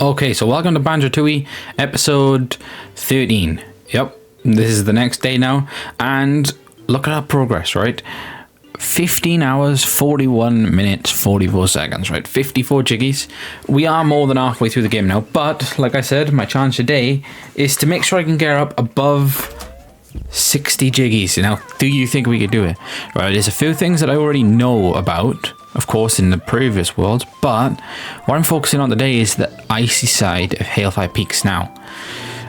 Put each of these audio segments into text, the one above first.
Okay, so welcome to Banjo Tooie, episode 13. Yep, this is the next day now, and look at our progress, right? 15 hours, 41 minutes, 44 seconds, right? 54 jiggies. We are more than halfway through the game now, but like I said, my challenge today is to make sure I can get up above 60 jiggies. Now, do you think we could do it? Right, there's a few things that I already know about, of course, in the previous worlds, but what I'm focusing on today is the icy side of Hailfire Peaks now.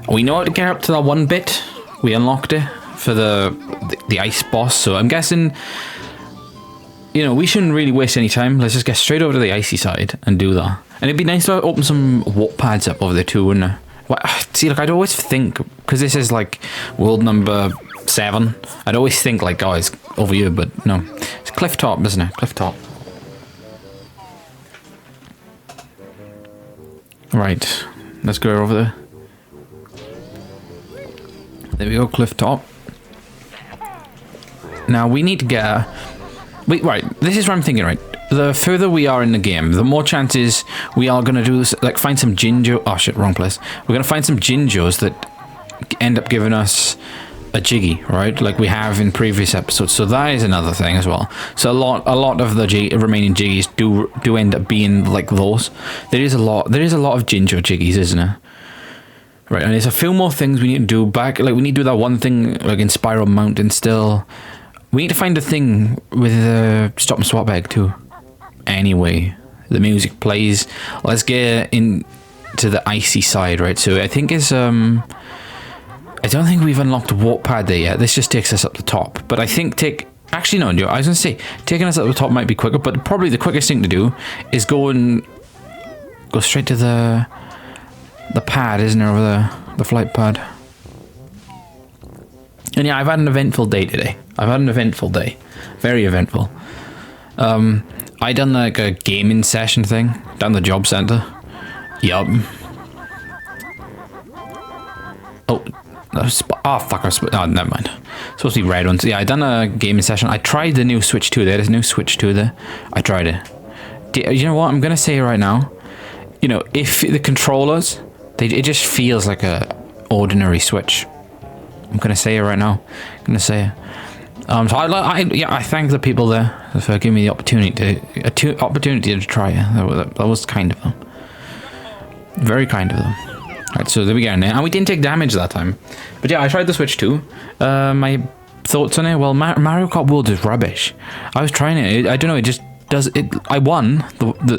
We know how to get up to that one bit. We unlocked it for the ice boss, so I'm guessing, you know, we shouldn't really waste any time. Let's just get straight over to the icy side and do that. And it'd be nice to open some warp pads up over there too, wouldn't it? Well, see, like, I'd always think, because this is like world number 7, I'd always think like, oh, it's over here, but no. It's cliff top, isn't it? Cliff top. Right, let's go over there. There we go, cliff top. Now we need to get a... Wait, right, this is what I'm thinking, right? The further we are in the game, the more chances we are going to do this, like find some Jinjo... Oh shit, wrong place. We're going to find some Jinjos that end up giving us a jiggy, right? Like we have in previous episodes. So that is another thing as well. So a lot of the remaining jiggies do end up being like those. There is a lot of Jinjo jiggies, isn't it? Right, and there's a few more things we need to do back. Like we need to do that one thing like in Spiral Mountain still. We need to find a thing with the stop and swap egg too. Anyway, the music plays. Let's get into the icy side, right? So I think it's I don't think we've unlocked a warp pad there yet. This just takes us up the top. But I think actually no, I was gonna say taking us up the top might be quicker, but probably the quickest thing to do is go straight to the pad, isn't there, over there? The flight pad. And yeah, I've had an eventful day today. Very eventful. I done like a gaming session thing down the job center. Yup. Oh fuck, oh never mind. It's supposed to be red ones. Yeah, I done a gaming session. I tried the new Switch 2 there. There's a new Switch 2 there. I tried it. You know what? I'm gonna say right now, you know, if the controllers, it just feels like a ordinary Switch. I'm gonna say it right now. So I thank the people there for giving me the opportunity to try it. That was kind of them. Very kind of them. Right, so there we go now. And we didn't take damage that time. But yeah, I tried the Switch 2. My thoughts on it? Well, Mario Kart World is rubbish. I was trying it. I don't know. It just does it. I won.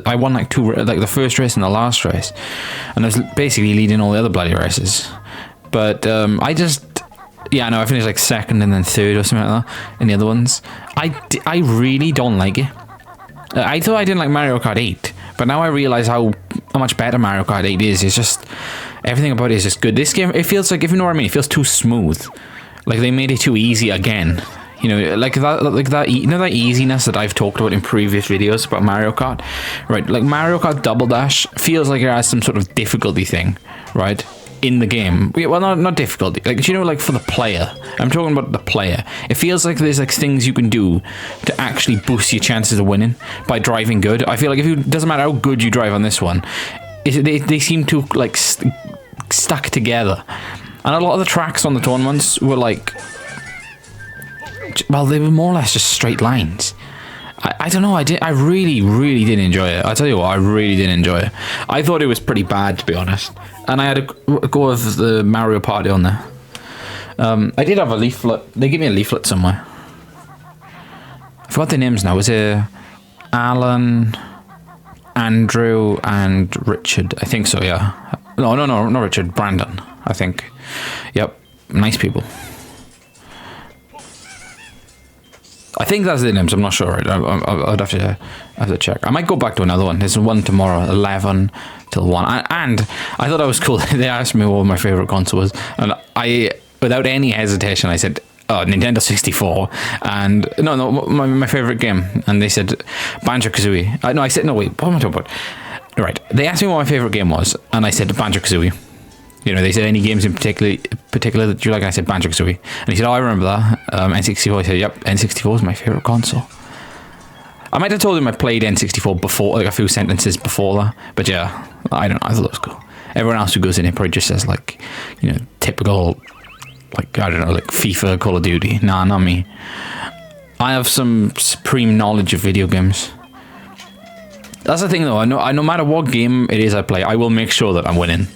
I won like the first race and the last race, and I was basically leading all the other bloody races. But yeah, no, I finished like second and then third or something like that in the other ones. I really don't like it. I thought I didn't like Mario Kart 8, but now I realize how much better Mario Kart 8 is. It's just, everything about it is just good. This game, it feels like, if you know what I mean, it feels too smooth. Like they made it too easy again. You know, like that, you know, that easiness that I've talked about in previous videos about Mario Kart, right? Like Mario Kart Double Dash feels like it has some sort of difficulty thing, right? In the game. Well, not difficulty. Like, you know, like for the player. I'm talking about the player. It feels like there's like things you can do to actually boost your chances of winning by driving good. I feel like it doesn't matter how good you drive on this one, they seem to like stuck together. And a lot of the tracks on the tournaments were like, well, they were more or less just straight lines. I don't know, I really did enjoy it. I tell you what, I really did enjoy it. I thought it was pretty bad, to be honest. And I had a go of the Mario Party on there. I did have a leaflet. They gave me a leaflet somewhere. I forgot their names now. Was it Alan, Andrew, and Richard? I think so, yeah. No, not Richard. Brandon, I think. Yep, nice people. I think that's their names. I'm not sure. Right? I'd have to check. I might go back to another one. There's one tomorrow, 11 till 1. And I thought that was cool. They asked me what my favorite console was, and I, without any hesitation, I said, "Oh, Nintendo 64." And no, my favorite game. And they said Banjo Kazooie. No, I said no. Wait, what am I talking about? Right. They asked me what my favorite game was, and I said Banjo Kazooie. You know, they said any games in particular that you like. I said Banjo Kazooie, and he said, "Oh, I remember that." N64. I said, "Yep, N64 is my favorite console." I might have told him I played N64 before, like a few sentences before that. But yeah, I don't know. I thought it was cool. Everyone else who goes in here probably just says like, you know, typical, like, I don't know, like FIFA, Call of Duty. Nah, not me. I have some supreme knowledge of video games. That's the thing though, no matter what game it is I play, I will make sure that I'm winning.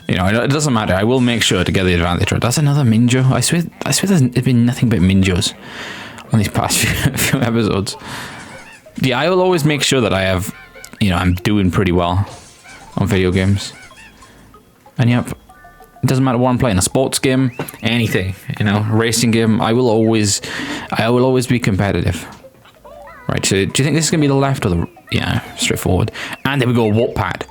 You know, it doesn't matter. I will make sure to get the advantage. Right? That's another Minjo. I swear there's been nothing but Minjos on these past few episodes. Yeah, I will always make sure that I have, you know, I'm doing pretty well on video games. And yep, it doesn't matter what I'm playing, a sports game, anything, you know, racing game, I will always be competitive. Right, so do you think this is going to be the left or the... Yeah, straightforward. And there we go, warp pad.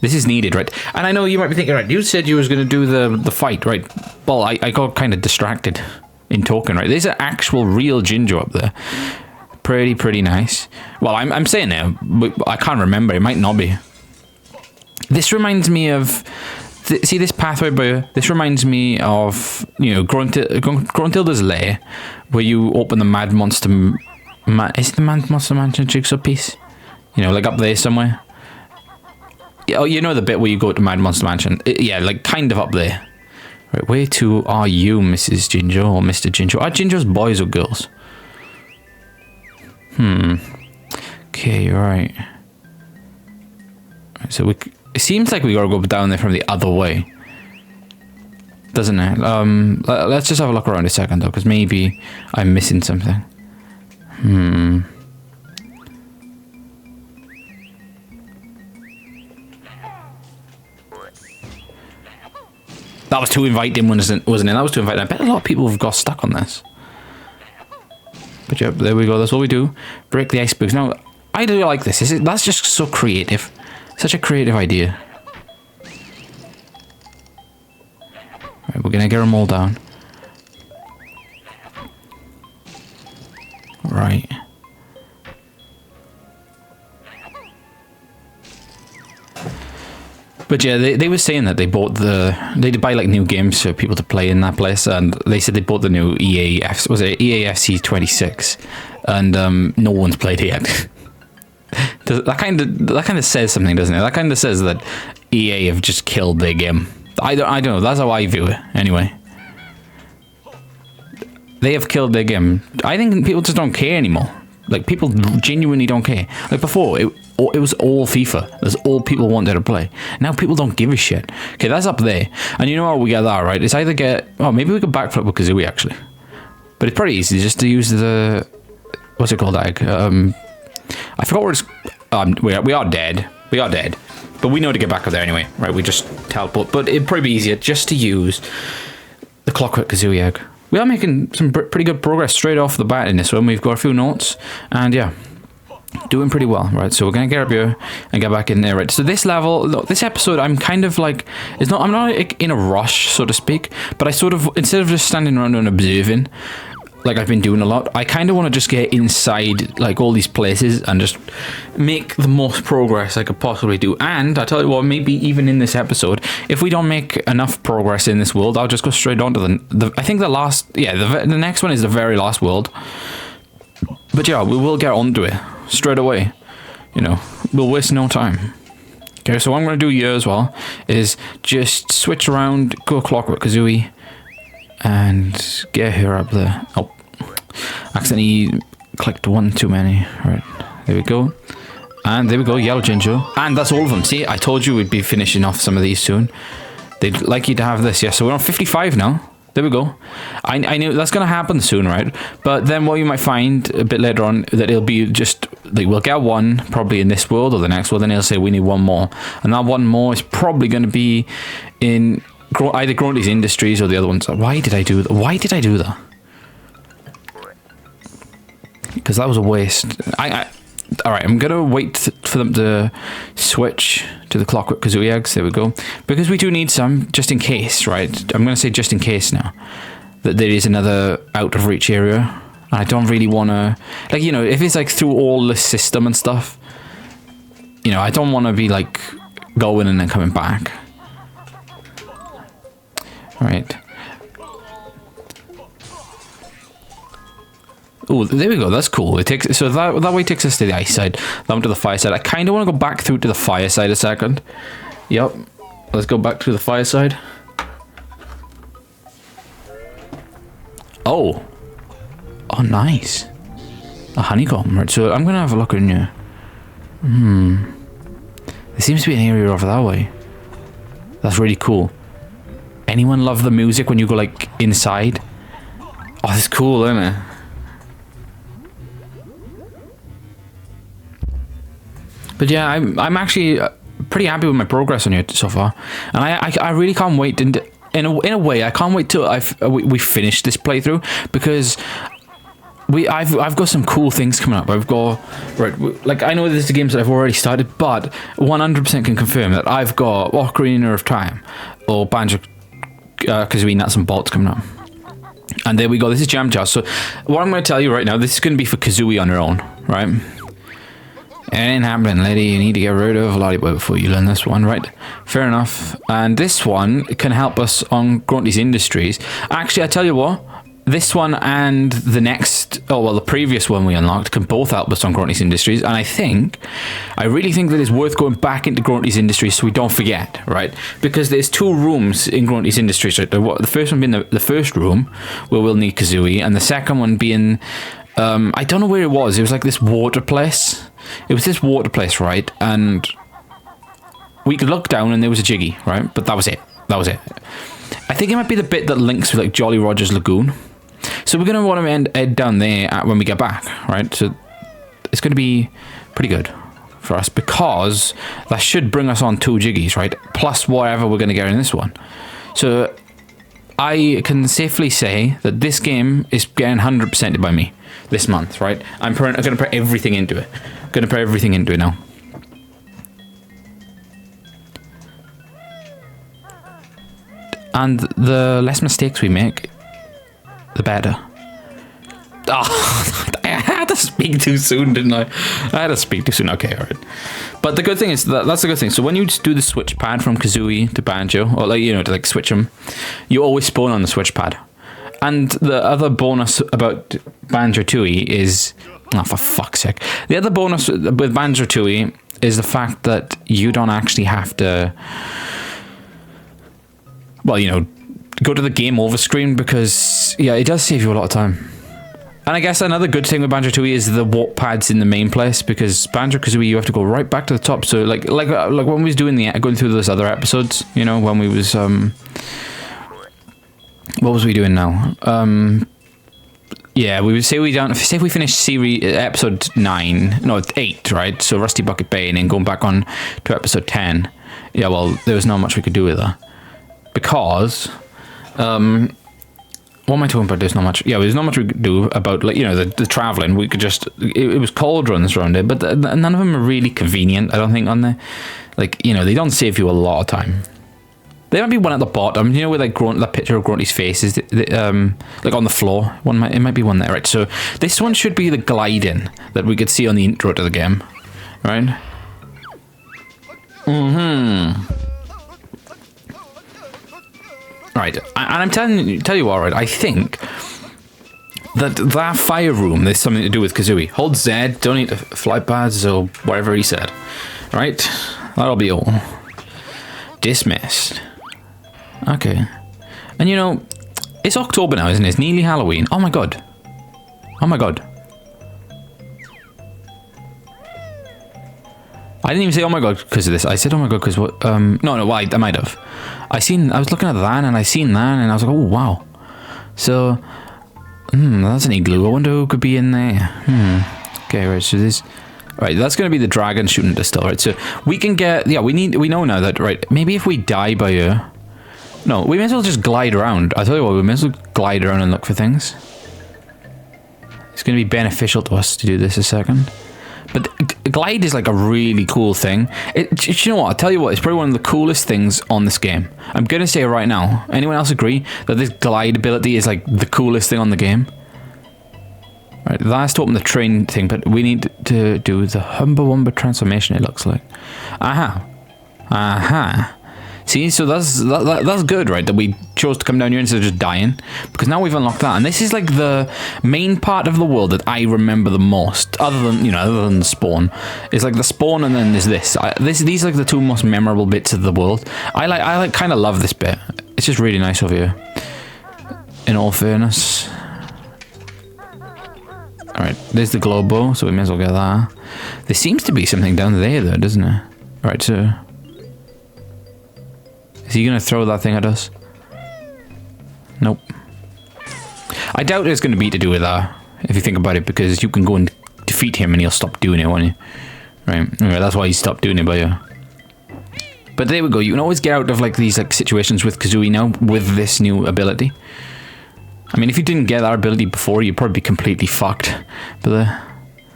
This is needed, right? And I know you might be thinking, right, you said you was going to do the fight, right? Well, I got kind of distracted in talking, right? There's an actual real Jinjo up there. Pretty nice. Well, I'm saying now, but I can't remember. It might not be. This reminds me of... See this pathway, bro? This reminds me of, you know, Gruntilda's Lair, where you open the Mad Monster... is it the Mad Monster Mansion jigsaw piece? You know, like up there somewhere. Oh, you know the bit where you go to Mad Monster Mansion? Yeah, like kind of up there. Right, where to are you, Mrs. Jinjo or Mr. Jinjo? Are Jinjos boys or girls? Okay, you're right. So it seems like we gotta go down there from the other way, doesn't it? Let's just have a look around a second though, because maybe I'm missing something. That was to invite him, wasn't it? That was to invite him. I bet a lot of people have got stuck on this. But yeah, there we go. That's what we do. Break the icebergs. Now, I do like this. That's just so creative. Such a creative idea. Right, we're gonna get them all down. Right. But yeah, they were saying that they did buy like new games for people to play in that place, and they said they bought the new EAFC 26, and no one's played it yet. that kind of says something, doesn't it? That kind of says that EA have just killed their game. I don't know. That's how I view it, anyway. They have killed their game. I think people just don't care anymore. Like, people genuinely don't care. Like, before, it was all FIFA. That's all people wanted to play. Now people don't give a shit. Okay, that's up there. And you know how we get that, right? It's either get... Oh, maybe we could backflip with Kazooie, actually. But it's pretty easy just to use the... What's it called, Ag? I forgot what it's... we are dead. We are dead. But we know to get back up there anyway, right? We just teleport. But it'd probably be easier just to use the Clockwork Kazooie Egg. We are making some pretty good progress straight off the bat in this one. We've got a few notes, and yeah, doing pretty well, right? So we're gonna get up here and get back in there, right? So this level, look, this episode, I'm kind of like, I'm not in a rush, so to speak, but I sort of, instead of just standing around and observing, like I've been doing a lot, I kind of want to just get inside like all these places and just make the most progress I could possibly do. And I tell you what, maybe even in this episode, if we don't make enough progress in this world, I'll just go straight on to the I think the last, yeah, the next one is the very last world. But yeah, we will get onto it straight away. You know, we'll waste no time. Okay, so what I'm going to do here as well is just switch around, go Clockwork Kazooie, and get her up there. Oh, accidentally clicked one too many. Right, there we go. And there we go, Yellow Jinjo. And that's all of them. See, I told you we'd be finishing off some of these soon. They'd like you to have this. Yeah, so we're on 55 now. There we go. I knew that's going to happen soon, right? But then what you might find a bit later on, that it'll be just, like, we'll get one probably in this world or the next world, and it'll say we need one more. And that one more is probably going to be in either Grunty's Industries or the other ones. Why did I do that? Why did I do that? Because that was a waste. All right, I'm going to wait for them to switch to the Clockwork Kazooie eggs. There we go. Because we do need some, just in case, right? I'm going to say just in case now, that there is another out of reach area. And I don't really want to... Like, you know, if it's like through all the system and stuff, you know, I don't want to be like going and then coming back. All right. Oh, there we go. That's cool. It takes so that way takes us to the ice side, then to the fire side. I kind of want to go back through to the fire side a second. Yep. Let's go back to the fire side. Oh. Oh, nice. A honeycomb. Right. So I'm gonna have a look in here. There seems to be an area over that way. That's really cool. Anyone love the music when you go like inside? Oh, that's cool, isn't it? But yeah, I'm actually pretty happy with my progress on here so far, and I really can't wait. In a way, I can't wait till we finish this playthrough, because I've got some cool things coming up. I've got like, I know this is games that I've already started, but 100% can confirm that I've got Ocarina of Time or Banjo Kazooie Nuts and Bolts coming up. And there we go. This is Jam Jar. So what I'm going to tell you right now, this is going to be for Kazooie on her own, right? It ain't happening, lady. You need to get rid of Lollipop before you learn this one, right? Fair enough. And this one can help us on Grunty's Industries. Actually, I tell you what, this one and the next, oh well, the previous one we unlocked can both help us on Grunty's Industries. And I really think that it's worth going back into Grunty's Industries so we don't forget, right? Because there's 2 rooms in Grunty's Industries, right? The first one being the first room where we'll need Kazooie, and the second one being, I don't know where it was. It was like this water place. It was this water place, right? And we could look down and there was a Jiggy, right? But that was it. That was it. I think it might be the bit that links with like Jolly Roger's Lagoon. So we're going to want to head down there when we get back, right? So it's going to be pretty good for us, because that should bring us on 2 Jiggies, right? Plus whatever we're going to get in this one. So I can safely say that this game is getting 100%ed by me this month, right? I'm going to put everything into it. Going to put everything into it now. And the less mistakes we make, the better. Oh, I had to speak too soon, didn't I? I had to speak too soon. Okay, alright. But the good thing is, that's the good thing. So when you just do the switch pad from Kazooie to Banjo, or like, you know, to like switch them, you always spawn on the switch pad. And the other bonus about Banjo Tooie is, oh, for fuck's sake. The other bonus with Banjo Tooie is the fact that you don't actually have to, well, you know, go to the game over screen, because yeah, it does save you a lot of time. And I guess another good thing with Banjo Tooie is the warp pads in the main place, because Banjo Kazooie you have to go right back to the top. So like when we was doing going through those other episodes, you know, when we was what was we doing now? Yeah, we would say say we finished series episode 8, right? So Rusty Bucket Bay, and then going back on to episode 10. Yeah, well, there was not much we could do with that, because what am I talking about? There's not much. Yeah, there's not much we could do about, like, you know, the traveling. We could just, it was cauldrons around it, but none of them are really convenient, I don't think, on there. Like, you know, they don't save you a lot of time. There might be one at the bottom, you know, with like that picture of Grunty's face is like on the floor. It might be one there, right? So this one should be the gliding that we could see on the intro to the game, right? Right, and I'm tell you what, right? I think that fire room, there's something to do with Kazooie. Hold Z, don't need to fly pads or whatever he said. Right, that'll be all. Dismissed. Okay. And you know, it's October now, isn't it? It's nearly Halloween. Oh my god. Oh my god. I didn't even say oh my god because of this. I said oh my god because what? No, I might have. I was looking at that and I seen that and I was like, oh wow. So, that's an igloo. I wonder who could be in there. Okay, right. So this. Right, that's going to be the dragon shooting at us still, right? So we can get, yeah, we know now that, right, maybe if we die by here, no, we may as well just glide around. I tell you what, we may as well glide around and look for things. It's going to be beneficial to us to do this a second. But glide is like a really cool thing. You know what, I'll tell you what, it's probably one of the coolest things on this game. I'm going to say it right now. Anyone else agree that this glide ability is like the coolest thing on the game? Right, that's to open the train thing, but we need to do the Humba Wumba transformation, it looks like. Aha. See, so that's good, right? That we chose to come down here instead of just dying, because now we've unlocked that, and this is like the main part of the world that I remember the most, other than the spawn. It's like the spawn, and then there's this. These are like the two most memorable bits of the world. I kind of love this bit. It's just really nice over here. In all fairness. All right, there's the globo, so we may as well get that. There seems to be something down there, though, doesn't it? All right, so. Is he going to throw that thing at us? Nope. I doubt it's going to be to do with that, if you think about it, because you can go and defeat him and he'll stop doing it, won't he? Right, anyway, that's why he stopped doing it, but there we go. You can always get out of like these like situations with Kazooie now, with this new ability. I mean, if you didn't get that ability before, you'd probably be completely fucked. But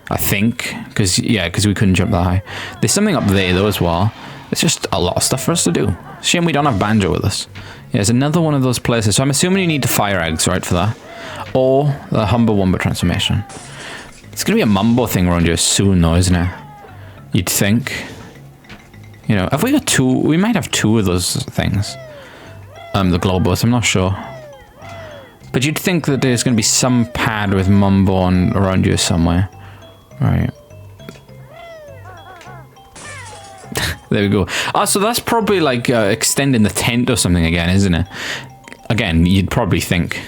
I think, because we couldn't jump that high. There's something up there, though, as well. It's just a lot of stuff for us to do. Shame we don't have Banjo with us. Yeah, it's another one of those places. So I'm assuming you need the fire eggs, right, for that. Or the Humber Wumber transformation. It's going to be a Mumbo thing around here soon, though, isn't it? You'd think. You know, have we got two? We might have two of those things. The Globos, I'm not sure. But you'd think that there's going to be some pad with Mumbo on around here somewhere. Right. There we go. So that's probably like extending the tent or something again, isn't it? Again, you'd probably think.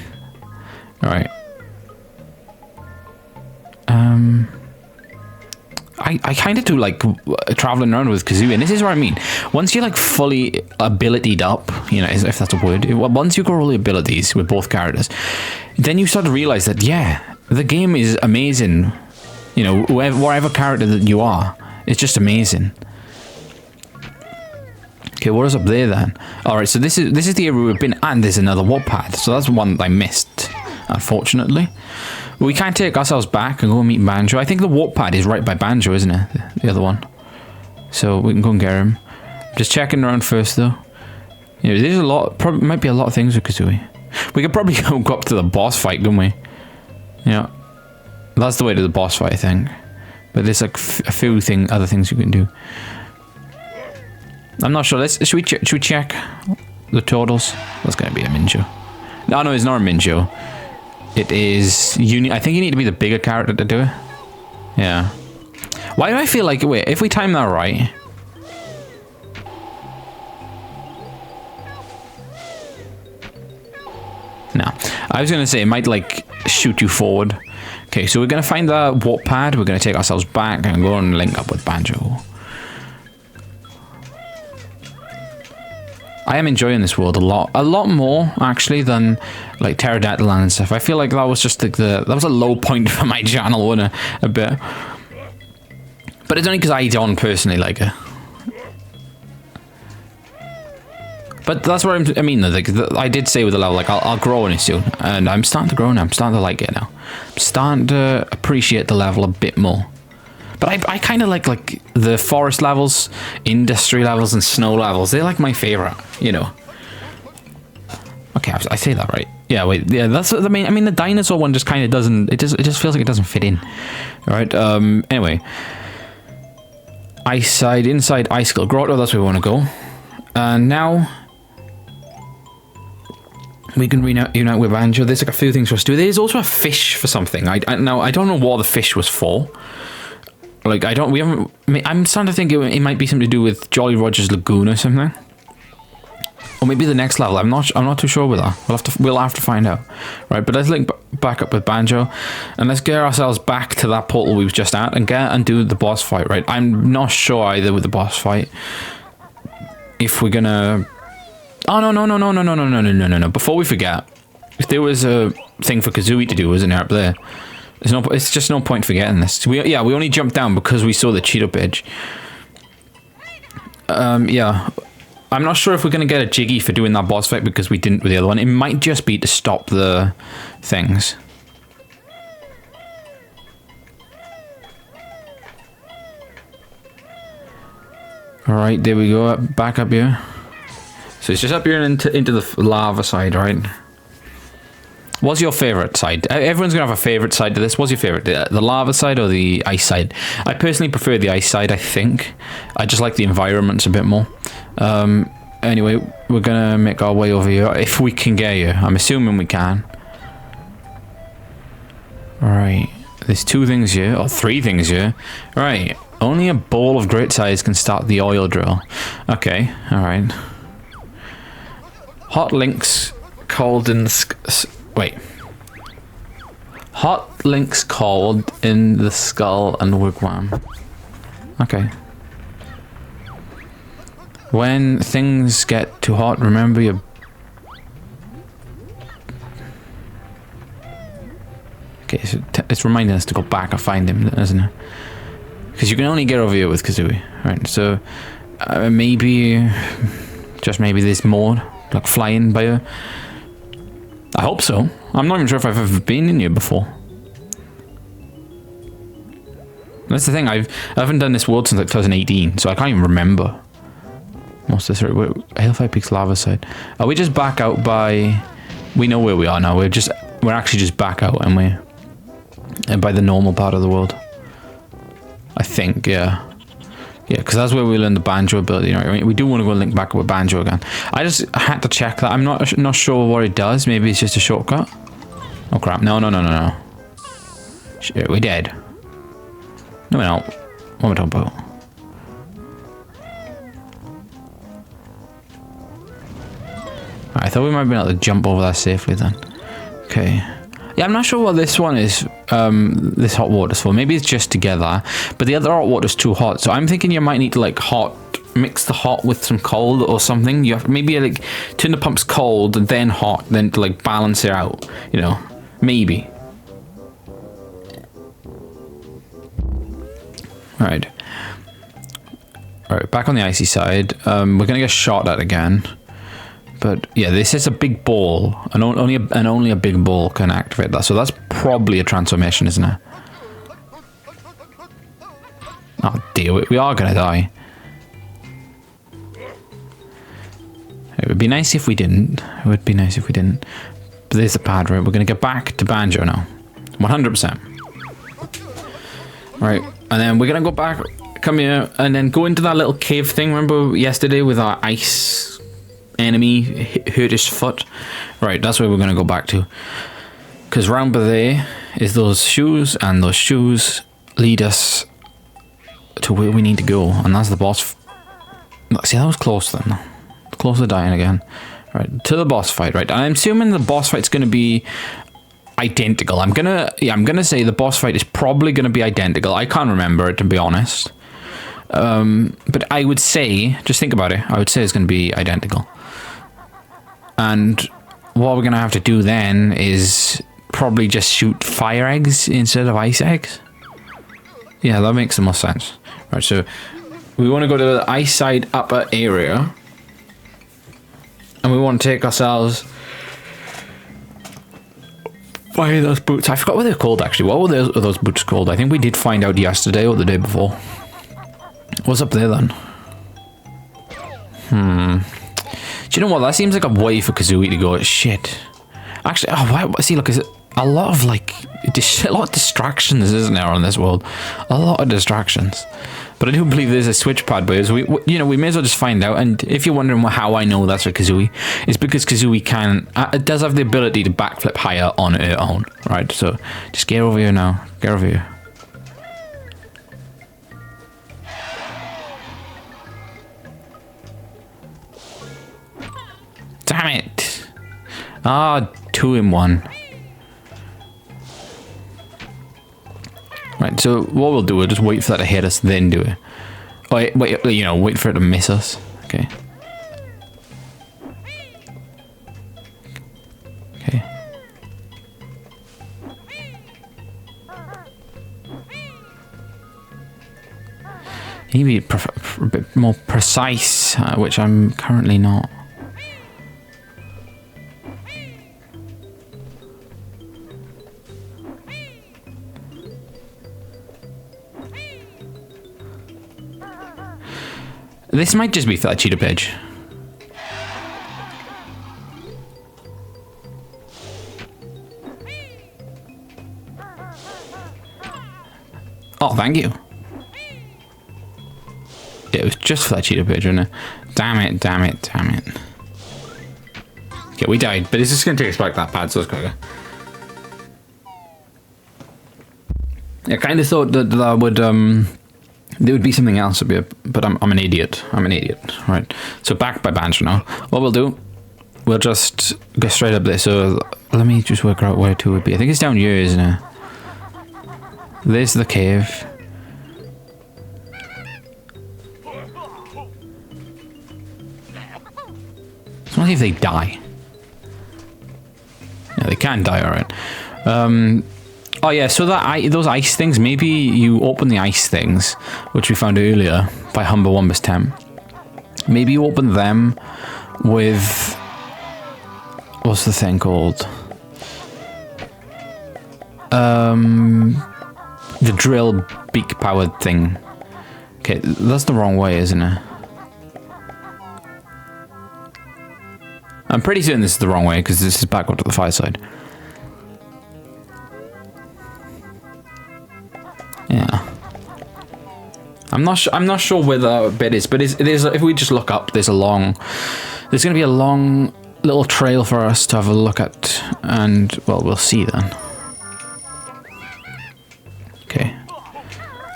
Alright. I kind of do like traveling around with Kazooie, and this is what I mean. Once you're like fully abilitied up, you know, if that's a word, once you got all the abilities with both characters, then you start to realize that, yeah, the game is amazing. You know, whatever character that you are, it's just amazing. Okay, what is up there then? Alright, so this is the area we've been, and there's another warp pad. So that's one that I missed, unfortunately. We can't take ourselves back and go and meet Banjo. I think the warp pad is right by Banjo, isn't it? The other one. So we can go and get him. Just checking around first, though. You know, there's a lot, probably might be a lot of things with Kazooie. We could probably go up to the boss fight, couldn't we? Yeah. That's the way to the boss fight, I think. But there's like a few other things you can do. I'm not sure. Should we check the totals? That's going to be a Minjo. No, it's not a Minjo. It is... I think you need to be the bigger character to do it. Yeah. Why do I feel like... Wait, if we time that right... No. I was going to say, it might, like, shoot you forward. Okay, so we're going to find the warp pad. We're going to take ourselves back and go and link up with Banjo. I am enjoying this world a lot more actually than like Pterodactyl Land and stuff. I feel like that was just like that was a low point for my channel, wasn't it? A bit, but it's only because I don't personally like it. But that's what I mean. Like I did say with the level, like I'll grow in it soon, and I'm starting to grow now. I'm starting to like it now. I'm starting to appreciate the level a bit more. But I kind of like the forest levels, industry levels, and snow levels. They're like my favorite, you know. Okay, I say that right. Yeah, wait, yeah, that's what I mean. I mean, the dinosaur one just kind of doesn't. It just feels like it doesn't fit in. All right. Anyway, ice side inside Ice Skull Grotto. That's where we want to go. And now we can unite with Banjo. There's like a few things for us to do. There's also a fish for something. I don't know what the fish was for. Like, I'm starting to think it might be something to do with Jolly Roger's Lagoon or something. Or maybe the next level. I'm not too sure with that. We'll have to find out. Right, but let's link back up with Banjo. And let's get ourselves back to that portal we was just at and do the boss fight, right? I'm not sure either with the boss fight. If we're gonna... Oh, no. Before we forget, if there was a thing for Kazooie to do, wasn't there, up there? It's just no point forgetting this. We only jumped down because we saw the Cheeto page. Yeah. I'm not sure if we're going to get a Jiggy for doing that boss fight because we didn't with the other one. It might just be to stop the things. Alright, there we go. Back up here. So it's just up here into the lava side, right? What's your favorite side? Everyone's gonna have a favorite side to this. What's your favorite? The lava side or the ice side? I personally prefer the ice side, I think. I just like the environments a bit more. anyway, we're gonna make our way over here if we can get here. I'm assuming we can. Alright, there's 2 things here, or 3 things here. Right, only a ball of great size can start the oil drill. Okay, alright. Hot links cold in the wait. Hot links cold in the skull and wigwam. Okay. When things get too hot, remember your... Okay, so it's reminding us to go back and find him, isn't it? Because you can only get over here with Kazooie. Right, so... maybe... Just maybe there's more, like, flying by here. I hope so. I'm not even sure if I've ever been in here before. That's the thing, I haven't done this world since like 2018, so I can't even remember. What's this? Hellfire Peak's lava side. Are we just back out by... We know where we are now. We're actually just back out, and we're by the normal part of the world. I think, yeah. Yeah, because that's where we learn the Banjo ability. Right? I mean, we do want to go link back with Banjo again. I just had to check that. I'm not sure what it does. Maybe it's just a shortcut. Oh crap! No. Shit, we're dead. No, we're not. What am I talking about? I thought we might be able to jump over that safely then. Okay. Yeah, I'm not sure what this one is, this hot water's for. Maybe it's just together, but the other hot water's too hot. So I'm thinking you might need to like mix the hot with some cold or something. You have to maybe like turn the pumps cold and then hot, then to like balance it out, you know, maybe. Alright, back on the icy side. We're gonna get shot at again. But yeah, this is a big ball, and only a big ball can activate that. So that's probably a transformation, isn't it? Oh dear, we are gonna die. It would be nice if we didn't. It would be nice if we didn't. But there's the pad, right? We're gonna get back to Banjo now, 100%. Right, and then we're gonna go back, come here, and then go into that little cave thing. Remember yesterday with our ice enemy hurt his foot? Right, that's where we're gonna go back to, because round by there is those shoes, and those shoes lead us to where we need to go, and that's the boss. See, that was close then. Close to dying again. Right, to the boss fight. Right, I'm assuming the boss fight's gonna be identical. I'm gonna say the boss fight is probably gonna be identical. I can't remember it, to be honest. But I would say, just think about it, I would say it's gonna be identical. And what we're gonna have to do then is probably just shoot fire eggs instead of ice eggs. Yeah, that makes the most sense. Right, so we want to go to the ice side upper area, and we want to take ourselves by those boots. I forgot what they're called actually. What were those boots called? I think we did find out yesterday or the day before. What's up there then? Do you know what? That seems like a way for Kazooie to go. Shit. Actually, oh, see, look, is it a lot of like a lot of distractions, isn't there, on this world? A lot of distractions. But I do believe there's a switch pad by us. We may as well just find out. And if you're wondering how I know that's for Kazooie, it's because Kazooie it does have the ability to backflip higher on her own, right? So just get over here now. Get over here. Damn it! Ah, 2 in 1. Right, so what we'll do, we'll just wait for that to hit us, then do it. Oh, wait, you know, wait for it to miss us. Okay. Okay. You need to be a bit more precise, which I'm currently not. This might just be for that cheetah page. Oh, thank you. Yeah, it was just for that cheetah page, wasn't it? Damn it, damn it, damn it. Okay, we died, but it's just gonna take us back that pad, so it's quicker. I kind of thought that there would be something else, but I'm an idiot. I'm an idiot, right? So back by Banjo now. What we'll do, we'll just go straight up there. So let me just work out where 2 would be. I think it's down here, isn't it? There's the cave. Let's see if they die. Yeah, they can die, alright. Oh yeah, so those ice things, maybe you open the ice things, which we found earlier by Humber Wumba's Temp. Maybe you open them with... What's the thing called? The drill beak powered thing. Okay, that's the wrong way, isn't it? I'm pretty certain this is the wrong way, because this is back up to the fire side. Yeah. I'm not sure where the bit is, but it is, if we just look up, there's going to be a long little trail for us to have a look at, and, well, we'll see then. Okay.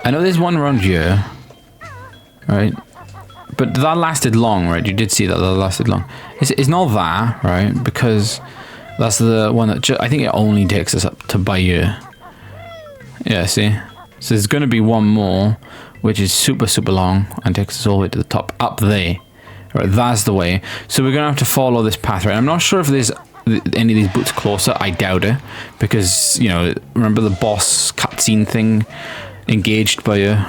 I know there's one around here, right? But that lasted long, right? You did see that lasted long. It's not that, right? Because that's the one that I think it only takes us up to by here. Yeah, see? So there's going to be one more, which is super, super long and takes us all the way to the top, up there. Right, that's the way. So we're going to have to follow this path, right? I'm not sure if there's any of these boots closer. I doubt it. Because, you know, remember the boss cutscene thing engaged by you?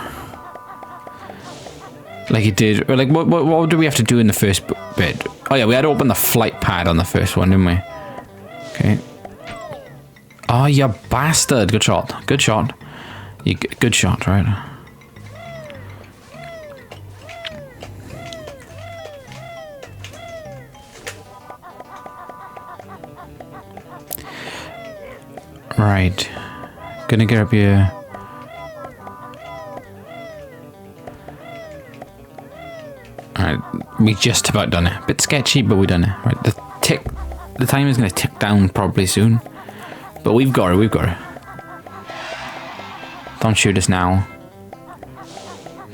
Like it did. Like, what do we have to do in the first bit? Oh yeah, we had to open the flight pad on the first one, didn't we? Okay. Oh, you bastard. Good shot. Good shot. Good shot, right? Right. Gonna get up here. Alright, we just about done it. Bit sketchy, but we done it. Right, the time is gonna tick down probably soon. But we've got it. Don't shoot us now.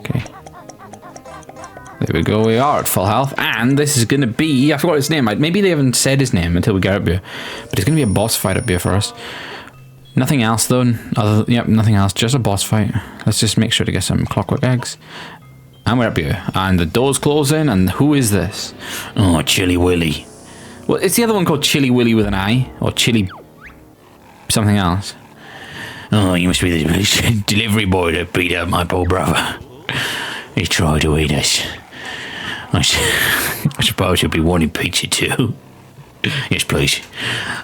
Okay. There we go, we are at full health. And this is gonna be, I forgot his name. Maybe they haven't said his name until we get up here. But it's gonna be a boss fight up here for us. Nothing else though. Yep, nothing else. Just a boss fight. Let's just make sure to get some clockwork eggs. And we're up here. And the door's closing. And who is this? Oh, Chilly Willy. Well, it's the other one called Chilly Willy with an I. Or Chilly... something else. Oh, you must be the delivery boy that beat up my poor brother. He tried to eat us. I suppose you'll be wanting pizza too. Yes, please.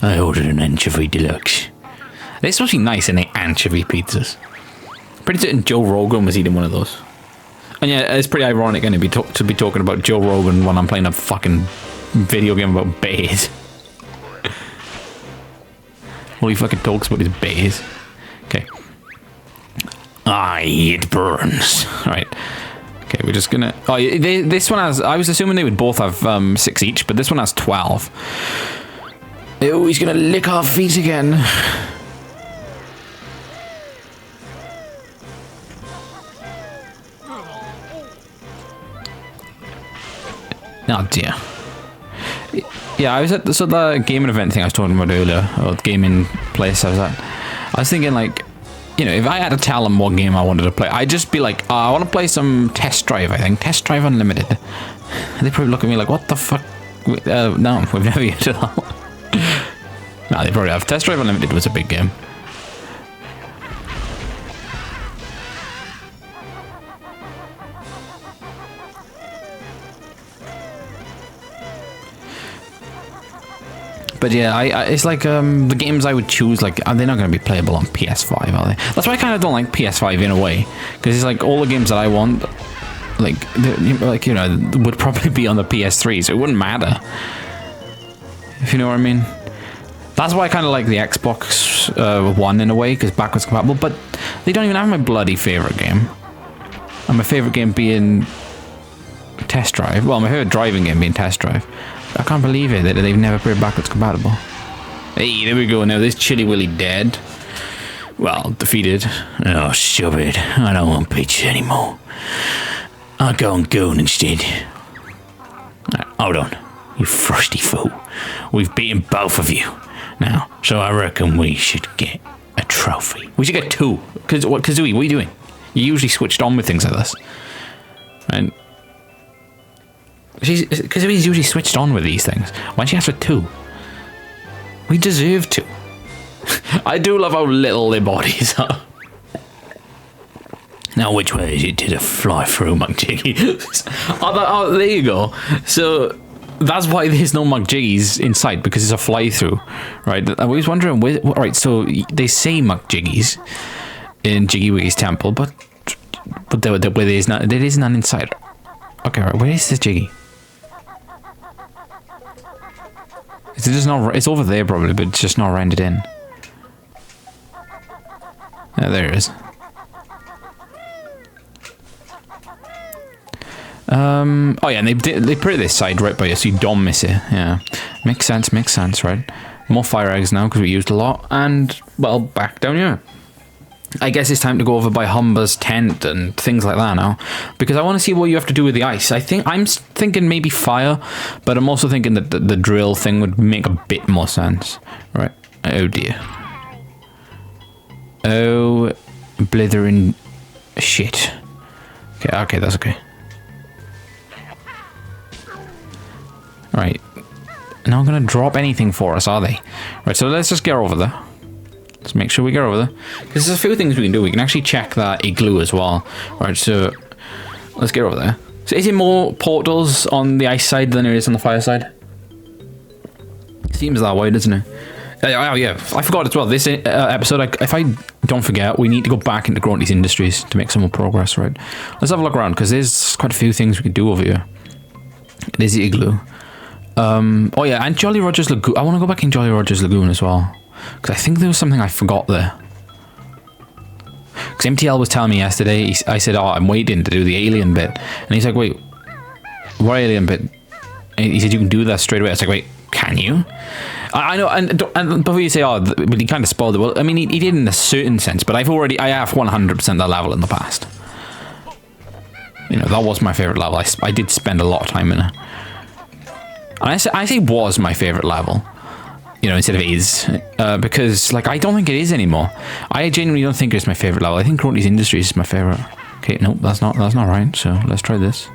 I ordered an anchovy deluxe. They're supposed to be nice, and they anchovy pizzas. Pretty certain Joe Rogan was eating one of those. And yeah, it's pretty ironic, isn't it, to be talking about Joe Rogan when I'm playing a fucking video game about bears. All he fucking talks about is bears. Okay. It burns. Right. Okay, we're just gonna... Oh, this one has... I was assuming they would both have 6 each, but this one has 12. Oh, he's gonna lick our feet again. Oh dear. Yeah, I was at the gaming event thing I was talking about earlier, or the gaming place I was at. I was thinking, like, you know, if I had to tell them what game I wanted to play, I'd just be like, oh, I want to play some Test Drive, I think. Test Drive Unlimited. And they'd probably look at me like, what the fuck? No, we've never used that one. No, they probably have. Test Drive Unlimited was a big game. But yeah, it's like the games I would choose, like, they're not going to be playable on PS5, are they? That's why I kind of don't like PS5 in a way, because it's like all the games that I want, like you know, would probably be on the PS3, so it wouldn't matter. If you know what I mean. That's why I kind of like the Xbox One in a way, because backwards compatible. But they don't even have my bloody favorite game, and my favorite game being Test Drive. Well, my favorite driving game being Test Drive. I can't believe it that they've never put it backwards compatible. Hey, there we go. Now this Chili Willy dead. Well, defeated. Oh, shove it. I don't want pizza anymore. I'll go on Goon instead. Right, hold on. You frosty fool. We've beaten both of you. Now, so I reckon we should get a trophy. We should get 2. Kazooie, what are you doing? You usually switched on with things like this. And Kazooie's usually switched on with these things. Why'd she ask for 2? We deserve 2. I do love how little their bodies are. Now, which way is it to the fly-through McJiggy? Oh, there you go. So that's why there's no McJiggies in sight, because it's a fly-through, right? I was wondering, right? So they say McJiggies in Jiggy Wiggy's temple, but there is none in sight. Okay, right. Where is the Jiggy? Is it just not? It's over there probably, but it's just not rendered in. Yeah, there it is. Oh yeah, and they put it this side right by you, so you don't miss it. Yeah, makes sense, right? More fire eggs now because we used a lot, and well, back down here. I guess it's time to go over by Humber's tent and things like that now, because I want to see what you have to do with the ice. I'm thinking maybe fire, but I'm also thinking that the drill thing would make a bit more sense, right? Oh dear. Oh, blithering shit. Okay, that's okay. Right. Not gonna drop anything for us, are they? Right, so let's just get over there. Let's make sure we get over there. Because there's a few things we can do. We can actually check that igloo as well. Right, so let's get over there. So is it more portals on the ice side than there is on the fire side? Seems that way, doesn't it? Oh yeah, I forgot as well. This episode, if I don't forget, we need to go back into Grunty's Industries to make some more progress, right? Let's have a look around, because there's quite a few things we can do over here. There's the igloo. Oh yeah, and Jolly Roger's Lagoon. I want to go back in Jolly Roger's Lagoon as well, because I think there was something I forgot there. Because MTL was telling me yesterday, I said, oh, I'm waiting to do the alien bit. And he's like, wait, what alien bit? And he said, you can do that straight away. I was like, wait, can you? I know, and before you say, oh, but he kind of spoiled it. Well, I mean, he did in a certain sense, but I have 100% that level in the past. You know, that was my favourite level. I did spend a lot of time in it. And I say was my favourite level, you know, instead of is, because, like, I don't think it is anymore. I genuinely don't think it's my favourite level. I think Grunty's Industries is my favourite. Okay, nope, that's not right, so let's try this.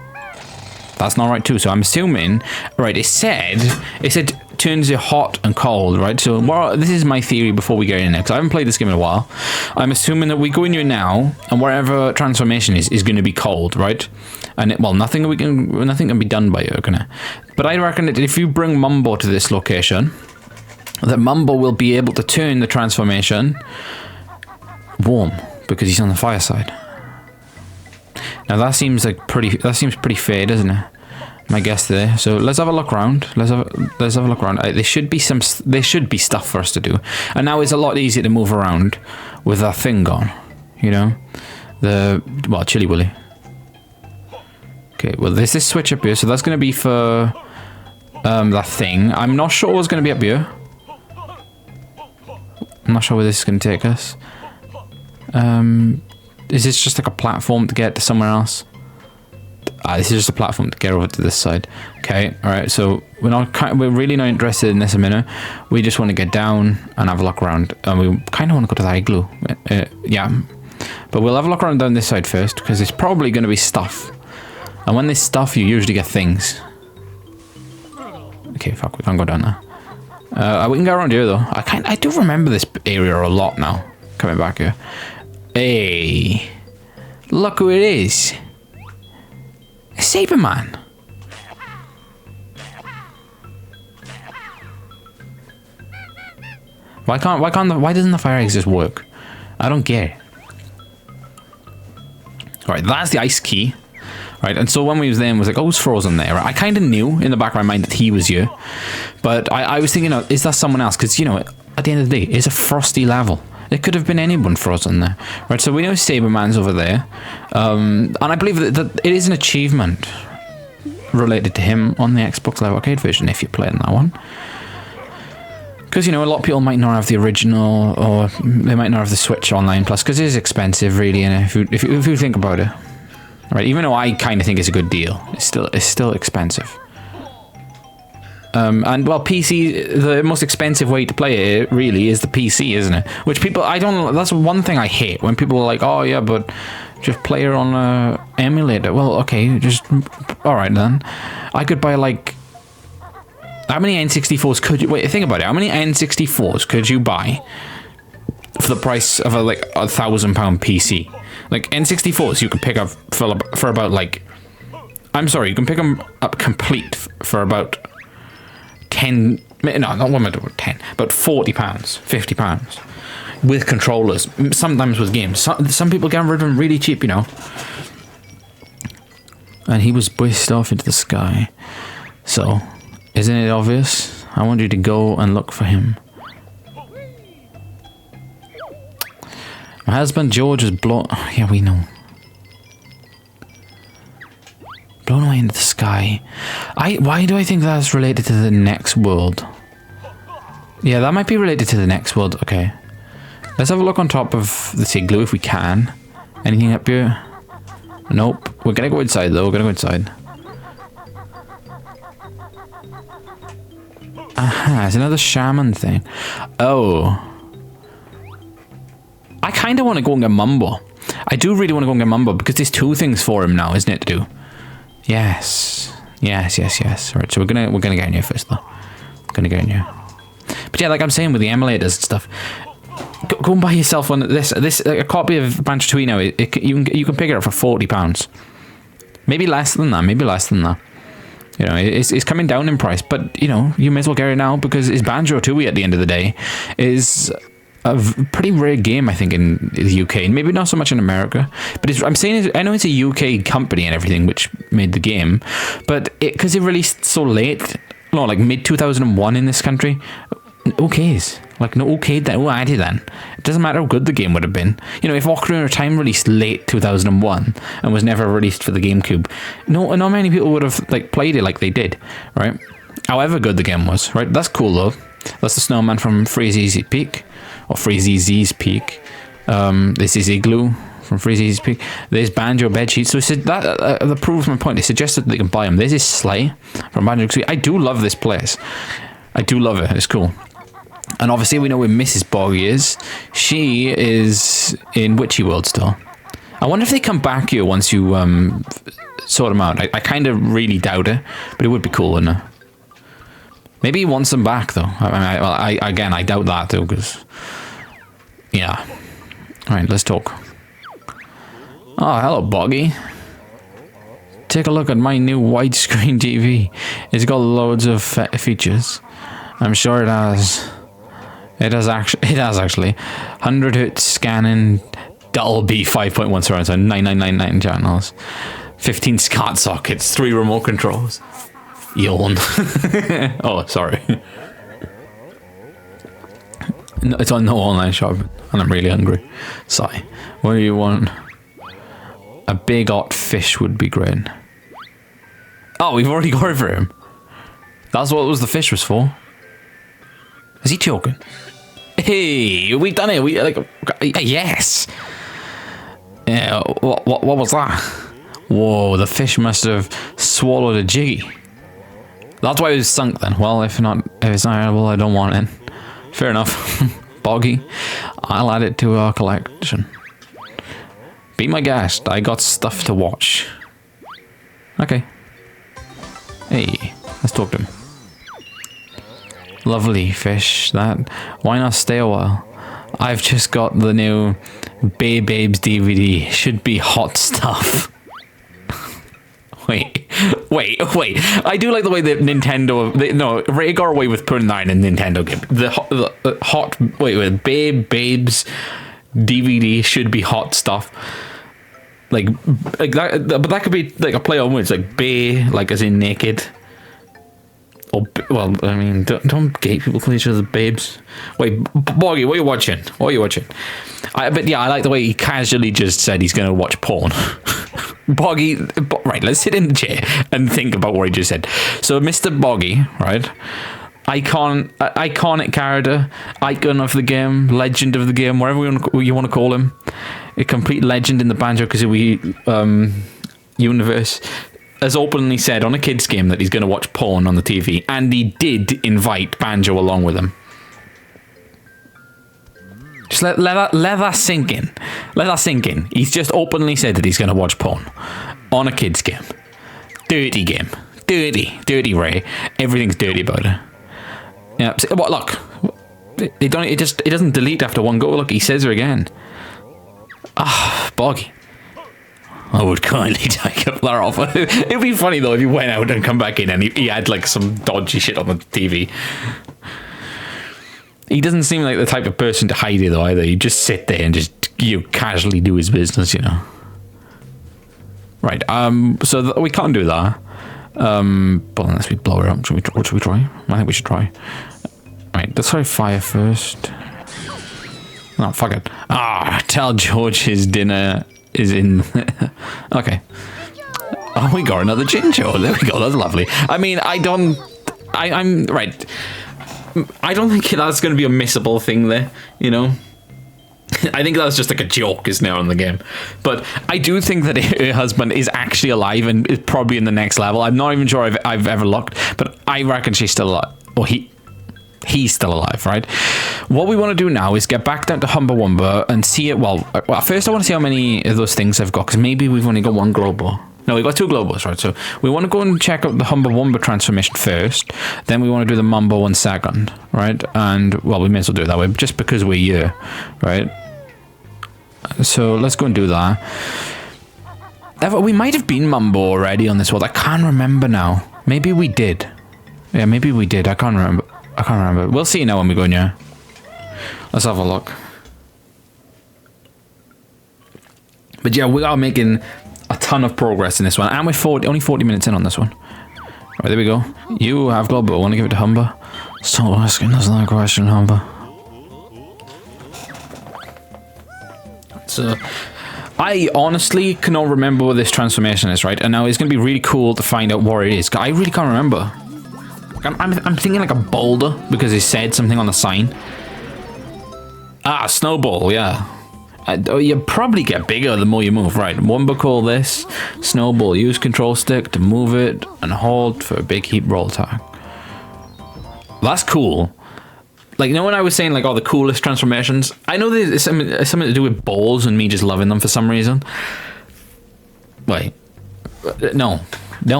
That's not right too, so I'm assuming, right, it said turns it hot and cold, right? So this is my theory before we get in there, because I haven't played this game in a while. I'm assuming that we go in here now, and wherever transformation is going to be cold, right? And nothing can be done by you, gonna. But I reckon that if you bring Mumbo to this location, that Mumbo will be able to turn the transformation warm because he's on the fire side. Now that seems pretty fair, doesn't it? My guess there. So let's have a look around. Let's have a look around. There should be stuff for us to do. And now it's a lot easier to move around with that thing gone. You know, Chili Willy. Okay, well there's this switch up here, so that's going to be for that thing. I'm not sure what's going to be up here. I'm not sure where this is going to take us. Is this just like a platform to get to somewhere else? This is just a platform to get over to this side. Okay, alright, so we're really not interested in this a minute. We just want to get down and have a look around. And we kind of want to go to the igloo. Yeah. But we'll have a look around down this side first, because there's probably going to be stuff. And when there's stuff, you usually get things. Okay, fuck, we can't go down there. We can go around here though. I do remember this area a lot now, coming back here. Hey, look who it is. A Saberman. Why doesn't the fire eggs just work? I don't get it. Alright, that's the ice key. Right, and so when we was there, it was like, oh, it's frozen there. Right? I kind of knew in the back of my mind that he was here. But I was thinking, is that someone else? Because, you know, at the end of the day, it's a Frosty level. It could have been anyone frozen there. Right, so we know Saberman's over there. And I believe that it is an achievement related to him on the Xbox Live Arcade version if you're playing that one. Because, you know, a lot of people might not have the original, or they might not have the Switch Online Plus, because it is expensive, really, and if you think about it. Right, even though I kind of think it's a good deal, it's still expensive. And, well, PC, the most expensive way to play it, really, is the PC, isn't it? Which people, that's one thing I hate, when people are like, oh, yeah, but just play it on a emulator. Well, okay, alright then. I could buy, like, how many N64s could you... Wait, think about it. How many N64s could you buy for the price of a £1,000 PC? Like, N64s you could pick up for about, like... I'm sorry, you can pick them up complete for about 10... No, not 1 minute, 10. About £40, £50. With controllers. Sometimes with games. Some people get rid of them really cheap, you know. And he was whisked off into the sky. So... Isn't it obvious? I want you to go and look for him. My husband George is blown... Yeah, we know. Blown away into the sky. Why do I think that's related to the next world? Yeah, that might be related to the next world. Okay. Let's have a look on top of the igloo if we can. Anything up here? Nope. We're gonna go inside though. We're gonna go inside. Aha, it's another shaman thing. Oh. I kind of want to go and get Mumbo. I do really want to go and get Mumbo because there's 2 things for him now, isn't it, to do? Yes. Yes. Right, so we're gonna get in here first, though. Gonna get in here. But yeah, like I'm saying with the emulators and stuff, go and buy yourself one. A copy of Banjo Tooie now. You can pick it up for £40. Maybe less than that. You know, it's coming down in price, but, you know, you may as well get it now because it's Banjo Tooie at the end of the day. Is a pretty rare game, I think, in the UK. And maybe not so much in America. But I'm saying, I know it's a UK company and everything which made the game, but because it released so late, no, like mid-2001 in this country, OKs. Like, no okay then, no idea then. It doesn't matter how good the game would have been. You know, if Ocarina of Time released late 2001 and was never released for the GameCube, not many people would have, like, played it like they did, right? However good the game was, right? That's cool, though. That's the snowman from Freezy's Peak, or Freezy's Peak. This is Igloo from Freezy's Peak. There's Banjo bedsheets. So that proves my point. They suggested that they can buy them. There's this sleigh from Banjo Tooie. I do love this place. I do love it. It's cool. And obviously we know where Mrs. Boggy is. She is in Witchy World still. I wonder if they come back here once you sort them out. I kind of really doubt it, but it would be cool, wouldn't it? Maybe he wants them back, though. Again, I doubt that, though, because... Yeah. Alright, let's talk. Oh, hello, Boggy. Take a look at my new widescreen TV. It's got loads of features. I'm sure it has... It has actually 100 Hz scanning, Dolby 5.1 surround sound, 9999 channels, 15 SCART sockets, 3 remote controls. Yawn. Oh, sorry. No, it's on no online shop, and I'm really hungry. Sigh. What do you want? A big hot fish would be great. Oh, we've already got it for him. That's what the fish was for. Is he choking? Hey, we done it. We yes. Yeah. What was that? Whoa, the fish must have swallowed a jiggy. That's why it was sunk then. Well, if it's not edible, I don't want it. Fair enough. Boggy. I'll add it to our collection. Be my guest. I got stuff to watch. Okay. Hey, let's talk to him. Lovely fish, that. Why not stay a while? I've just got the new Bay Babes DVD. Should be hot stuff. Wait. I do like the way that Nintendo... Ray got away with putting that in a Nintendo game. Wait, Bay Babes DVD should be hot stuff. Like that, but that could be like a play on words, like Bay, like as in naked. Or, well, I mean, don't gay people call each other babes. Wait, Boggy, what are you watching? But yeah, I like the way he casually just said he's going to watch porn. Boggy, right, let's sit in the chair and think about what he just said. So Mr. Boggy, right, iconic character, icon of the game, legend of the game, whatever you want to call him, a complete legend in the Banjo-Kazooie universe, has openly said on a kids game that he's going to watch porn on the TV, and he did invite Banjo along with him. Just let that sink in. Let that sink in. He's just openly said that he's going to watch porn on a kids game. Dirty game. Dirty Ray. Everything's dirty about it. Yeah. What? Look. It doesn't delete after one go. Look, he says it again. Ah, Boggy. I would kindly take up that offer. It'd be funny though if he went out and come back in and he had like some dodgy shit on the TV. He doesn't seem like the type of person to hide it though either. You just sit there and just casually do his business, you know. Right. So we can't do that. But unless we blow it up, what should we try? I think we should try. Right. Let's try fire first. No, fuck it. Tell George his dinner is in. Okay. Oh, we got another ginger. There we go. That's lovely. I mean, I'm right. I don't think that's going to be a missable thing there, you know. I think that's just like a joke, isn't it, on the game? But I do think that her husband is actually alive and is probably in the next level. I'm not even sure if I've ever looked, but I reckon she's still alive. Or he's still alive, right? What we want to do now is get back down to Humbawamba and see it. Well, first I want to see how many of those things I've got, because maybe we've only got one global. No, we've got 2 globals, right? So we want to go and check out the Humbawamba transformation first. Then we want to do the Mumbo one second, right? And, well, we may as well do it that way, just because we're here, right? So let's go and do that. We might have been Mumbo already on this world. I can't remember now. Maybe we did. Yeah, maybe we did. I can't remember. We'll see now when we go in here. Let's have a look. But yeah, we are making a ton of progress in this one, and we're only 40 minutes in on this one. Right, there we go. You have global. I want to give it to Humber. Stop asking us that question, Humber. So, I honestly cannot remember what this transformation is, right? And now it's going to be really cool to find out what it is. I really can't remember. I'm thinking like a boulder, because it said something on the sign. Snowball, yeah. You probably get bigger the more you move, right? Wumba call this. Snowball, use control stick to move it and hold for a big heap roll attack. That's cool. Like, you know when I was saying, like, the coolest transformations? I know there's something to do with balls and me just loving them for some reason. Wait. No.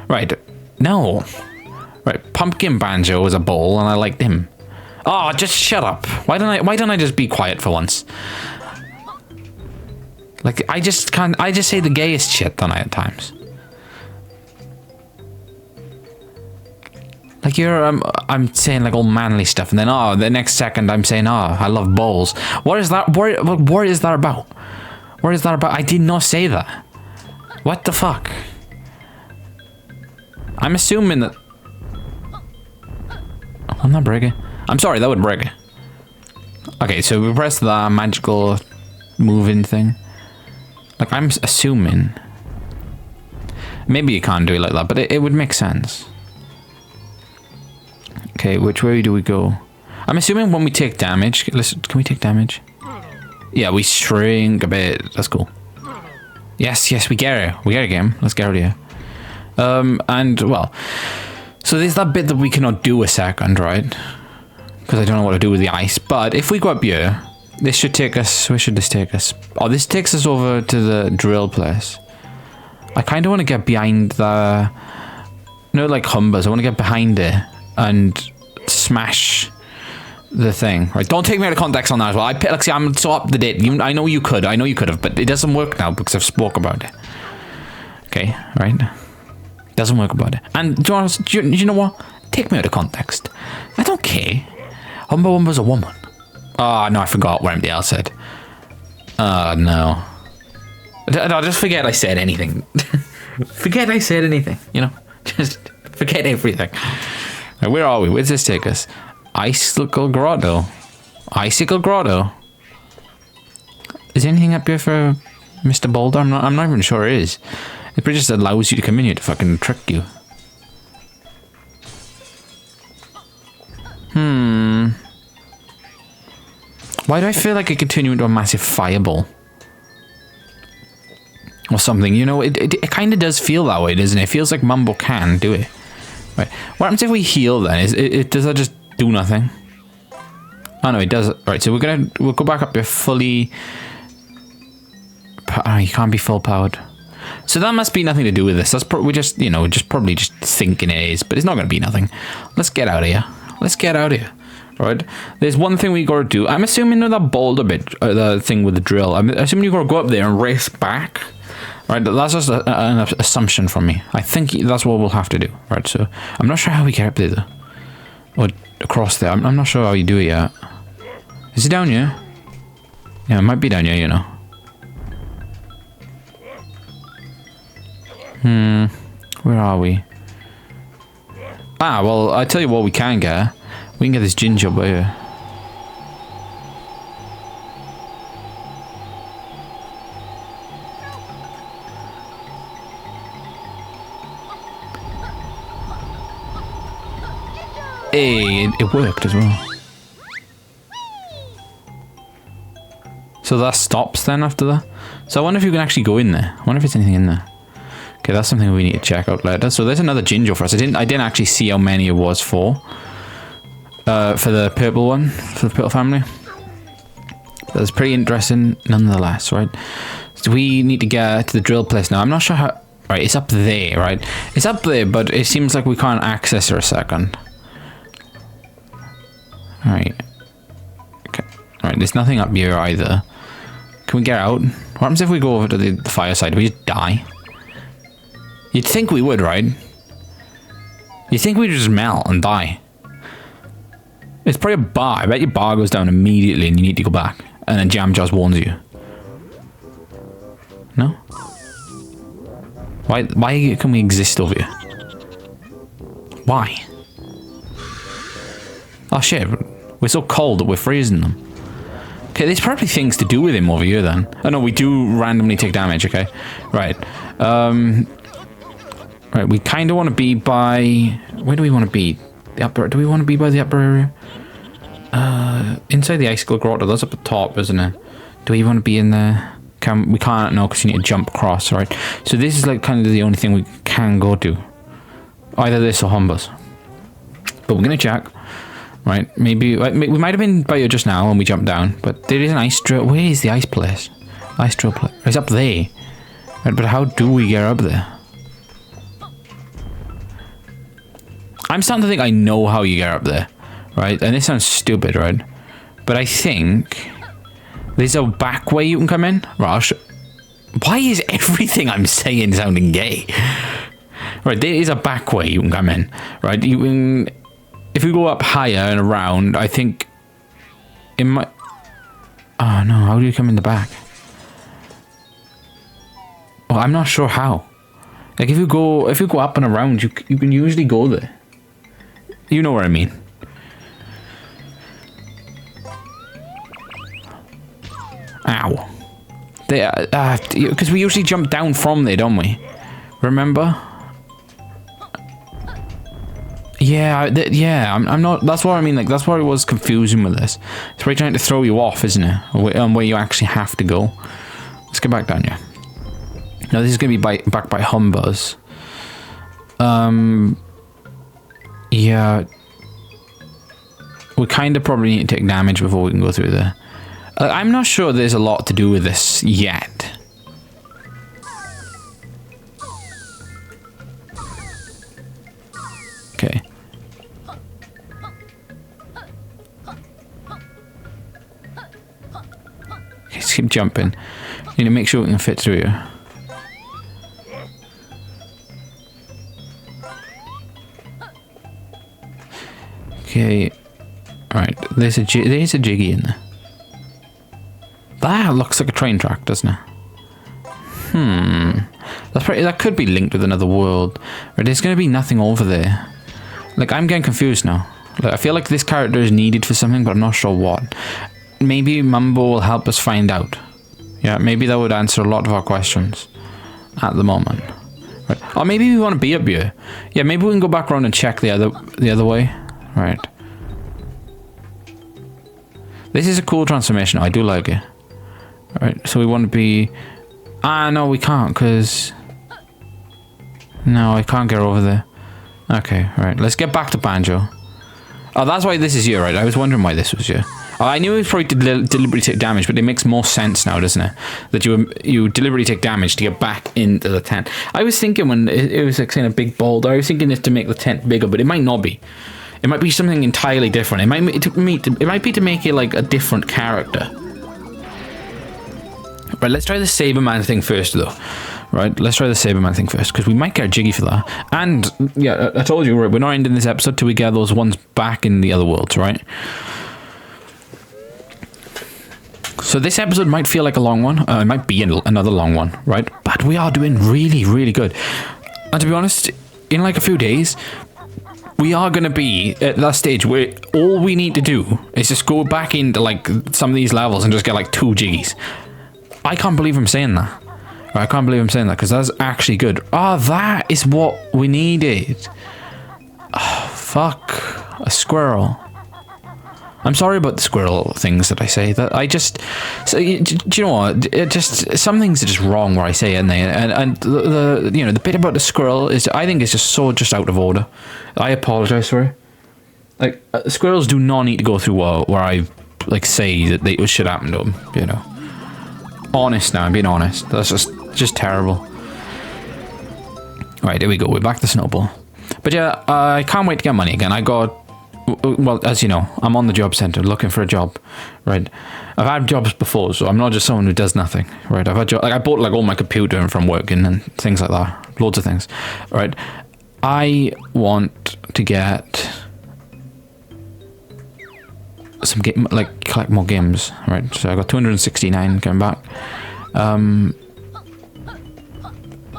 Right. No. Right. Pumpkin Banjo was a ball and I liked him. Oh, just shut up. Why don't I just be quiet for once? Like, I just say the gayest shit, don't I, at times? Like, I'm saying, like, all manly stuff, and then, the next second I'm saying, I love balls. What is that? What is that about? What is that about? I did not say that. What the fuck? I'm assuming that... I'm not breaking. I'm sorry, that would break. Okay, so we press the magical moving thing. Like, I'm assuming. Maybe you can't do it like that, but it would make sense. Okay, which way do we go? I'm assuming when we take damage... Listen, can we take damage? Yeah, we shrink a bit. That's cool. Yes, we get it. We get a game. Let's get out of here. And, well... So there's that bit that we cannot do a second, right? Because I don't know what to do with the ice. But if we go up here, this should take us... Where should this take us? Oh, this takes us over to the drill place. I kind of want to get behind the... No, like Humbers. I want to get behind it and smash the thing. Right, don't take me out of context on that as well. Like, see, I'm so up to date. I know you could have, but it doesn't work now because I've spoke about it. Okay, right? Doesn't work about it. And do you know what? Take me out of context. I don't care. Humbawumba's a woman. Oh, no, I forgot what MDL said. Oh, no. No, just forget I said anything. Forget I said anything, you know? Just forget everything. Right, where are we? Where does this take us? Icicle Grotto. Icicle Grotto. Is there anything up here for Mr. Boulder? I'm not even sure it is. It pretty just allows you to come in here to fucking trick you. Why do I feel like I continue into a massive fireball? Or something, you know, it kind of does feel that way, doesn't it? It feels like Mumbo can do it. Right. What happens if we heal then? Does that just do nothing? Oh no, it does. Right, so we'll go back up to fully... Oh, you can't be full powered. So that must be nothing to do with this. That's we just, you know, probably just thinking it is, but it's not going to be nothing. Let's get out of here. Let's get out of here. Right. There's one thing we got to do. I'm assuming that boulder bit, the thing with the drill. I'm assuming you got to go up there and race back. Right. That's just an assumption from me. I think that's what we'll have to do. Right. So I'm not sure how we get up there though. Or across there. I'm not sure how you do it yet. Is it down here? Yeah, it might be down here, you know. Where are we? Ah, well, I tell you what we can get. We can get this ginger by here. Hey, it worked as well. So that stops then after that? So I wonder if you can actually go in there. I wonder if there's anything in there. Okay, that's something we need to check out later. So there's another ginger for us. I didn't actually see how many it was for. For the purple one, for the purple family. That's pretty interesting nonetheless, right? So we need to get to the drill place now. I'm not sure how... Right, it's up there, right? It's up there, but it seems like we can't access her a second. Alright. Okay. Alright, there's nothing up here either. Can we get out? What happens if we go over to the fireside? Do we just die? You'd think we would, right? You'd think we'd just melt and die. It's probably a bar. I bet your bar goes down immediately and you need to go back. And then Jam just warns you. No? Why can we exist over here? Why? Oh shit, we're so cold that we're freezing them. Okay, there's probably things to do with him over here then. Oh no, we do randomly take damage, okay. Right. Right, we kind of want to be by... Where do we want to be? The upper... Do we want to be by the upper area? Inside the icicle grotto, that's up the top, isn't it? Do we want to be in there? We can't, no, because you need to jump across, right? So this is like kind of the only thing we can go to. Either this or Humbus. But we're going to check. Right, maybe... We might have been by here just now when we jumped down, but there is an ice drill. Where is the ice place? Ice drill place. It's up there. Right, but how do we get up there? I'm starting to think I know how you get up there, right? And this sounds stupid, right? But I think there's a back way you can come in. Right, why is everything I'm saying sounding gay? Right, there is a back way you can come in, right? You can, if you go up higher and around, I think it might... Oh no, how do you come in the back? Well, I'm not sure how. Like if you go up and around, you can usually go there. You know what I mean. Ow. Because we usually jump down from there, don't we? Remember? Yeah, yeah. I'm not. That's what I mean. Like that's what it was confusing with this. It's probably trying to throw you off, isn't it? Where you actually have to go. Let's get back down here. Now this is gonna be back by Humbus. Yeah. We kind of probably need to take damage before we can go through there. I'm not sure there's a lot to do with this yet. Okay. Let's keep jumping. Need to make sure we can fit through here. Okay. Alright, there's a jiggy in there. That looks like a train track, doesn't it? That could be linked with another world. Right, there's going to be nothing over there. Like, I'm getting confused now. Like, I feel like this character is needed for something, but I'm not sure what. Maybe Mumbo will help us find out. Yeah, maybe that would answer a lot of our questions at the moment. Right. Or maybe we want to be up here. Yeah, maybe we can go back around and check the other way. Right. This is a cool transformation. I do like it. Right, so we want to be... no, we can't, because... No, I can't get over there. Okay, right. Let's get back to Banjo. Oh, that's why this is here, right? I was wondering why this was here. I knew it was probably deliberately take damage, but it makes more sense now, doesn't it? That you deliberately take damage to get back into the tent. I was thinking when it was like saying a big boulder, I was thinking it's to make the tent bigger, but it might not be. It might be something entirely different. It might be to make it like a different character. Right, let's try the Saberman thing first, though. Right, let's try the Saberman thing first, because we might get a Jiggy for that. And, yeah, I told you, right, we're not ending this episode till we get those ones back in the other worlds, right? So this episode might feel like a long one. It might be another long one, right? But we are doing really, really good. And to be honest, in like a few days, we are going to be at that stage where all we need to do is just go back into like some of these levels and just get like 2 Jiggies. I can't believe I'm saying that. I can't believe I'm saying that, because that's actually good. Oh, that is what we needed. Oh, fuck. A squirrel. I'm sorry about the squirrel things that I say. That I just... So, do you know what? It just... Some things are just wrong where I say it, aren't they? And the you know, the bit about the squirrel is... I think it's just so just out of order. I apologise for it. Like, squirrels do not need to go through where I, like, say that it should happen to them, you know. Honest now, I'm being honest. That's just terrible. Right, here we go. We're back to Snowball. But yeah, I can't wait to get money again. I got... Well, as you know, I'm on the job centre looking for a job, right? I've had jobs before, so I'm not just someone who does nothing, right? I've had like I bought like all my computer from working and things like that, loads of things, right? I want to get some game, like collect more games, right? So I got 269 coming back.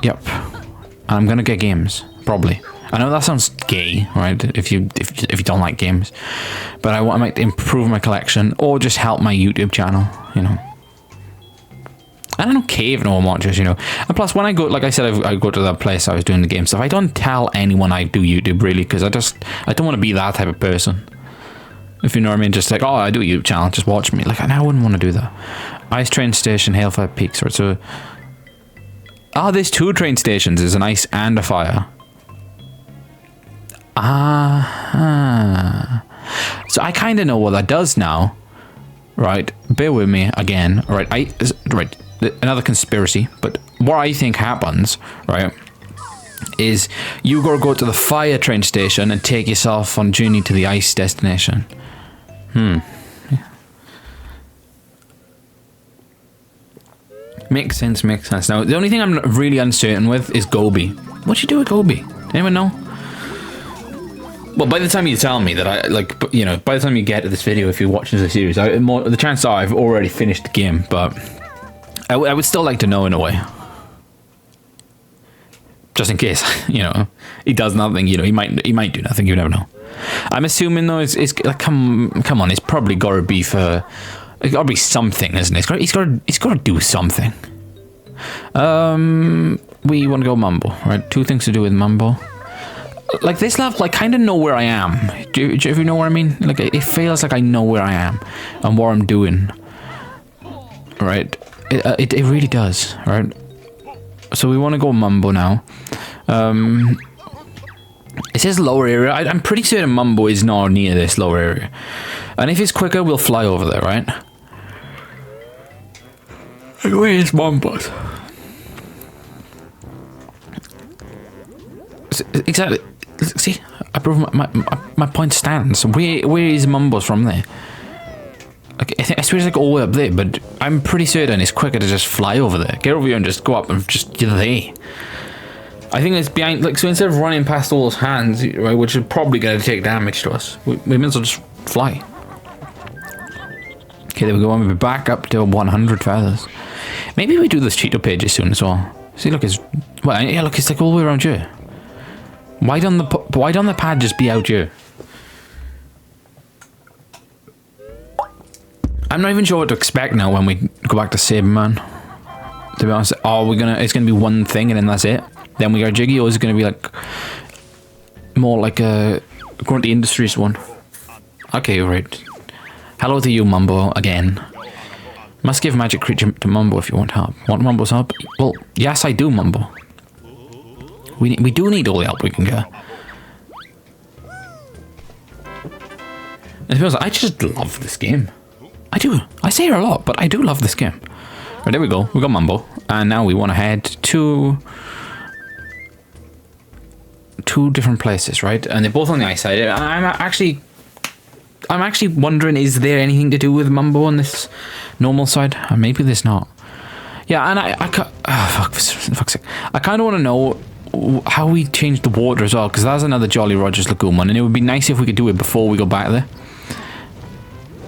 Yep, and I'm gonna get games probably. I know that sounds gay, right? If you don't like games, but I might improve my collection or just help my YouTube channel, you know. I don't care if no one watches, you know. And plus, when I go, like I said, I go to that place I was doing the game stuff. I don't tell anyone I do YouTube really, because I don't want to be that type of person. If you know what I mean, just like, oh, I do a YouTube channel, just watch me. Like, I wouldn't want to do that. Ice train station, Hailfire Peaks, right? So, there's 2 train stations. There's an ice and a fire. So I kind of know what that does now, right? Bear with me again, right? Right, another conspiracy, but what I think happens, right, is you gotta go to the fire train station and take yourself on a journey to the ice destination. Makes sense. Now, the only thing I'm really uncertain with is Gobi. What'd you do with Gobi? Anyone know? Well, by the time you tell me that I, like, you know, by the time you get to this video, if you're watching the series, the chances are I've already finished the game, but I would still like to know in a way. Just in case, you know, he does nothing, you know, he might do nothing, you never know. I'm assuming though, it's like, come on, it's probably gotta be for, it's gotta be something, isn't it? He's gotta do something. We want to go Mumbo, right? 2 things to do with Mumbo. Like this level, like kind of know where I am. Do you know what I mean? Like it feels like I know where I am and what I'm doing. Right? It really does. Right? So we want to go Mumbo now. It says lower area. I'm pretty certain Mumbo is not near this lower area. And if it's quicker, we'll fly over there, right? Like, where is Mumbo? Exactly. See, I prove my point stands. Where is Mumbo's from there? Like, I swear it's like all the way up there, but I'm pretty certain it's quicker to just fly over there. Get over here and just go up and just get there. I think it's behind, like, so instead of running past all those hands, right, which are probably going to take damage to us, we might as well just fly. Okay, there we go. We're back up to 100 feathers. Maybe we do this Cheeto pages soon as well. See, look, it's, well, yeah, look, it's like all the way around here. Why don't the pad just be out here? I'm not even sure what to expect now when we go back to Saberman. To be honest, it's gonna be one thing and then that's it. Then we got Jiggy, or is it gonna be like more like a Grunty Industries one? Okay, right. Hello to you, Mumbo, again. Must give magic creature to Mumbo if you want help. Want Mumbo's help? Well, yes, I do, Mumbo. We do need all the help we can get. And to be honest, I just love this game. I do. I say it a lot, but I do love this game. Right, there we go. We got Mumbo, and now we want to head to two different places, right? And they're both on the ice side. I'm actually wondering, is there anything to do with Mumbo on this normal side? Maybe there's not. Yeah, and fuck's sake. I kind of want to know how we change the water as well, because that's another Jolly Roger's Lagoon one, and it would be nice if we could do it before we go back there.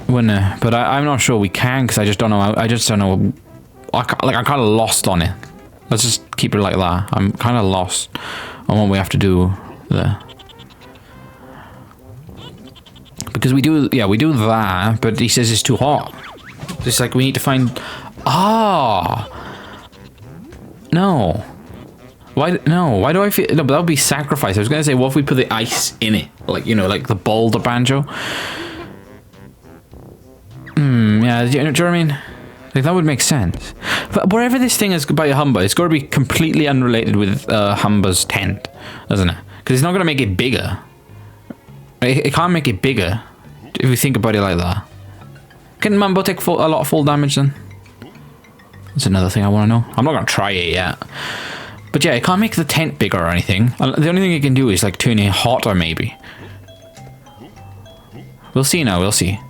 But I'm not sure we can, because I just don't know. I I'm kind of lost on it. Let's just keep it like that. I'm kind of lost on what we have to do there. Because we do that, but he says it's too hot. It's like we need to find... No. Why do I feel... No, but that would be sacrifice. I was going to say, what if we put the ice in it? Like, you know, like the boulder banjo? Yeah, do you know what I mean? Like, that would make sense. But wherever this thing is by Humber, it's got to be completely unrelated with Humber's tent, doesn't it? Because it's not going to make it bigger. It can't make it bigger, if you think about it like that. Can Mumbo take a lot of full damage then? That's another thing I want to know. I'm not going to try it yet. But yeah, it can't make the tent bigger or anything. The only thing it can do is like turn it hotter maybe. We'll see now, we'll see.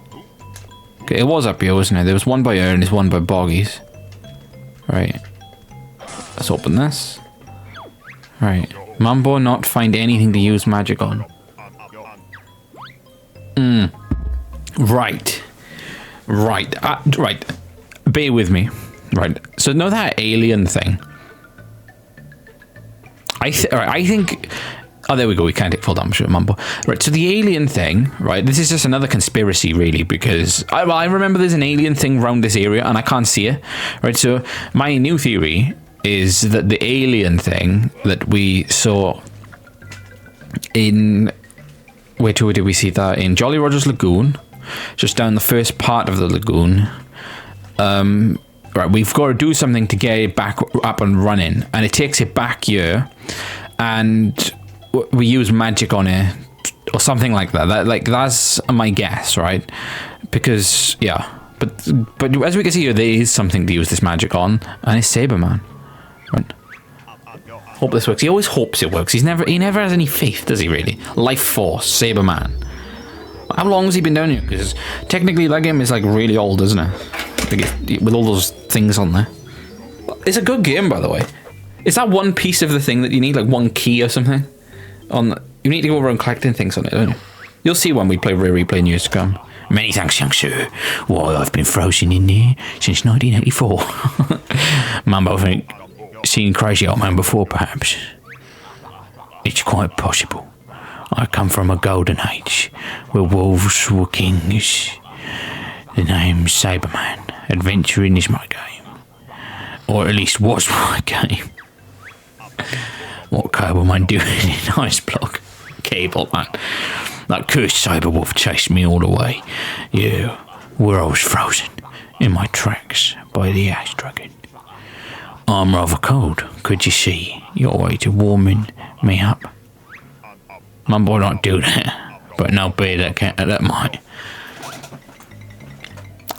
Okay, it was up here, wasn't it? There was one by her and there's one by Boggies. Right. Let's open this. Right. Mumbo not find anything to use magic on. Right. Right. Bear with me. Right. So know that alien thing. I think... Oh, there we go. We can't take full damage with Mumbo. Right, so the alien thing, right, this is just another conspiracy, really, because I remember there's an alien thing around this area, and I can't see it. Right, so my new theory is that the alien thing that we saw in... Where did we see that? In Jolly Roger's Lagoon, just down the first part of the lagoon. Right, we've got to do something to get it back up and running, and it takes it back here, and we use magic on it, or something like that. That's my guess, right? Because yeah, but as we can see here, there is something to use this magic on, and it's Saberman. Right. Hope this works. He always hopes it works. He never has any faith, does he? Really? Life Force, Saberman. How long has he been down here? Because technically that game is like really old, isn't it? Like with all those things on there. It's a good game, by the way. Is that one piece of the thing that you need, like one key or something? You need to go around collecting things on it, don't you? You'll see when we play Replay in years to come. Many thanks, young sir. Why, I've been frozen in there since 1984. Mumbo think seen Crazy Old Man before, perhaps. It's quite possible. I come from a golden age where wolves were kings. The name's Saberman. Adventuring is my game. Or at least was my game. What Cableman doing in Ice Block? Cableman. That cursed Cyberwolf chased me all the way. Yeah, where I was frozen in my tracks by the ice dragon. I'm rather cold, could you see your way to warming me up? My boy don't do that, but no beer that might.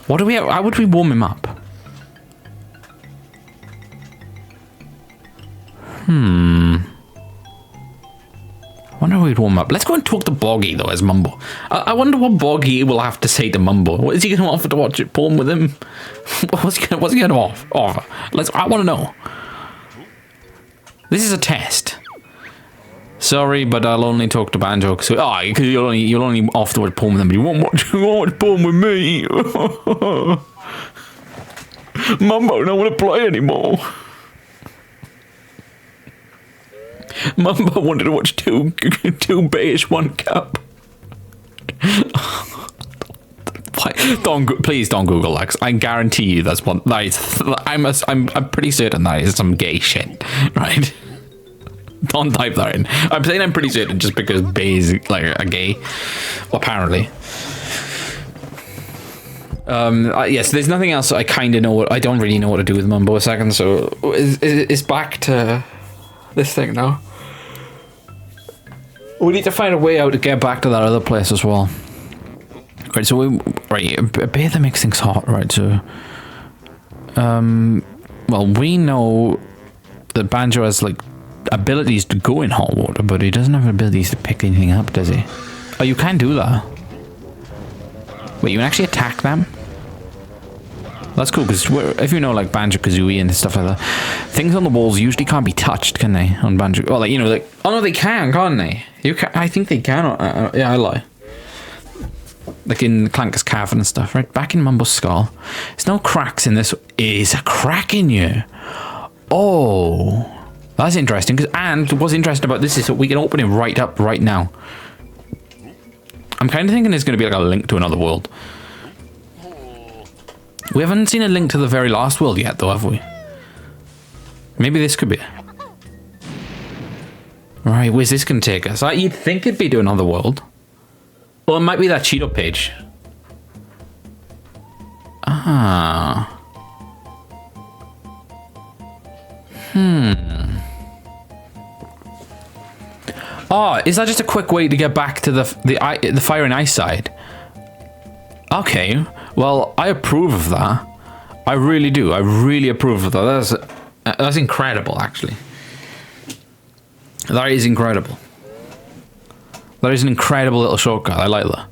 What do we have? How would we warm him up? I wonder how we'd warm up. Let's go and talk to Boggy, though, as Mumbo. I wonder what Boggy will have to say to Mumbo. What is he going to offer to watch it porn with him? What's he going to offer? I want to know. This is a test. Sorry, but I'll only talk to Banjo. Because you'll only offer to watch porn with him, but you won't watch porn with me. Mumbo don't want to play anymore. Mumbo wanted to watch two bears, one cup. Please don't Google that. 'Cause I guarantee you that's one. That is, I'm pretty certain that is some gay shit, right? Don't type that in. I'm saying I'm pretty certain just because bays like are gay, apparently. Yes, there's nothing else. I kind of know. I don't really know what to do with Mumbo a second. So it's back to this thing now. We need to find a way out to get back to that other place as well. Right, so a bit that makes things hot, right? So, well, we know that Banjo has like abilities to go in hot water, but he doesn't have abilities to pick anything up, does he? Oh, you can do that. Wait, you can actually attack them? That's cool, because if you know, like, Banjo-Kazooie and stuff like that, things on the walls usually can't be touched, can they, on Banjo? Well, like, you know, like, oh no, they can, can't they? You can, I think they can, yeah, I lie. Like in Clanker's Cavern and stuff, right? Back in Mumbo's skull. There's no cracks in this. Is a crack in you? Oh, that's interesting. And what's interesting about this is that we can open it right up right now. I'm kind of thinking there's going to be like a link to another world. We haven't seen a link to the very last world yet, though, have we? Maybe this could be. Right, where's this going to take us? You'd think it'd be to another world. Well, it might be that Cheeto page. Ah. Oh, is that just a quick way to get back to the fire and ice side? Okay. Well, I approve of that. I really do. I really approve of that. That's incredible, actually. That is incredible. That is an incredible little shortcut. I like that.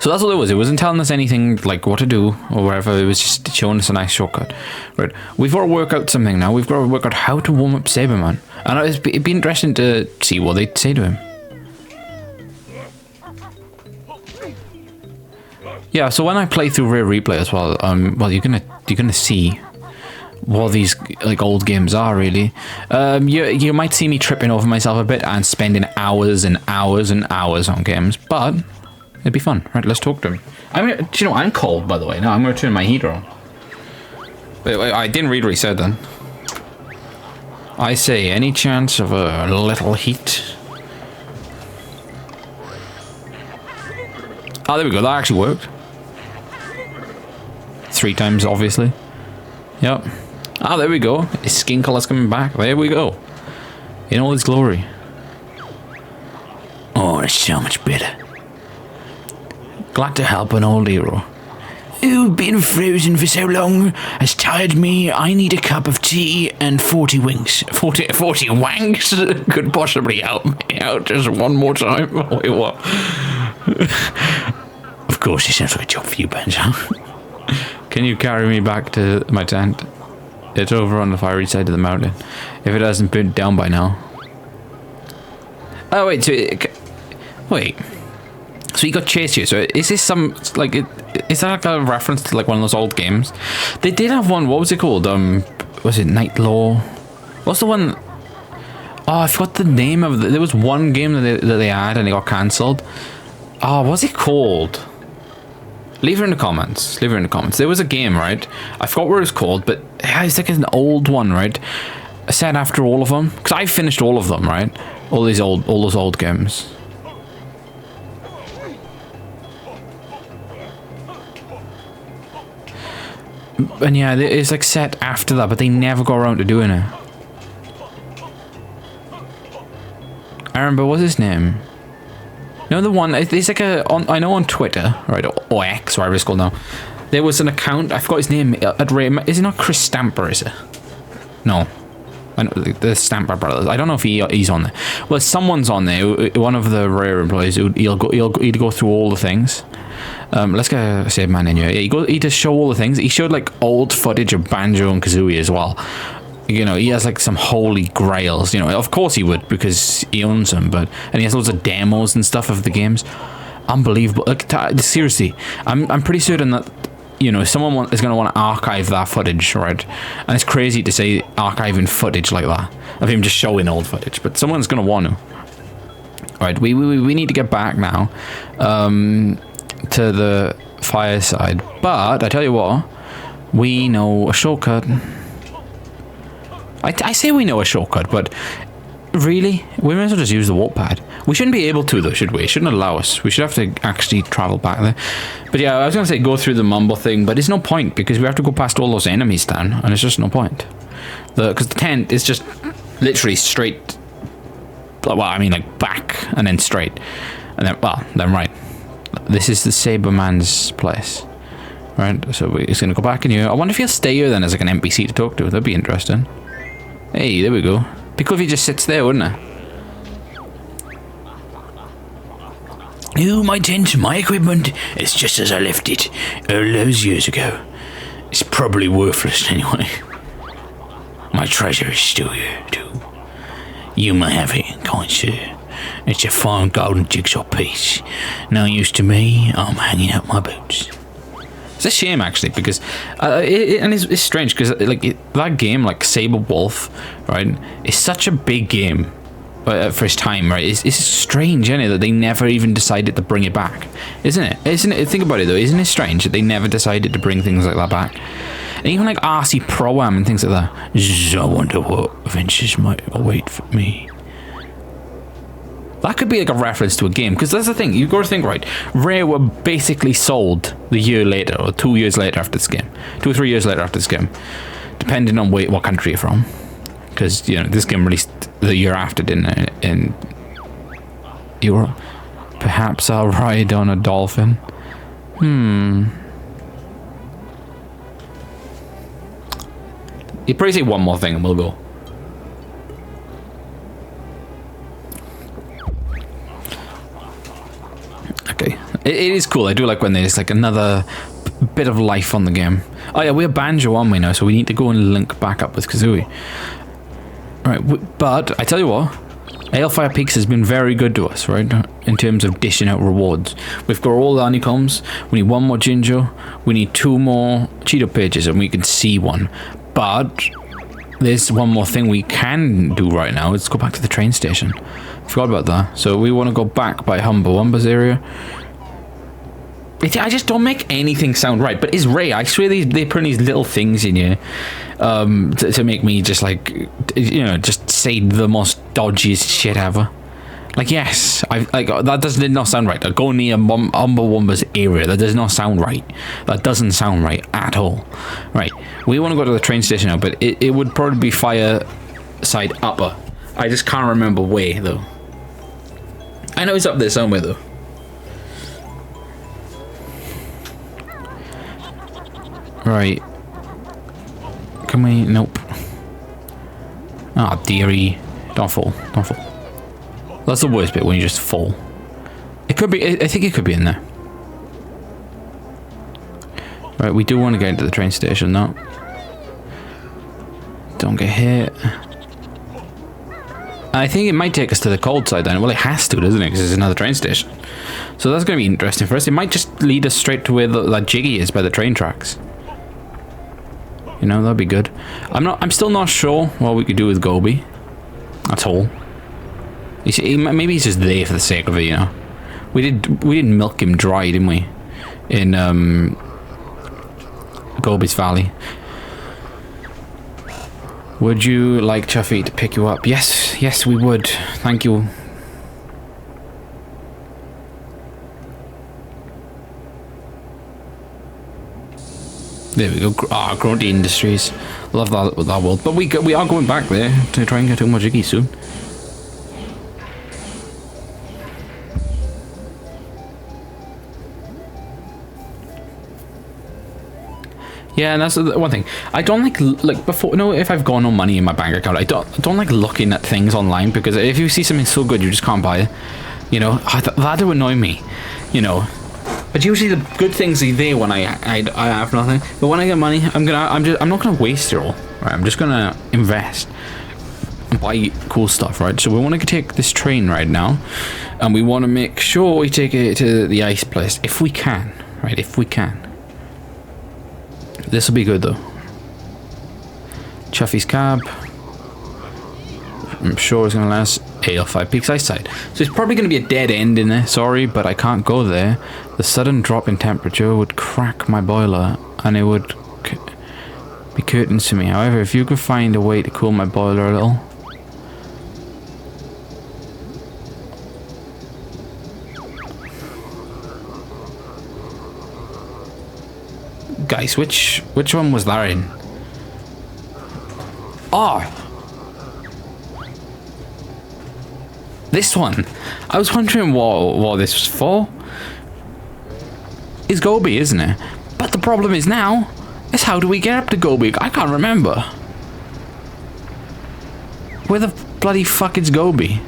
So that's what it was. It wasn't telling us anything like what to do or whatever. It was just showing us a nice shortcut. Right. We've got to work out something now. We've got to work out how to warm up Saberman. And it'd be interesting to see what they'd say to him. Yeah. So when I play through Rare Replay as well, well, you're gonna see what these like old games are really. You might see me tripping over myself a bit and spending hours and hours and hours on games, but it'd be fun. Right, let's talk to him. Do you know I'm cold, by the way. Now I'm gonna turn my heater on. Wait, I didn't read what he said then. I say, any chance of a little heat? Oh, there we go. That actually worked. 3 times, obviously. Yep. Ah, there we go. His skin color's coming back. There we go. In all its glory. Oh, it's so much better. Glad to help an old hero. You've been frozen for so long has tired me. I need a cup of tea and 40 winks. 40 wanks could possibly help me out just one more time. Wait, what? Of course, this sounds like a job for you, Banjo. Can you carry me back to my tent? It's over on the fiery side of the mountain. If it hasn't burnt down by now. Oh wait, wait. So you got chased here. So is this some like is that like a reference to like one of those old games? They did have one. What was it called? Was it Night Law? What's the one? Oh, I forgot the name of it. There was one game that they had and it got cancelled. Oh, what's it called? Leave it in the comments. Leave it in the comments. There was a game, right? I forgot what it was called, but it's like an old one, right? Set after all of them, because I finished all of them, right? All those old games. And yeah, it's like set after that, but they never got around to doing it. I remember, what's his name? No, the one, it's like I know on Twitter, right, or X, whatever it's called now, there was an account, I forgot his name, is it not Chris Stamper, is it? No. I know, the Stamper brothers, I don't know if he's on there. Well, someone's on there, one of the Rare employees, he'd go through all the things. Let's get a save man in here. Yeah, he just show all the things. He showed like old footage of Banjo and Kazooie as well. You know, he has like some holy grails, you know, of course he would because he owns them, and he has loads of demos and stuff of the games. Unbelievable. Like, seriously, I'm pretty certain that, you know, someone is going to want to archive that footage, right? And it's crazy to say archiving footage like that, of him just showing old footage, but someone's going to want to. Right, we need to get back now, to the fireside. But I tell you what, we know a shortcut. I say we know a shortcut, but really, we might as well just use the warp pad. We shouldn't be able to though, should we? It shouldn't allow us. We should have to actually travel back there. But yeah, I was gonna say go through the mumble thing, but it's no point because we have to go past all those enemies down, and it's just no point. Because the tent is just literally straight. Well, I mean like back and then straight, and then then right. This is the Saberman's place, right? So we're just gonna go back in here. I wonder if he'll stay here then as like an NPC to talk to. That'd be interesting. Hey, there we go. Be cool if he just sits there, wouldn't it? Oh, my tent, my equipment. It's just as I left it all those years ago. It's probably worthless anyway. My treasure is still here, too. You may have it, kind sir. It's a fine golden jigsaw piece. No use to me. I'm hanging out my boots. It's a shame actually because it's strange because that game like Saber Wolf, right, is such a big game for its time, right? It's strange, isn't it, that they never even decided to bring it back, isn't it? Think about it though, isn't it strange that they never decided to bring things like that back? And even like RC Pro-Am and things like that. I wonder what adventures might await for me. That could be like a reference to a game, because that's the thing, you've got to think, right, Rare were basically sold the year later, or 2 years later after this game. 2 or 3 years later after this game, depending on what country you're from. Because, you know, this game released the year after, didn't it, in Europe. Perhaps I'll ride on a dolphin. You'd probably say one more thing and we'll go. Okay, it is cool. I do like when there's like another bit of life on the game. Oh yeah, we're Banjo, aren't we now? So we need to go and link back up with Kazooie. Right, but I tell you what, Alefire Peaks has been very good to us, right? In terms of dishing out rewards. We've got all the honeycombs. We need 1 more ginger. We need 2 more Cheeto pages, and we can see one. But there's one more thing we can do right now. Let's go back to the train station. Forgot about that. So we want to go back by Humba Wumba's area. I just don't make anything sound right. But it's Ray. I swear they put these little things in here to make me just like, you know, just say the most dodgiest shit ever. Like, yes, that did not sound right. I go near Humba Wumba's area. That does not sound right. That doesn't sound right at all. Right. We want to go to the train station now, but it would probably be Fireside Upper. I just can't remember where though. I know it's up there somewhere though. Right. Can we? Nope. Ah, dearie. Don't fall. Don't fall. That's the worst bit, when you just fall. It could be. I think it could be in there. Right, we do want to get into the train station though. Don't get hit. I think it might take us to the cold side then. Well, it has to, doesn't it? Because it's another train station. So that's going to be interesting for us. It might just lead us straight to where that Jiggy is by the train tracks. You know, that'd be good. I'm still not sure what we could do with Gobi. At all. Maybe he's just there for the sake of it, you know. We did milk him dry, didn't we? In Gobi's Valley. Would you like Chuffy to pick you up? Yes, yes, we would. Thank you. There we go. Ah, Grunty Industries. Love that world. But we are going back there to try and get to more Jiggy soon. Yeah, and that's the one thing. I don't like before. No, if I've got no money in my bank account, I don't like looking at things online, because if you see something so good, you just can't buy it. You know, that would annoy me. You know, but usually the good things are there when I have nothing. But when I get money, I'm not gonna waste it all. Right, I'm just gonna invest and buy cool stuff. Right, so we want to take this train right now, and we want to make sure we take it to the ice place if we can. Right, if we can. This will be good though. Chuffy's cab. I'm sure it's gonna last AL5 Peaks Ice Side. So it's probably going to be a dead end in there. Sorry, but I can't go there. The sudden drop in temperature would crack my boiler, and it would be curtains to me. However, if you could find a way to cool my boiler a little. Guys, which one was that in? Oh! This one. I was wondering what this was for. It's Gobi, isn't it? But the problem is now, is how do we get up to Gobi? I can't remember. Where the bloody fuck is Gobi?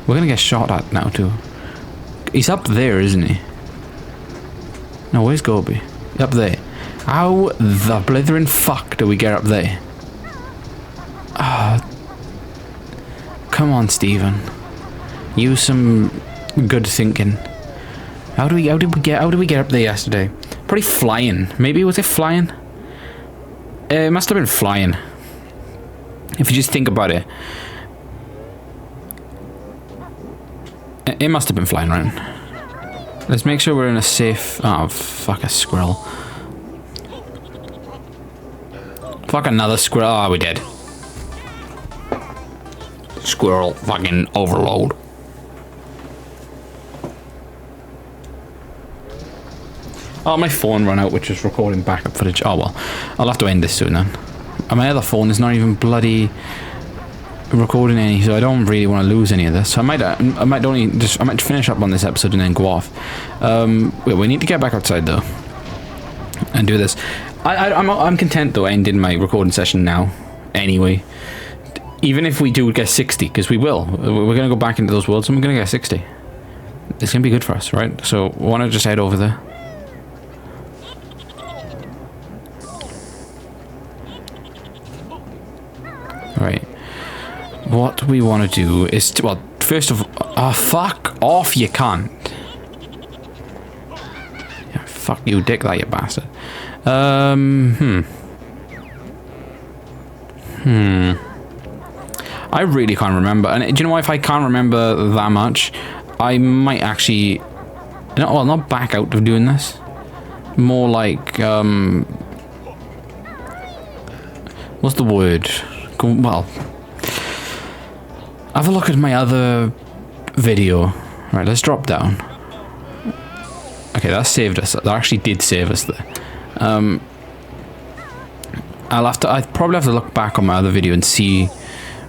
We're gonna get shot at now too. He's up there, isn't he? No, where's Gobi? Up there. How the blithering fuck do we get up there? Come on, Stephen. Use some good thinking. How did we get up there yesterday? Probably flying. Maybe was it flying? It must have been flying. If you just think about it. It must have been flying, right? Let's make sure we're in a safe... Oh, fuck, a squirrel. Fuck, another squirrel. Oh, we're dead. Squirrel fucking overload. Oh, my phone ran out, which is recording backup footage. Oh, well. I'll have to end this soon, then. And my other phone is not even bloody recording any, so I don't really want to lose any of this. So I might finish up on this episode and then go off. We need to get back outside though and do this. I'm content though ending my recording session now anyway, even if we do get 60, because we will. We're gonna go back into those worlds and we're gonna get 60. It's gonna be good for us, right? So we want to just head over there. Right. What we want to do is to, well, first of all, oh, fuck off, you can't. Yeah, fuck you, dick, that you bastard. I really can't remember, and do you know what? If I can't remember that much, I might actually, well, not back out of doing this. More like, what's the word? Well. Have a look at my other video. Right, let's drop down. Okay, that saved us. That actually did save us there. I'd probably have to look back on my other video and see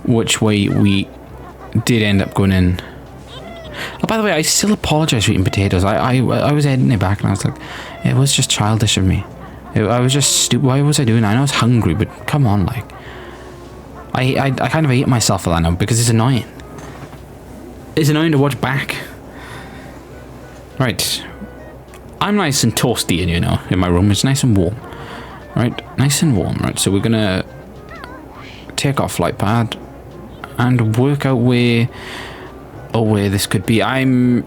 which way we did end up going in. Oh, by the way, I still apologize for eating potatoes. I was editing it back and I was like, it was just childish of me. I was just stupid. Why was I doing that? I know I was hungry, but come on, like. I kind of hate myself for that now because it's annoying. It's annoying to watch back. Right. I'm nice and toasty in, in my room. It's nice and warm. Right? Nice and warm. Right, so we're gonna take our flight pad and work out where this could be. I'm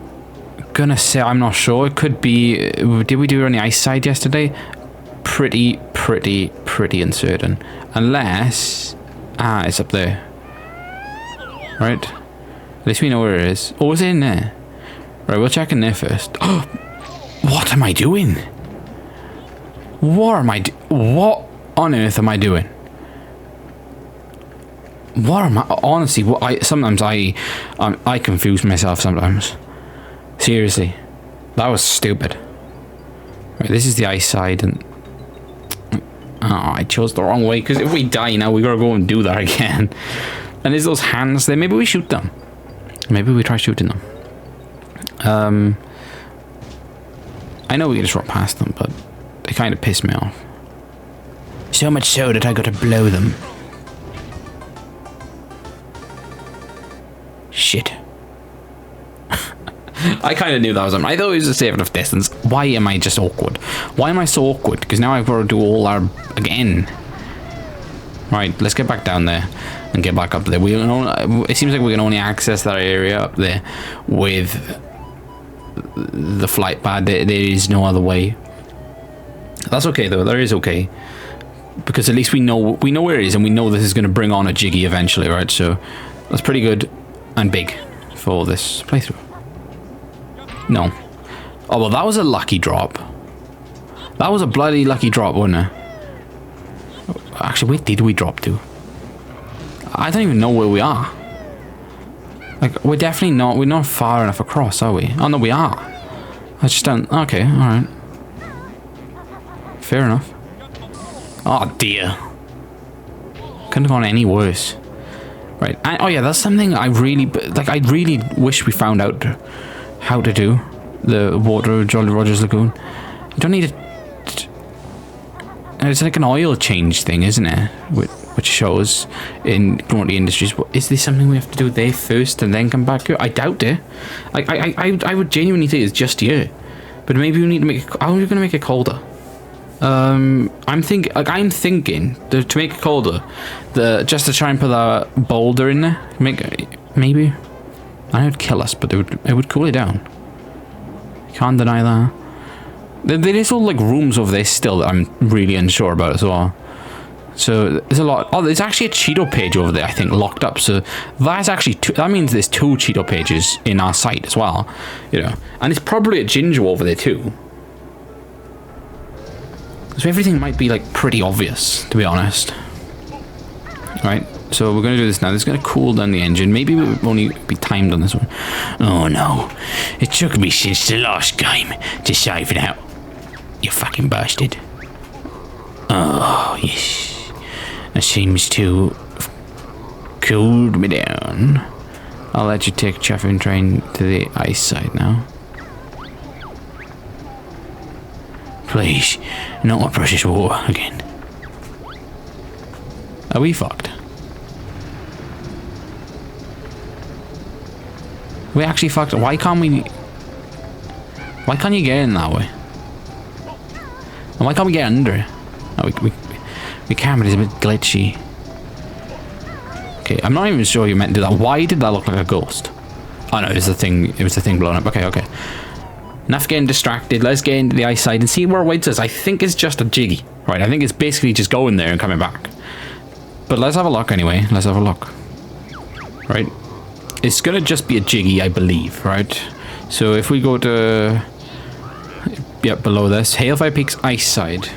gonna say I'm not sure. It could be... Did we do it on the ice side yesterday? Pretty uncertain. Unless... Ah, it's up there. Right? At least we know where it is. Oh, is it in there? Right, we'll check in there first. Oh, what am I doing? What on earth am I doing? What am I... Honestly, sometimes I confuse myself sometimes. Seriously. That was stupid. Right, this is the ice side and... Oh, I chose the wrong way, because if we die now, we gotta go and do that again. And there's those hands there. Maybe we shoot them. Maybe we try shooting them. I know we can just run past them, but they kind of piss me off. So much so that I got to blow them. Shit. I kind of knew that was him. I thought it was a safe enough distance. Why am I just awkward? Why am I so awkward? Because now I've got to do all our... again. Right, let's get back down there and get back up there. It seems like we can only access that area up there with the flight pad. There is no other way. That's okay though. That is okay. Because at least we know where it is, and we know this is going to bring on a jiggy eventually, right? So That's pretty good and big for this playthrough. No. Oh, well, that was a lucky drop. That was a bloody lucky drop, wasn't it? Actually, where did we drop to? I don't even know where we are. Like, we're definitely not... We're not far enough across, are we? Oh, no, we are. I just don't... Okay, alright. Fair enough. Oh, dear. Couldn't have gone any worse. Right. And, oh, yeah, that's something I really... Like, I really wish we found out how to do. The water Jolly Roger's Lagoon. You don't need a... It's like an oil change thing, isn't it? Which shows in Grumpy Industries. Is this something we have to do there first and then come back here? I doubt it. I would genuinely think it's just here. But maybe we need to make it... How are we going to make it colder? I'm thinking to make it colder, just to try and put that boulder in there. Maybe. I know it'd kill us, but it would cool it down. Can't deny that. There is all like rooms over there still that I'm really unsure about as well. So there's a lot. Oh, there's actually a Cheeto page over there, I think, locked up. So that's actually that means there's 2 Cheeto pages in our site as well, you know. And it's probably a Ginger over there too. So everything might be like pretty obvious, to be honest. Right. So we're going to do this now. This is going to cool down the engine. Maybe we'll only be timed on this one. Oh no. It took me since the last game to save it out. You fucking bastard. Oh, yes. That seems to have cooled me down. I'll let you take Chaffin Train to the ice side now. Please, not my precious water again. Are we fucked? We actually fucked. Why can't you get in that way? And why can't we get under? Oh, we can, but it's a bit glitchy. Okay, I'm not even sure you meant to do that. Why did that look like a ghost? Oh no, it was the thing blowing up. Okay. Enough getting distracted. Let's get into the ice side and see where it waits us. I think it's just a jiggy. Right, I think it's basically just going there and coming back. But let's have a look anyway. Let's have a look. Right. It's going to just be a jiggy, I believe, right? So if we go to... Yep, below this. Hailfire Peak's ice side.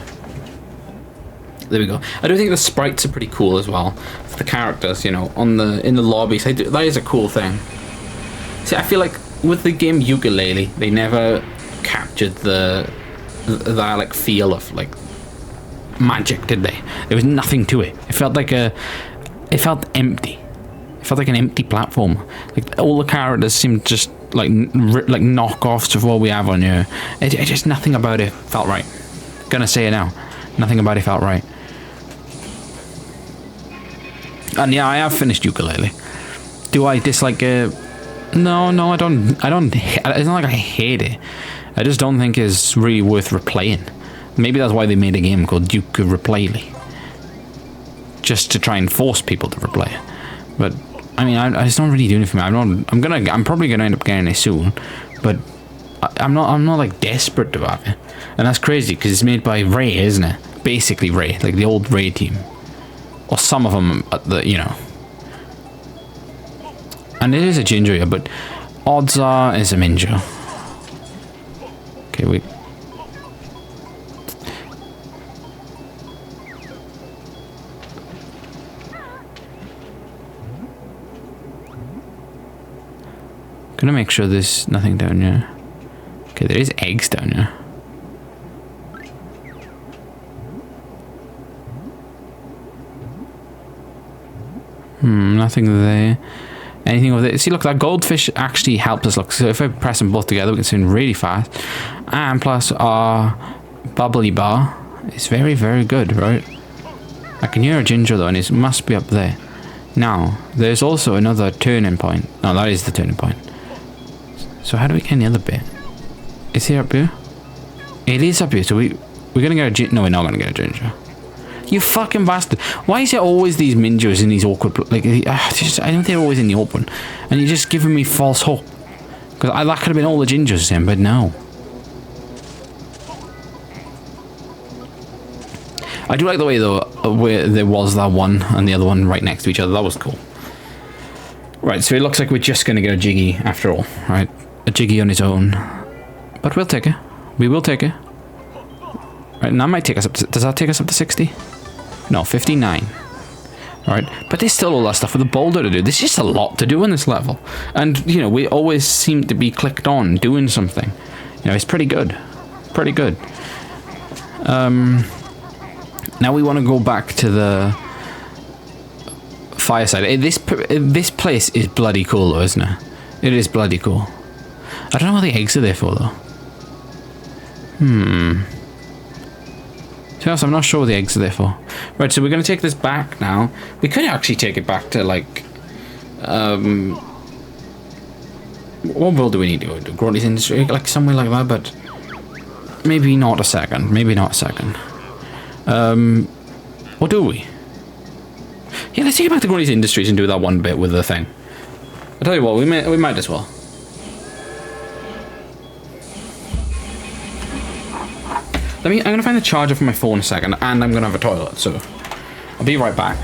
There we go. I do think the sprites are pretty cool as well. For the characters, you know, in the lobbies. That is a cool thing. See, I feel like with the game Ukulele, they never captured that like feel of like magic, did they? There was nothing to it. It felt like it felt empty. It felt like an empty platform. Like all the characters seemed just like knockoffs of what we have on here. It just nothing about it felt right. Gonna say it now. Nothing about it felt right. And yeah, I have finished Ukulele. Do I dislike it? No, I don't. It's not like I hate it. I just don't think it's really worth replaying. Maybe that's why they made a game called Ukulele, just to try and force people to replay it. But I mean, I just don't really do anything. I'm probably gonna end up getting it soon, but I'm not like desperate to have it. And that's crazy because it's made by Ray, isn't it? Basically Ray, like the old Ray team, or some of them, you know. And it is a ginger here, but odds are it's a minja. Okay, gonna make sure there's nothing down here. Okay, there is eggs down here. Nothing there. Anything over there? See, look, that goldfish actually helps us. Look, so if I press them both together, we can swim really fast. And plus, our bubbly bar is very, very good, right? I can hear a ginger though, and it must be up there. Now, there's also another turning point. No, that is the turning point. So how do we get in the other bit? Is he up here? It is up here. So we're gonna get a ginger. No, we're not gonna get a ginger. You fucking bastard! Why is there always these minjos in these awkward? Like, I don't think they're always in the open, and you're just giving me false hope. Because that could have been all the gingers then, but no. I do like the way though, where there was that one and the other one right next to each other. That was cool. Right, so it looks like we're just going to get a Jiggy after all, right? A Jiggy on his own. But we'll take it. We will take it. Right, and that might take us up to... Does that take us up to 60? No, 59. Alright, but there's still all that stuff with the boulder to do. There's just a lot to do in this level. And, you know, we always seem to be clicked on, doing something. You know, it's pretty good. Pretty good. Now we want to go back to the fireside. This place is bloody cool though, isn't it? It is bloody cool. I don't know what the eggs are there for though. To be honest, I'm not sure what the eggs are there for. Right, so we're going to take this back now. We could actually take it back to like... what world do we need to go to? Grundy's Industry? Like somewhere like that, but... Maybe not a second. Maybe not a second. Or do we? Yeah, let's take it back to Grundy's Industries and do that one bit with the thing. I'll tell you what, we might as well. I'm gonna find the charger for my phone in a second, and I'm gonna have a toilet, so I'll be right back.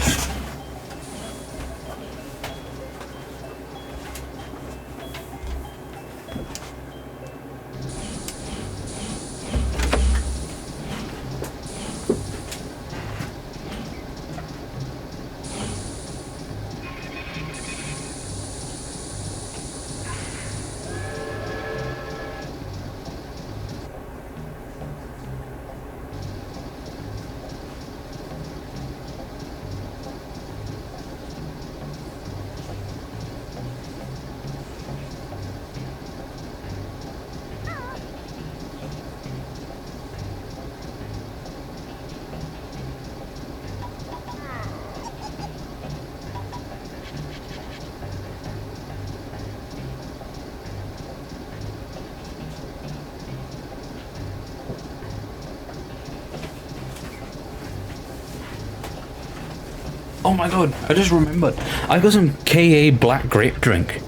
Oh my god, I just remembered. I got some KA black grape drink.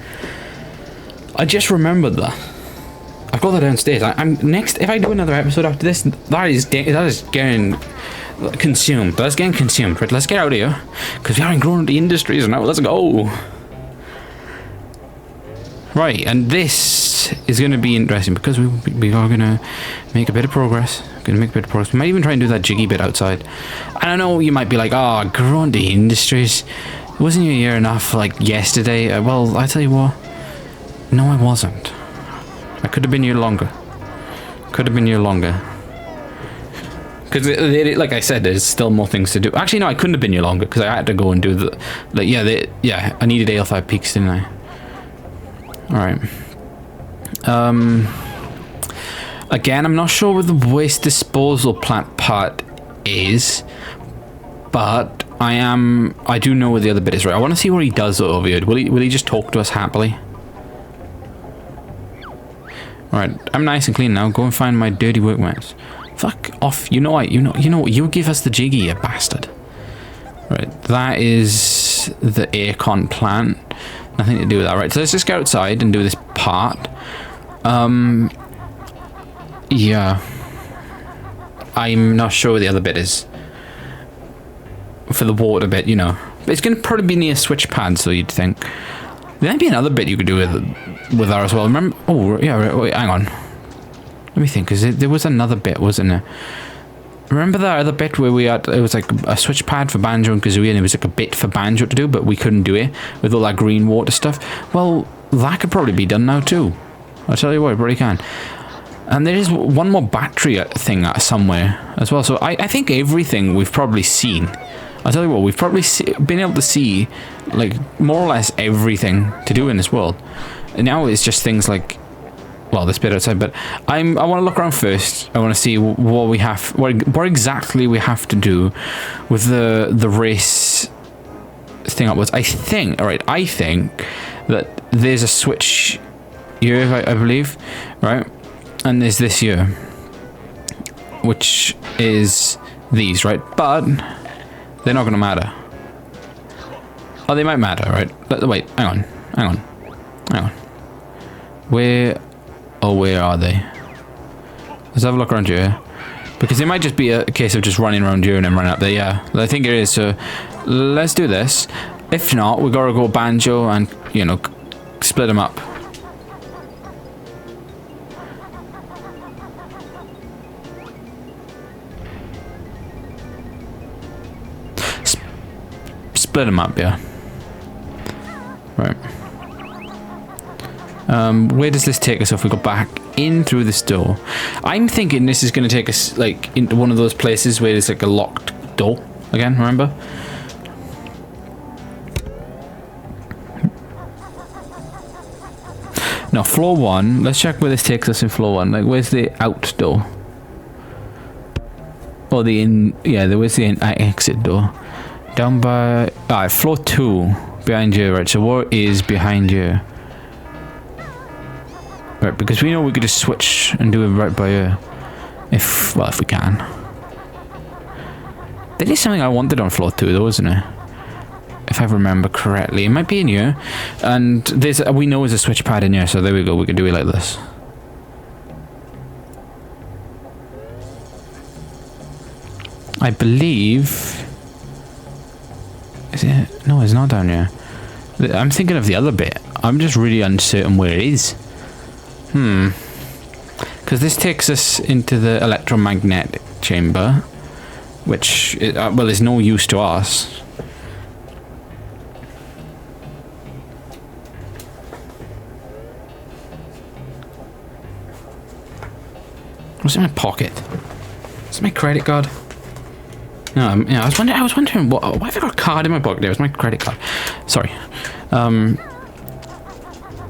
I just remembered that. I've got that downstairs. I'm next. If I do another episode after this, that is getting consumed. That's getting consumed. Right, let's get out of here because we are in Grundy Industries now. Let's go. Right, and this is going to be interesting because we are going to make a bit of progress. We might even try and do that jiggy bit outside. I don't know, you might be like, oh, Grundy Industries. Wasn't you here enough, like, yesterday? Well, I tell you what. No, I wasn't. I could have been here longer. Because, like I said, there's still more things to do. Actually, no, I couldn't have been here longer because I had to go and do the... Like, yeah, I needed Ale5 Peaks, didn't I? Alright. Again, I'm not sure what the waste disposal plant part is, but I do know where the other bit is, right? I want to see what he does over here. Will he just talk to us happily? Alright, I'm nice and clean now. Go and find my dirty workmates. Fuck off. You know what? You give us the jiggy, you bastard. Right, that is the aircon plant. Nothing to do with that. Right, so let's just go outside and do this part. Yeah. I'm not sure where the other bit is. For the water bit, you know. But it's going to probably be near switch pad, so you'd think. There might be another bit you could do with that as well. Remember? Oh, yeah, wait, hang on. Let me think, because there was another bit, wasn't there? Remember that other bit where we had, it was like a switch pad for Banjo and Kazooie, and it was like a bit for Banjo to do, but we couldn't do it with all that green water stuff? Well, that could probably be done now too. I'll tell you what, it probably can. And there is one more battery thing somewhere as well. So I think everything we've probably seen. I'll tell you what, we've probably been able to see, like, more or less everything to do in this world. And now it's just things like, well, this bit outside, but I want to look around first. I want to see what we have, what exactly we have to do with the race thing upwards. I think that there's a switch here, I believe, right? And there's this here, which is these, right? But they're not going to matter. Oh, they might matter, right? Wait, hang on. Where are they? Let's have a look around here. Because it might just be a case of just running around here and then running up there. Yeah, I think it is. So let's do this. If not, we gotta go Banjo and, you know, split them up. Split them up, yeah. Right. Where does this take us if we go back in through this door? I'm thinking this is going to take us like into one of those places where there's like a locked door again, remember? No, floor 1. Let's check where this takes us in floor 1. Like, where's the out door? Or the in... Yeah, where's the exit door? Down by... Alright, floor 2. Behind you, right. So what is behind you? Right, because we know we could just switch and do it right by here. If we can. There is something I wanted on floor 2 though, isn't it? If I remember correctly. It might be in here. And there's we know there's a switch pad in here, so there we go. We can do it like this. I believe... Is it? No, it's not down here. I'm thinking of the other bit. I'm just really uncertain where it is. Because this takes us into the electromagnetic chamber, which, well, is no use to us. What's in my pocket? Is it my credit card? No, yeah, I was wondering why have I got a card in my pocket? It was my credit card. Sorry.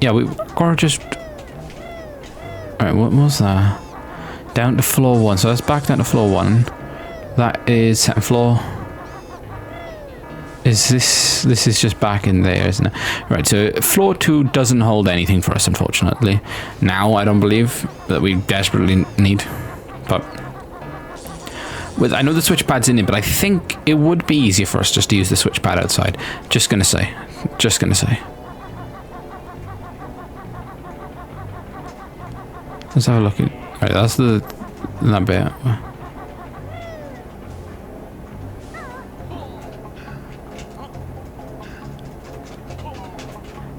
Yeah, we gotta just. Alright, what was that? Down to floor 1. So that's back down to floor 1. That is second floor. Is this... This is just back in there, isn't it? Right, so floor 2 doesn't hold anything for us, unfortunately. Now, I don't believe that we desperately need. But... I know the switch pad's in it, but I think it would be easier for us just to use the switch pad outside. Just gonna say. Just gonna say. Let's have a look at... Right, that's that bit.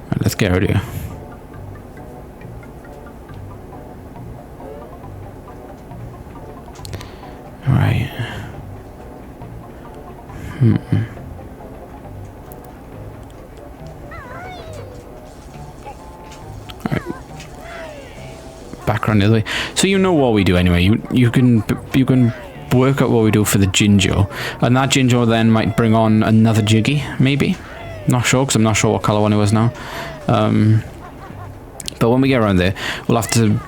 Right, let's get rid of you. Right. Back around the other way. So you know what we do anyway. You can work out what we do for the Jinjo, and that Jinjo then might bring on another Jiggy, maybe. Not sure, because I'm not sure what color one it was now. But when we get around there, we'll have to.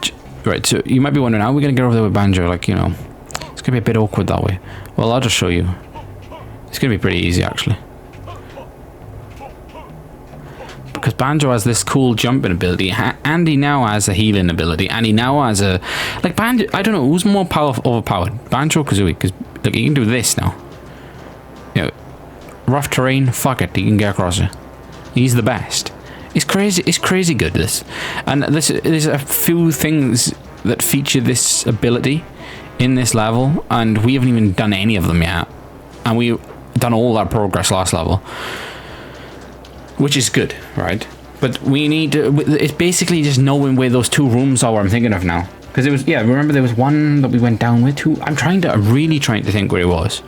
Right. So you might be wondering, how are we gonna get over there with Banjo? Like, you know, it's gonna be a bit awkward that way. Well, I'll just show you. It's gonna be pretty easy actually. Because Banjo has this cool jumping ability, and he now has a healing ability, and he now has a... Like, Banjo... I don't know, who's more overpowered? Banjo or Kazooie? Because, look, he can do this now. You know, rough terrain, fuck it, he can get across it. He's the best. It's crazy good, this. And there's a few things that feature this ability in this level, and we haven't even done any of them yet. And we've done all that progress last level. Which is good, right? But we need to... It's basically just knowing where those 2 rooms are, I'm thinking of now. Because it was... Yeah, remember there was one that we went down with too? I'm really trying to think where it was.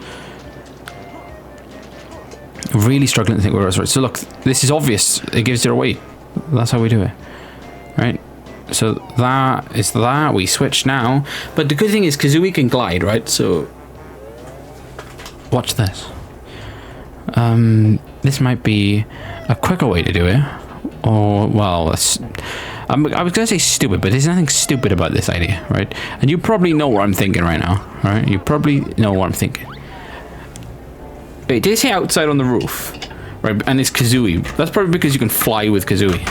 Really struggling to think where it was. Right, so look, this is obvious. It gives it away. That's how we do it. Right? So that is that. We switch now. But the good thing is Kazooie can glide, right? So... Watch this. This might be a quicker way to do it, or well, I was gonna say stupid, but there's nothing stupid about this idea, right? And you probably know what I'm thinking right now, right? You probably know what I'm thinking. Wait, did it say outside on the roof, right? And it's Kazooie. That's probably because you can fly with Kazooie.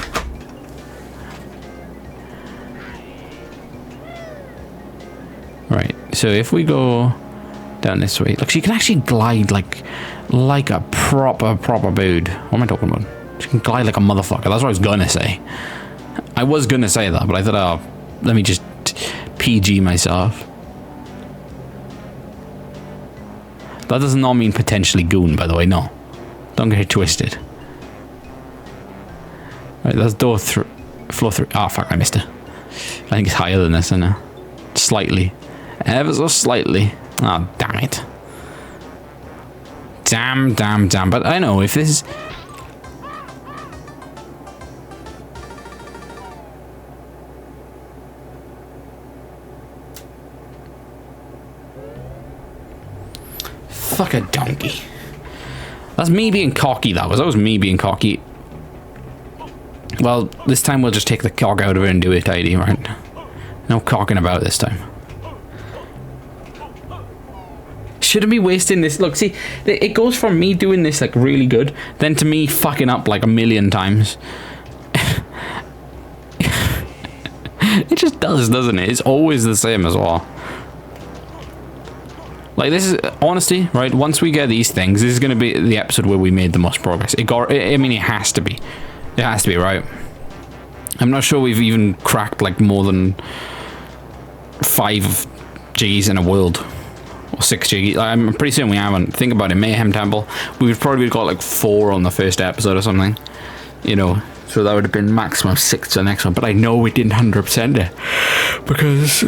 Right. So if we go down this way, look, she can actually glide like a proper dude. What am I talking about? She can glide like a motherfucker. That's what I was gonna say. I was gonna say that, but I thought, oh, let me just PG myself. That does not mean potentially goon, by the way. No, don't get it twisted. Right, that's door through. Floor through. Oh, fuck, I missed it. I think it's higher than this, isn't it? Slightly. Ever so slightly. Oh, damn it. Damn. But I know if this is... Fuck a donkey. That's me being cocky, that was me being cocky. Well, this time we'll just take the cock out of it and do it tidy, right? No cocking about this time. Shouldn't be wasting this. Look, see, it goes from me doing this like really good, then to me fucking up like a million times. It just does, doesn't it? It's always the same as well. Like, this is, honesty, right? Once we get these things, this is going to be the episode where we made the most progress. I mean, it has to be. It has to be, right? I'm not sure we've even cracked, like, more than 5 Gs in a world. Or 6 Gs. I'm pretty certain we haven't. Think about it, Mayhem Temple. We've probably got, like, 4 on the first episode or something. You know, so that would have been maximum 6 to the next one. But I know we didn't 100% it. Because...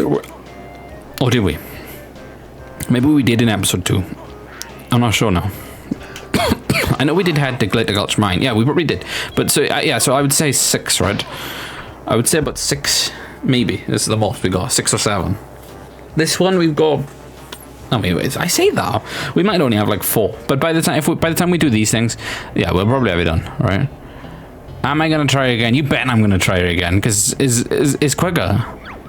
Or did we? Maybe we did in episode 2. I'm not sure now. I know we did had the Glitter Gulch Mine. Yeah, we probably did. But so, yeah, so I would say 6, right? I would say about 6, maybe. This is the most we got, 6 or 7. This one we've got... Oh, wait, I say that. We might only have like 4. But by the time we do these things, yeah, we'll probably have it done, right? Am I going to try again? You bet I'm going to try it again, because it's quicker.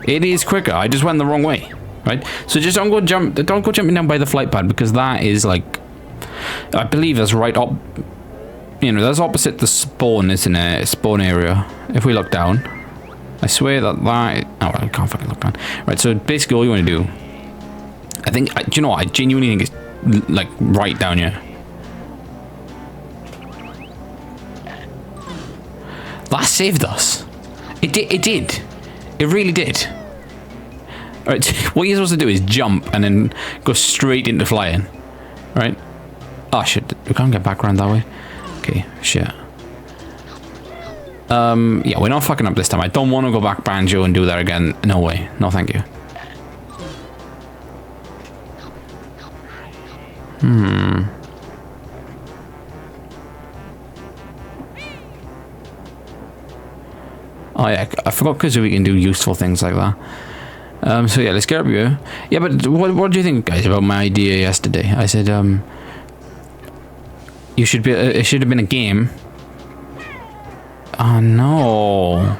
It is quicker. I just went the wrong way. Right, so just don't go jumping down by the flight pad, because that is like, I believe that's right up, you know, that's opposite the spawn, isn't it? Spawn area. If we look down, I swear that oh, I can't fucking look down. Right, so basically all you want to do, I think, do you know what, I genuinely think it's like right down here. That saved us. It did. It really did. Alright, what you're supposed to do is jump and then go straight into flying. Right? Oh shit, we can't get back around that way. Okay, shit. Yeah, we're not fucking up this time. I don't want to go back Banjo and do that again. No way. No thank you. Oh yeah, I forgot Kazooie can do useful things like that. So yeah, let's get up here. Yeah, but what do you think, guys, about my idea yesterday? I said, it should have been a game. Oh no.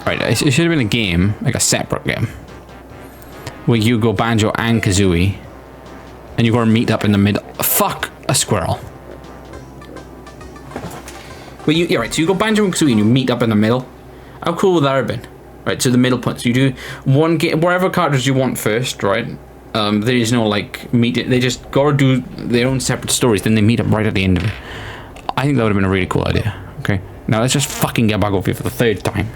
Right, it should have been a game, like a separate game, where you go Banjo and Kazooie, and you go and meet up in the middle. Fuck a squirrel. Well, yeah, right, so you go Banjo and Tooie and you meet up in the middle. How cool would that have been? Right, so the middle point. So you do one game, wherever characters you want first, right? There is no, like, meet. They just gotta do their own separate stories, then they meet up right at the end of it. I think that would have been a really cool idea. Okay, now let's just fucking get back over here for the 3rd time.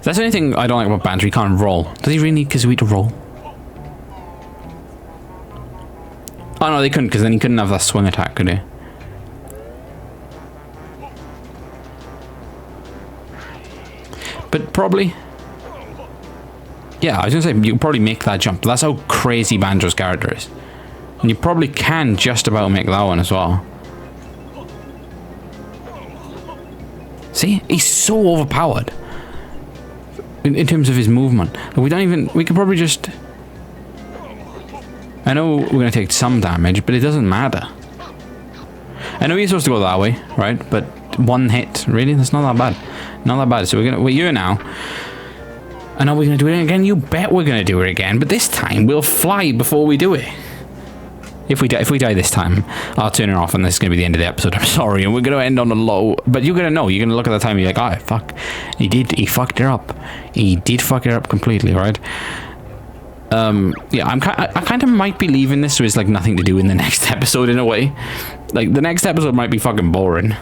That's the only thing I don't like about Banjo. He can't roll. Does he really need Kazooie to roll? Oh no, they couldn't, because then he couldn't have that swing attack, could he? But probably... Yeah, I was going to say, you could probably make that jump. That's how crazy Banjo's character is. And you probably can just about make that one as well. See? He's so overpowered. In terms of his movement. We don't even... We could probably just... I know we're going to take some damage, but it doesn't matter. I know you're supposed to go that way, right? But 1 hit, really? That's not that bad. Not that bad. So we're here now. I know we're going to do it again. You bet we're going to do it again. But this time, we'll fly before we do it. If we die this time, I'll turn it off and this is going to be the end of the episode. I'm sorry. And we're going to end on a low. But you're going to know. You're going to look at the time and you're like, oh, fuck. He fucked it up. He did fuck it up completely, right? Yeah, I kind of might be leaving this so it's like nothing to do in the next episode in a way. Like, the next episode might be fucking boring.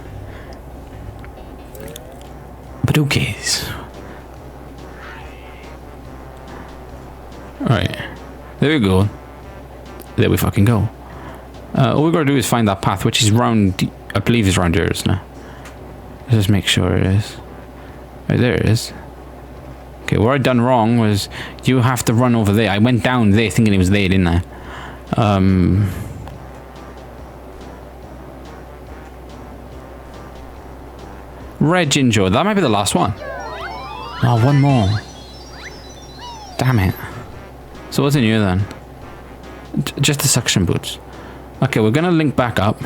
But who cares? Right. There we go. There we fucking go. All we gotta do is find that path, which is round, I believe is round here, isn't it? Let's just make sure it is. Right, there it is. Okay, what I done wrong was you have to run over there. I went down there thinking it was there, didn't I? Red ginger. That might be the last one. Oh, one more. Damn it. So what's in here then? Just the suction boots. Okay, we're gonna link back up.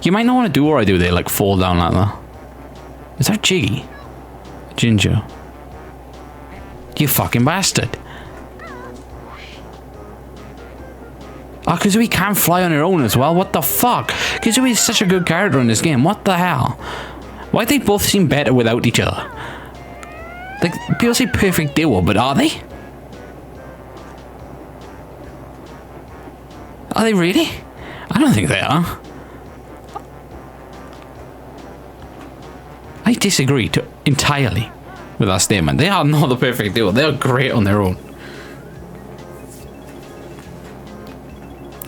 You might not want to do what I do there, like fall down like that. Is that Jiggy? Ginger. You fucking bastard. Oh, Kazooie can fly on her own as well. What the fuck? Kazooie is such a good character in this game. What the hell? Why do they both seem better without each other? Like, people say perfect duo, but are they? Are they really? I don't think they are. I disagree entirely with that statement. They are not the perfect duo. They are great on their own.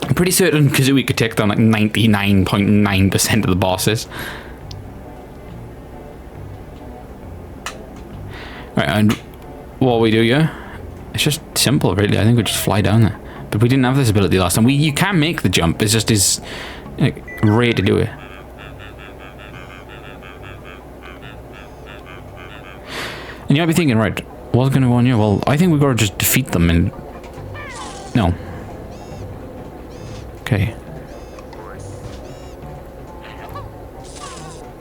I'm pretty certain Kazooie could take down like 99.9% of the bosses. Right, and what we do here, it's just simple really. I think we just fly down there. But we didn't have this ability last time. You can make the jump, it's just is rare to do it. And you might be thinking, right, what's going to go on here? Well, I think we've got to just defeat them and... No. Okay.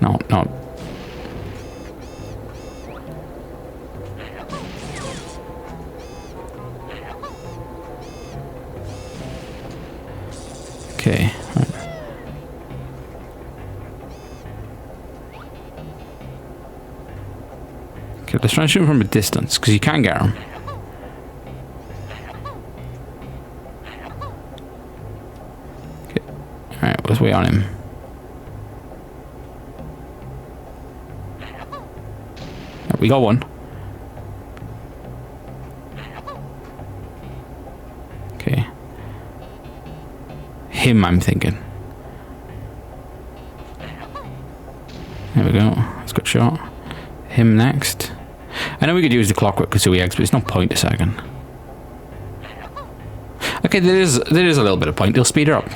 No, no. Okay. Right. Okay, let's try and shoot him from a distance, because you can get him. Okay. Alright, let's wait on him. Oh, we got one. Okay. Him, I'm thinking. There we go. That's a good shot. Him next. I know we could use the clockwork Kazooie eggs, but it's no point a second. Okay, there is a little bit of point. It'll speed her up.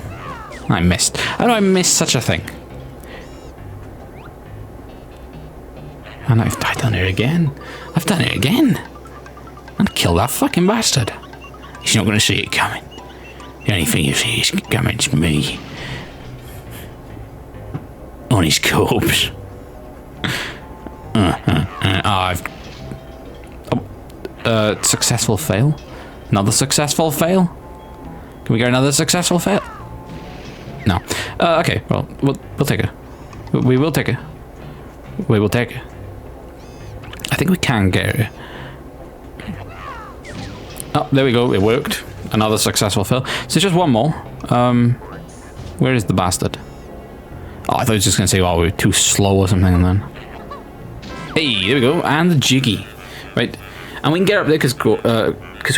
I missed. How do I miss such a thing? And I've done it again. I've done it again. And killed that fucking bastard. He's not going to see it coming. The only thing you see is coming to me. On his corpse. Successful fail? Another successful fail? Can we get another successful fail? No. Okay, well, we'll take it. We will take it. We will take it. I think we can get it. Oh, there we go. It worked. Another successful fail. So just one more. Where is the bastard? Oh, I thought he was just going to say, oh, we were too slow or something, and then... Hey, there we go. And the Jiggy. Right. And we can get up there because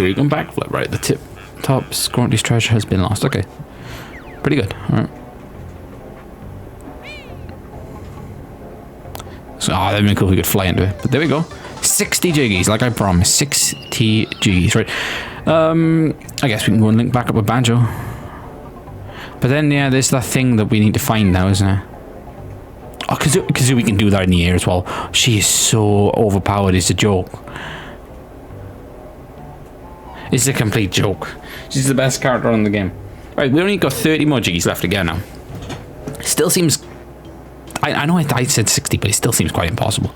we can backflip, right? The tip top Scrunty's treasure has been lost. Okay. Pretty good. Alright. So, that'd been cool if we could fly into it. But there we go. 60 Jiggies, like I promised. 60 Jiggies, right? I guess we can go and link back up with Banjo. But then, yeah, there's that thing that we need to find now, isn't it? Oh, because we can do that in the air as well. She is so overpowered, it's a joke. It's a complete joke. She's the best character in the game. Right, we only got 30 more Jiggies left to go now. Still seems... I know I said 60, but it still seems quite impossible.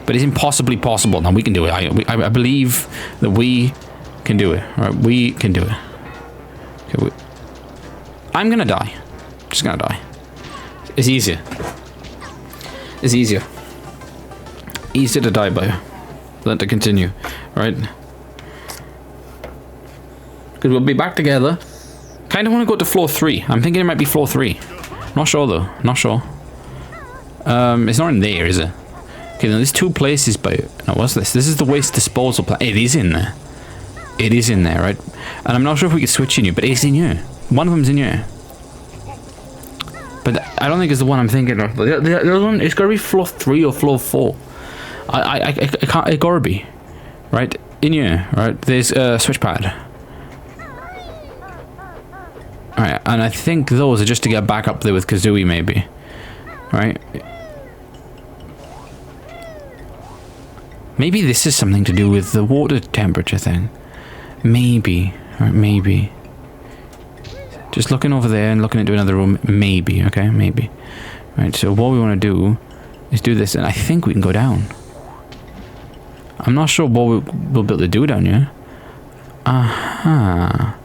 But it's impossibly possible. Now, we can do it. I believe that we can do it. All right, we can do it. Okay, I'm going to die. Just going to die. It's easier. It's easier. Easier to die by than to continue, right? Because we'll be back together. Kind of want to go to floor 3. I'm thinking it might be floor 3. Not sure though. Not sure. It's not in there, is it? Okay, now there's 2 places by... No, what's this? This is the waste disposal plant. It is in there. it is in there, right? And I'm not sure if we could switch in you, but it's in you. One of them's in you. But I don't think it's the one I'm thinking of. The other one, it's got to be floor 3 or floor 4. I can't, it got to be. Right? In you, right? There's a switch pad. Alright, and I think those are just to get back up there with Kazooie, maybe. Right? Maybe this is something to do with the water temperature thing. Maybe. Right, maybe. Just looking over there and looking into another room. Maybe, okay? Maybe. Right, so what we want to do is do this, and I think we can go down. I'm not sure what we'll be able to do down here. Aha.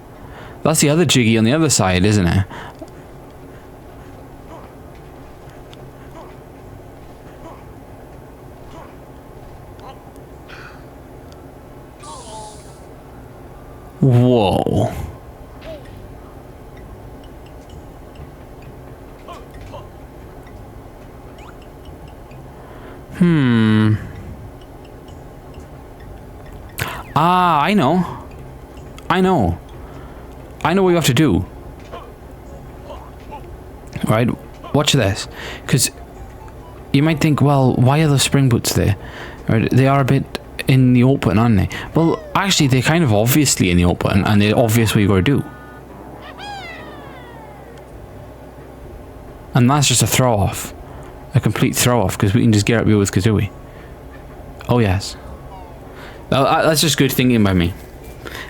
That's the other Jiggy on the other side, isn't it? Whoa. Ah, I know. I know what you have to do. Right, watch this. Because you might think, well, why are the spring boots there? Right, they are a bit in the open, aren't they? Well, actually, they're kind of obviously in the open, and they're obvious what you got to do. And that's just a throw-off. A complete throw-off, because we can just get up here with Kazooie. Oh, yes. That's just good thinking by me.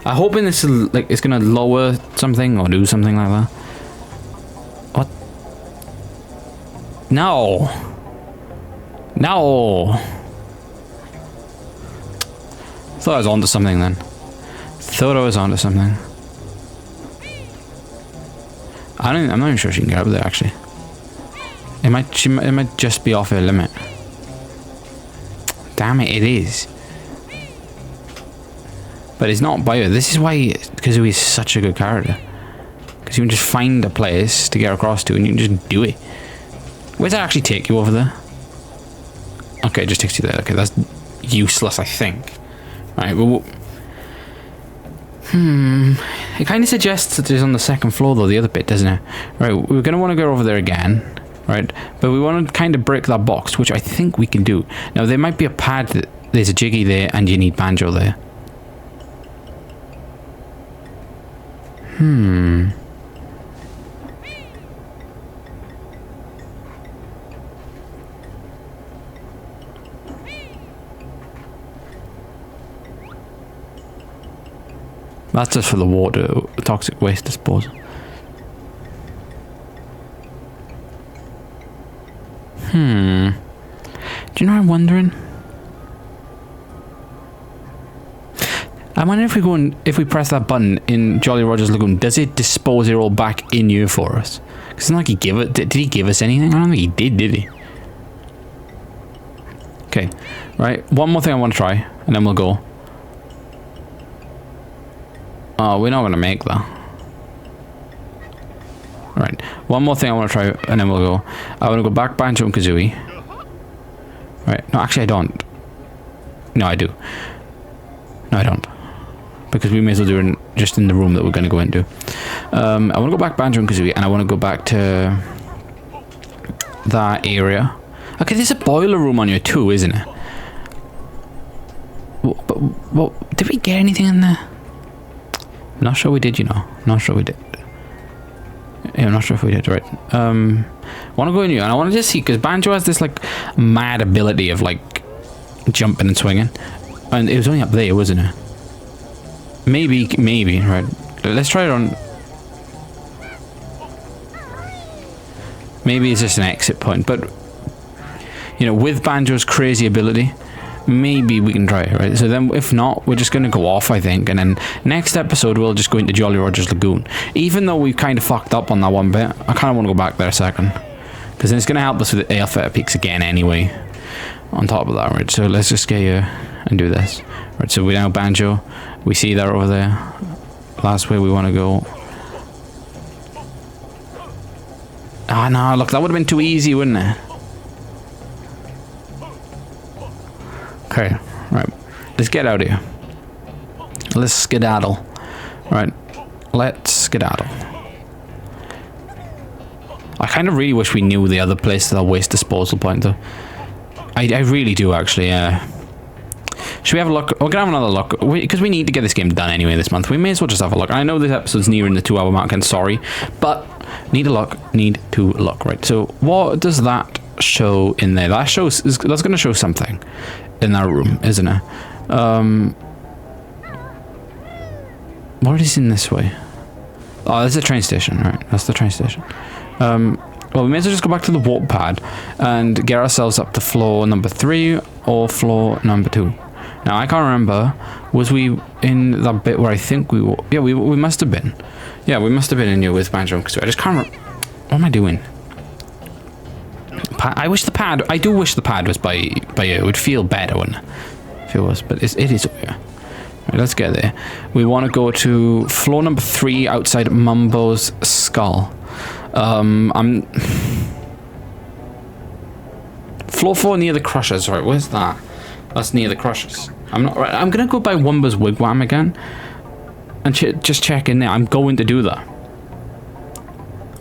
I'm hoping this is, like, it's gonna lower something or do something like that. What? No. No. Thought I was onto something then. Thought I was onto something. I'm not even sure she can get up there actually. It might just be off her limit. Damn it, it is. But it's not bio. This is why Kazooie is such a good character. Because you can just find a place to get across to and you can just do it. Where does that actually take you over there? Okay, it just takes you there. Okay, that's useless, I think. Alright, well... It kind of suggests that it's on the second floor though, the other bit, doesn't it? Right, we're going to want to go over there again. Right, but we want to kind of break that box, which I think we can do. Now, there might be a pad that there's a Jiggy there and you need Banjo there. That's just for the water, toxic waste disposal. Do you know what I'm wondering? I wonder if we go and if we press that button in Jolly Roger's Lagoon, does it dispose it all back in you for us? Because it's not like he gave it. Did he give us anything? I don't think he did he? Okay, right. One more thing I want to try, and then we'll go. Oh, we're not gonna make that. Right. One more thing I want to try, and then we'll go. I want to go back Banjo and Kazooie. Right. No, actually, I don't. No, I do. No, I don't. Because we may as well do it just in the room that we're going to go into. I want to go back Banjo and Kazooie, and I want to go back to that area. Okay, there's a boiler room on here too, isn't it? But what? Did we get anything in there? Not sure we did, you know. Not sure we did. Yeah, I'm not sure if we did. Right. Want to go in here, and I want to just see because Banjo has this like mad ability of like jumping and swinging, and it was only up there, wasn't it? Maybe, right. Let's try it on. Maybe it's just an exit point, but you know, with Banjo's crazy ability, maybe we can try it, right? So then, if not, we're just going to go off, I think, and then next episode we'll just go into Jolly Roger's Lagoon. Even though we've kind of fucked up on that one bit, I kind of want to go back there a second, because then it's going to help us with the alpha peaks again anyway. On top of that, right? So let's just get here and do this. Right, so we now Banjo. We see that over there. That's where we want to go. Ah, no, look, that would have been too easy, wouldn't it? Okay, right. Let's get out of here. Let's skedaddle. Right. Let's skedaddle. I kind of really wish we knew the other place to that waste disposal point, though. I really do, actually, yeah. Should we have a look? We're gonna have another look, because we need to get this game done anyway this month. We may as well just have a look. I know this episode's nearing the 2-hour mark, and sorry, but need to look, right? So what does that show in there? That shows, that's gonna show something in that room, isn't it? What is in this way? Oh, there's a train station, right? That's the train station. Well, we may as well just go back to the warp pad and get ourselves up to floor number 3 or floor number 2. Now, I can't remember, was we in that bit where I think we were? Yeah, we must have been. Yeah, we must have been in here with Banjo, because I just can't remember. What am I doing? I wish the pad, I do wish the pad was by you. It would feel better, wouldn't it? If it was, but it is over here. Right, let's get there. We want to go to floor number 3 outside Mumbo's skull. Floor 4 near the crushers, right? Where's that? That's near the crushers. I'm not right. I'm gonna go by Wumba's wigwam again and just check in there. I'm going to do that.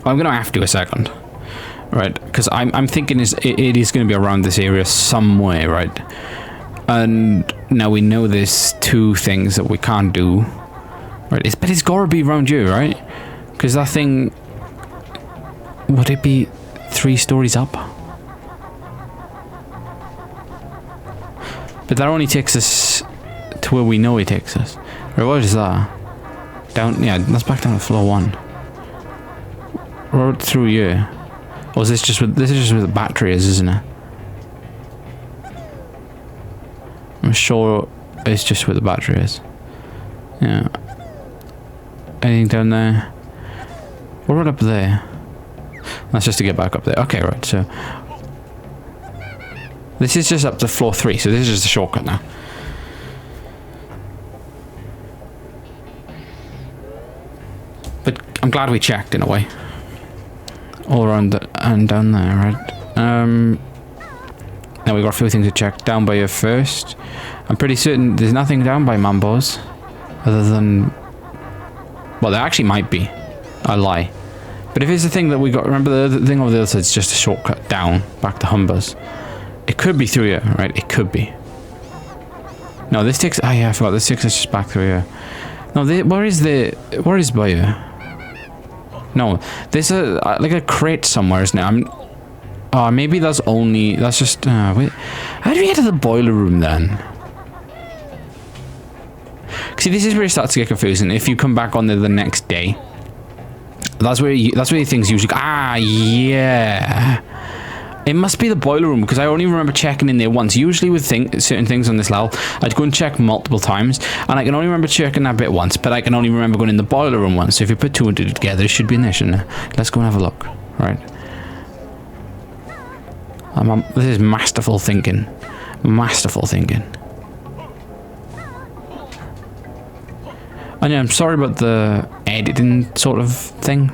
I'm gonna have to a second, right? Because I'm thinking it is gonna be around this area somewhere, right? And now we know there's 2 things that we can't do, right? But it's gotta be around you, right? Because that thing, would it be 3 stories up? But that only takes us to where we know it takes us. Right, what is that? Down, yeah, that's back down to floor 1. Road through here. Or is this just where the battery is, isn't it? I'm sure it's just where the battery is. Yeah. Anything down there? What up there? That's just to get back up there. Okay, right, so this is just up to floor 3, so this is just a shortcut now. But I'm glad we checked in a way. All around and down there, right? Now we've got a few things to check. Down by here first. I'm pretty certain there's nothing down by Mambo's. Other than... Well, there actually might be. I lie. But if it's the thing that we got... Remember the thing over the other side is just a shortcut down. Back to Humber's. It could be through here, right? It could be. No, this takes... Oh yeah, I forgot. This takes us just back through here. No, where is by here? No, there's like a crate somewhere, isn't it? Oh, maybe that's only... That's just... wait. How do we get to the boiler room then? See, this is where it starts to get confusing. If you come back on there the next day, that's where things usually go. Ah, yeah. It must be the boiler room, because I only remember checking in there once. Usually with certain things on this level, I'd go and check multiple times, and I can only remember checking that bit once, but I can only remember going in the boiler room once. So if you put 2 and 2 together, it should be in there, shouldn't it? Let's go and have a look. Right. This is masterful thinking. Masterful thinking. And yeah, I'm sorry about the editing sort of thing.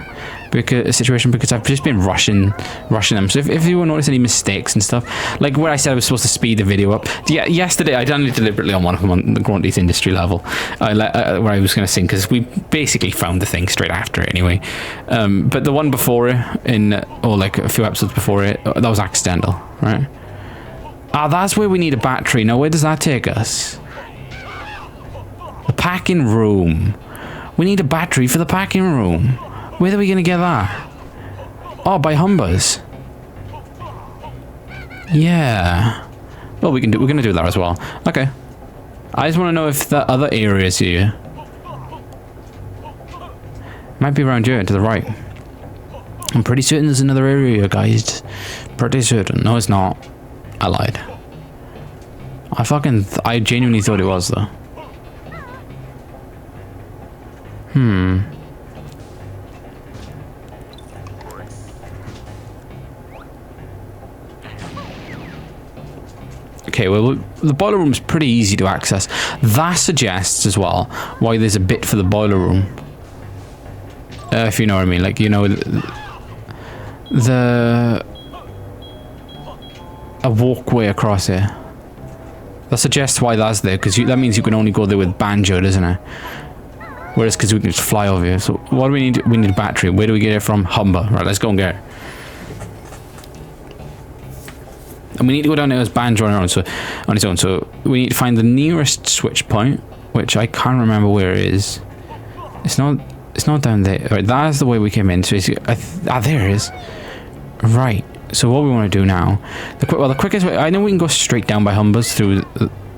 Situation, because I've just been rushing them. So if you notice any mistakes and stuff, like where I said I was supposed to speed the video up, yeah, yesterday I done it deliberately on one of them on the Grunt industry level, where I was going to sing, because we basically found the thing straight after it anyway. But the one before it, or like a few episodes before it, that was accidental, right? Ah, that's where we need a battery. Now, where does that take us? The packing room. We need a battery for the packing room. Where are we gonna get that? Oh, by Humber's. Yeah. Well, we're gonna do that as well. Okay. I just want to know if the other areas here might be around here to the right. I'm pretty certain there's another area here, guys. Pretty certain. No, it's not. I lied. I genuinely thought it was though. Okay, well, the boiler room is pretty easy to access. That suggests as well why there's a bit for the boiler room. If you know what I mean, like, you know, a walkway across here. That suggests why that's there, because that means you can only go there with Banjo, doesn't it? Whereas, because we can just fly over here. So, what do we need? We need a battery. Where do we get it from? Humber. Right, let's go and get it. And we need to go down there as Banjo on its own. So, we need to find the nearest switch point, which I can't remember where it is. It's not down there. Right, that is the way we came in. So, there it is. Right. So what we want to do now, the quickest way, I know we can go straight down by Humbers through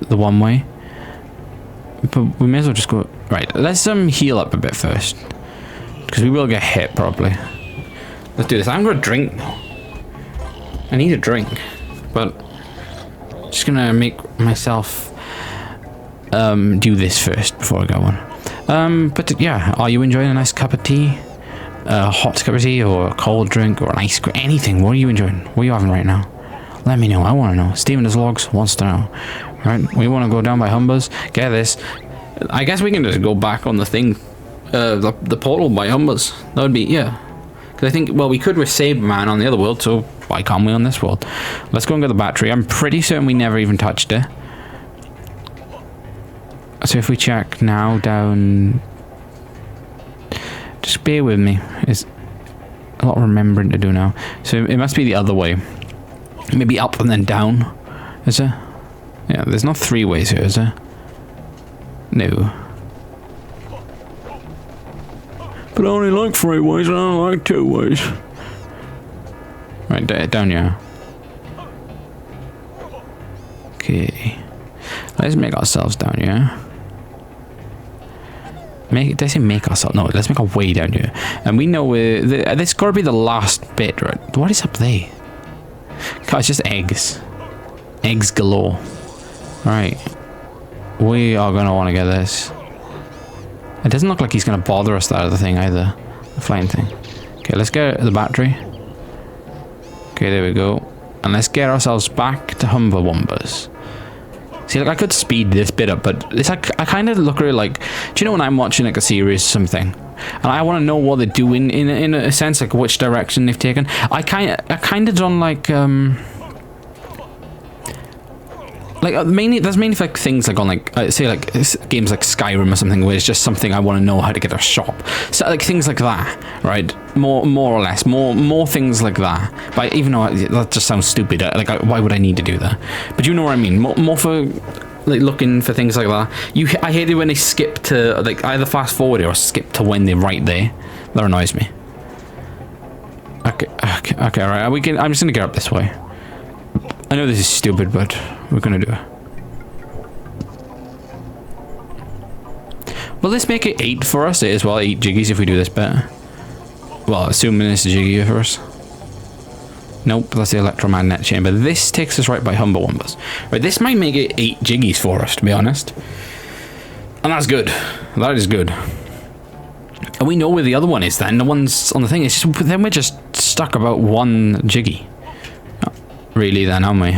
the one way, but we may as well just go, right, let's heal up a bit first, because we will get hit probably. Let's do this. I'm going to drink now. I need a drink, but I'm just going to make myself do this first before I go on. But yeah, are you enjoying a nice cup of tea? A hot cup of tea or a cold drink or an ice cream, anything. What are you enjoying? What are you having right now? Let me know. I want to know. Steven does Logs wants to know. Right, we want to go down by Humbers. Get this. I guess we can just go back on the thing, the portal by Humbers. That would be, yeah. Because I think, well, we could with Saberman on the other world, so why can't we on this world? Let's go and get the battery. I'm pretty certain we never even touched it. So if we check now down... Just bear with me. It's a lot of remembering to do now. So it must be the other way. Maybe up and then down. Is there? Yeah, there's not 3 ways here, is there? No. But I only like 3 ways, and I don't like 2 ways. Right, down here. Okay. Let's make ourselves down here. Did I say make ourselves? No, let's make our way down here. And we know this got to be the last bit, right? What is up there? God, it's just eggs. Eggs galore. Right. We are going to want to get this. It doesn't look like he's going to bother us, that other thing either. The flying thing. Okay, let's get the battery. Okay, there we go. And let's get ourselves back to Humber Wombers. See, like, I could speed this bit up, but it's like, I kind of look at it like, do you know when I'm watching like a series or something, and I want to know what they're doing in a sense, like which direction they've taken. I kind of don't like mainly that's mainly for like things like on like say like games like Skyrim or something, where it's just something I want to know how to get a shop, so like things like that, right? More or less, more things like that. But even though that just sounds stupid, like why would I need to do that? But you know what I mean. More for like looking for things like that. I hate it when they skip to like either fast forward or skip to when they're right there. That annoys me. Okay, right. I'm just gonna get up this way. I know this is stupid, but we're gonna do it. Will this make it 8 for us as well? 8 jiggies if we do this bit. Well, assuming it's a jiggy for us. Nope, that's the electromagnet chamber. This takes us right by Humber Wombers. Right, this might make it 8 jiggies for us, to be honest. And that's good. That is good. And we know where the other one is then. The one's on the thing. It's just, then we're just stuck about 1 jiggy. Really then, aren't we?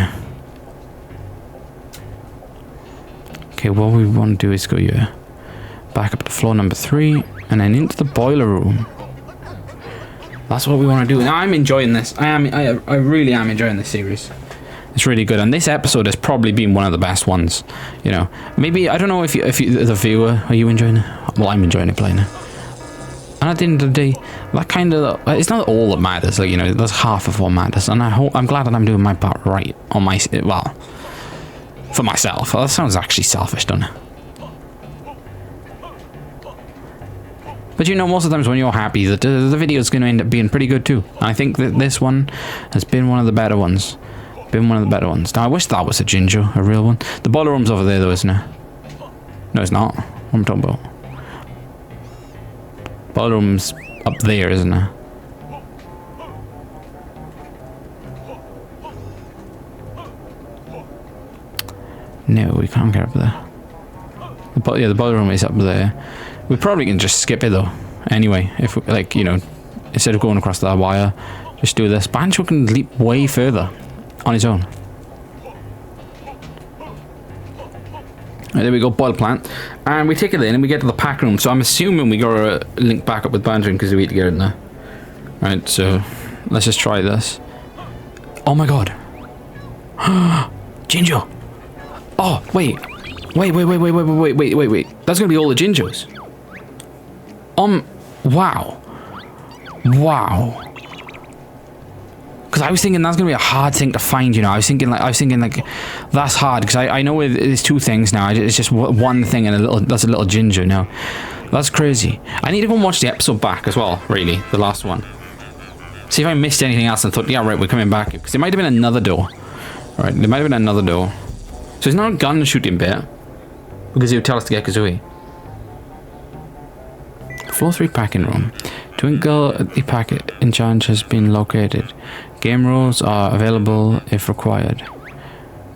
Okay, what we want to do is go here. Back up to floor number 3. And then into the boiler room. That's what we want to do. Now, I'm enjoying this. I really am enjoying this series. It's really good. And this episode has probably been one of the best ones. You know, maybe, I don't know if you, the viewer, are you enjoying it? Well, I'm enjoying it playing it. And at the end of the day, that kind of, it's not all that matters, like, you know, that's half of what matters. And I'm glad that I'm doing my part right on my, well, for myself. Well, that sounds actually selfish, doesn't it? But you know, most of the times when you're happy, the video's going to end up being pretty good too. And I think that this one has been one of the better ones. Now, I wish that was a ginger, a real one. The boiler room's over there though, isn't it? No, it's not. What am I talking about? Boiler room's up there, isn't it? No, we can't get up there. Yeah, the boiler room is up there. We probably can just skip it though. Anyway, if we, like, you know, instead of going across that wire, just do this. Banjo can leap way further on his own. Right, there we go, boiler plant. And we take it in and we get to the pack room. So I'm assuming we gotta link back up with Banjo because we need to get in there. Right, so let's just try this. Oh my god. Ginger! Oh, wait. Wait. That's gonna be all the Gingos. Wow. Wow. Because I was thinking that's gonna be a hard thing to find, you know. I was thinking like that's hard because I know there's two things now. It's just one thing and that's a little ginger now. That's crazy. I need to go and watch the episode back as well. Really, the last one. See if I missed anything else and thought, yeah, right, we're coming back because there might have been another door. All right, there might have been another door. So it's not a gun shooting bit because he would tell us to get Kazooie. Floor 3 packing room. Twinkle, the packet in charge has been located. Game rules are available if required.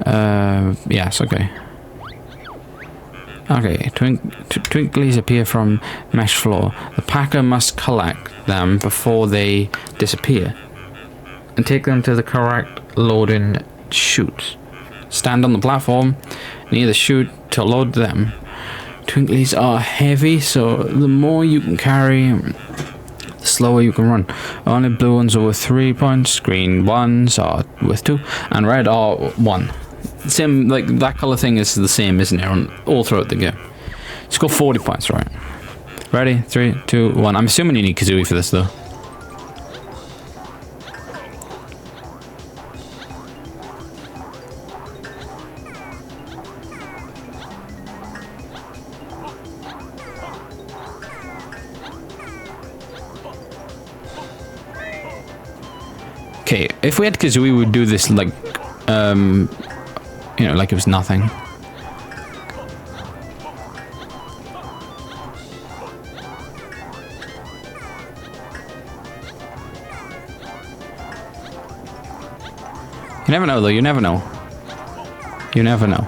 Yes, okay. Okay, twinklies appear from mesh floor. The packer must collect them before they disappear and take them to the correct loading chute. Stand on the platform near the chute to load them. Twinklies are heavy, so the more you can carry, the slower you can run. Only blue ones are worth 3 points, green ones are worth 2, and red are 1. Same, like that color thing is the same, isn't it? All throughout the game. Let's go 40 points, right? Ready? 3, 2, 1. I'm assuming you need Kazooie for this, though. Okay, if we had Kazooie, we would do this like, you know, like it was nothing. You never know, though. You never know. You never know.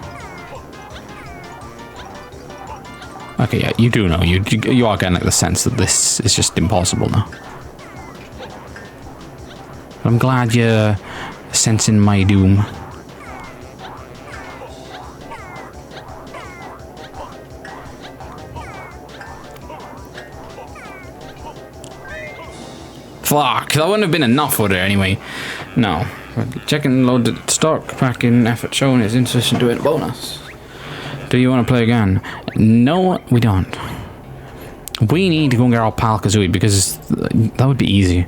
Okay, yeah, you do know. You are getting like the sense that this is just impossible now. But I'm glad you're sensing my doom. Fuck, that wouldn't have been enough, would it, anyway? No. Checking loaded stock, packing effort shown is insufficient to hit bonus. Do you want to play again? No, we don't. We need to go and get our pal Kazooie because that would be easy.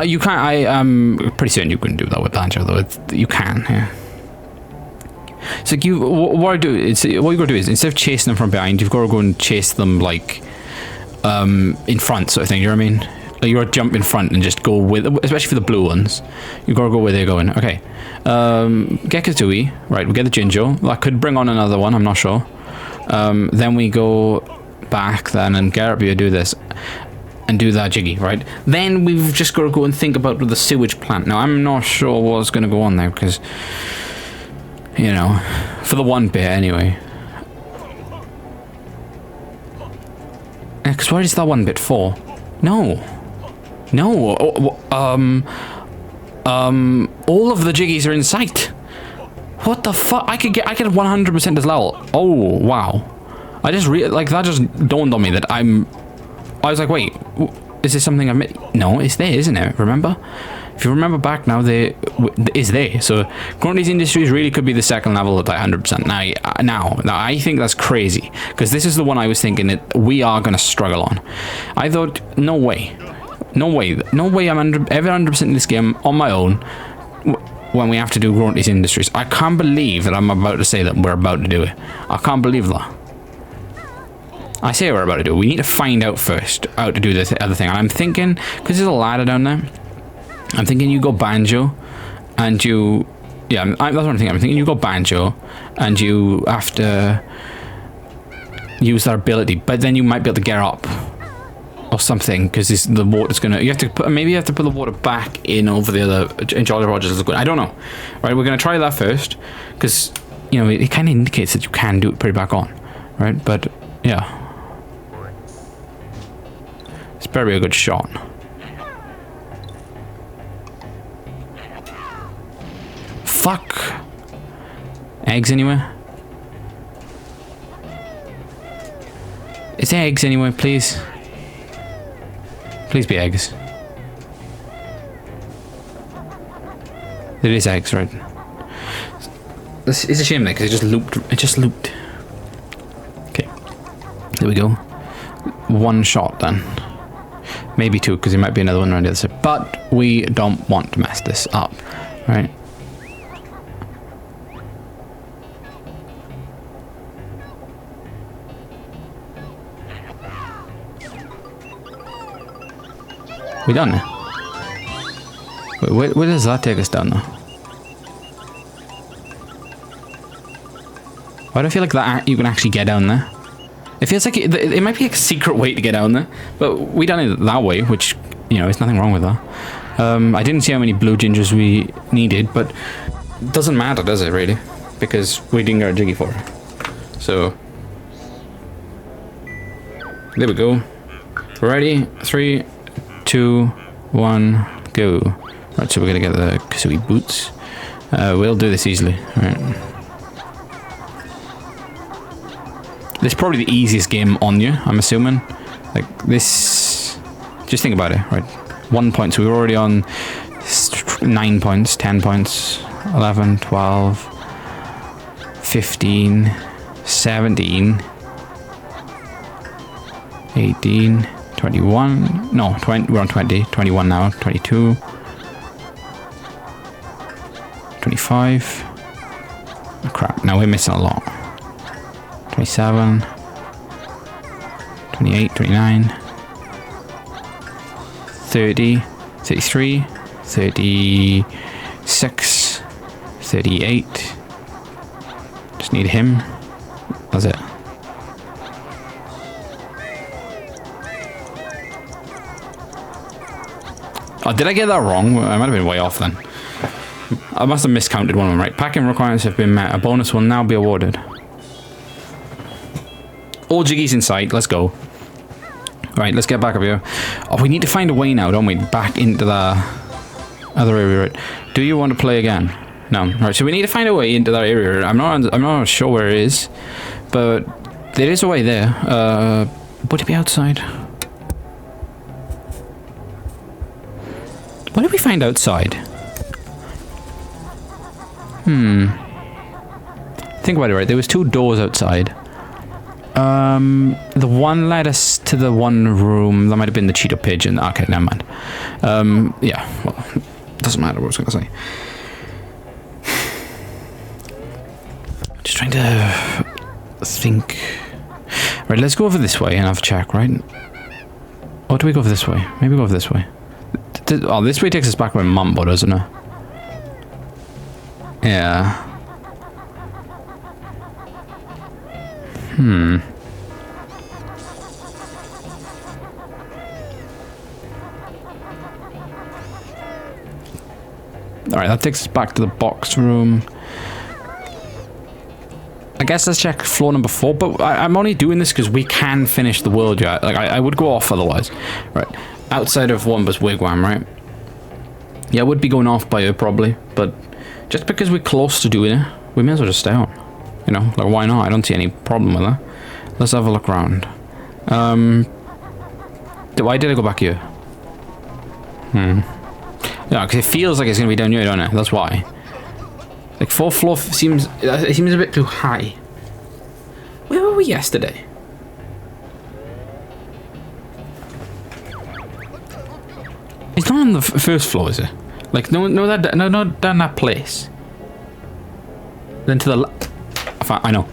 You can't. I'm pretty certain you couldn't do that with Banjo, though. You can, yeah. So what you gotta do is instead of chasing them from behind, you've got to go and chase them like in front, sort of thing. You know what I mean? Like you gotta jump in front and just go with, especially for the blue ones. You gotta go where they're going. Okay. Get Kazooie. Right. We get the Jinjo. That could bring on another one. I'm not sure. Then we go back then and Garrett do this. And do that jiggy, right? Then we've just got to go and think about the sewage plant. Now, I'm not sure what's going to go on there because, you know, for the one bit anyway. Because what is that one bit for? No. No. All of the jiggies are in sight. What the fuck? I could 100% this level. Oh, wow. I just that just dawned on me that I was like, wait, is this something I missed? No, it's there, isn't it? Remember? If you remember back now, is there. So, Grumpy's Industries really could be the second level at 100%. Now, I think that's crazy. Because this is the one I was thinking that we are going to struggle on. I thought, no way. No way I'm ever 100% in this game on my own when we have to do Grumpy's Industries. I can't believe that I'm about to say that we're about to do it. I can't believe that. I say we're about to do it. We need to find out first how to do this other thing. And I'm thinking, because there's a ladder down there, I'm thinking you go Banjo, and you... Yeah, that's what I'm thinking. I'm thinking you go Banjo, and you have to use that ability. But then you might be able to get up. Or something, because the water's going to... You have to put... Maybe you have to put the water back in over the other... In Jolly Roger's Lagoon. I don't know. Right, we're going to try that first. Because, you know, it kind of indicates that you can do it pretty back on. Right, but... Yeah. It's better be a good shot. Fuck. Eggs anywhere? Is there eggs anywhere, please? Please be eggs. There is eggs, right? This is a shame there, because it just looped. It just looped. Okay. There we go. One shot then. Maybe two, because there might be another one around the other side. But we don't want to mess this up, right? We done it. Wait, where does that take us down though? Why do I feel like that you can actually get down there? It feels like it might be a secret way to get down there, but we done it that way, which, you know, there's nothing wrong with that. I didn't see how many blue gingers we needed, but it doesn't matter, does it really? Because we didn't get a jiggy for it. So there we go. Ready? 3, 2, 1, go. Right, so we're gonna get the Kazooie boots. We'll do this easily. All right. This is probably the easiest game on you, I'm assuming. Like this, just think about it, right? 1 point, so we were already on 9 points, 10 points, 11, 12, 15, 17, 18, 21, no, 20, we're on 20, 21 now, 22, 25, oh crap, now we're missing a lot. 27, 28, 29, 30, 33, 36, 38. Just need him. That's it. Oh, did I get that wrong? I might have been way off then. I must have miscounted one of them, right? Packing requirements have been met. A bonus will now be awarded. All jiggies in sight, let's go. Right, let's get back up here. Oh, we need to find a way now, don't we? Back into the other area, right? Do you want to play again? No. Right, so we need to find a way into that area. I'm not sure where it is, but there is a way there. Would it be outside? What did we find outside? Think about it, right? There was 2 doors outside. The one led us to the one room. That might have been the Cheeto Pigeon. Okay, never mind. Yeah, well, doesn't matter what I was going to say. Just trying to think. Right, let's go over this way and have a check, right? Or do we go over this way? Maybe go over this way. Oh, this way takes us back where Mumbo, doesn't it? Yeah. Alright, that takes us back to the box room. I guess let's check floor number 4, but I'm only doing this because we can finish the world yet. Like, I would go off otherwise. Right, outside of Womba's wigwam, right? Yeah, I would be going off by her probably, but just because we're close to doing it, we may as well just stay on. You know, like why not? I don't see any problem with that. Let's have a look around. Why did I go back here? Yeah, because it feels like it's going to be down here, don't it? That's why. Like, 4th floor seems a bit too high. Where were we yesterday? It's not on the first floor, is it? Like, no, down that place. Then to the left. I know.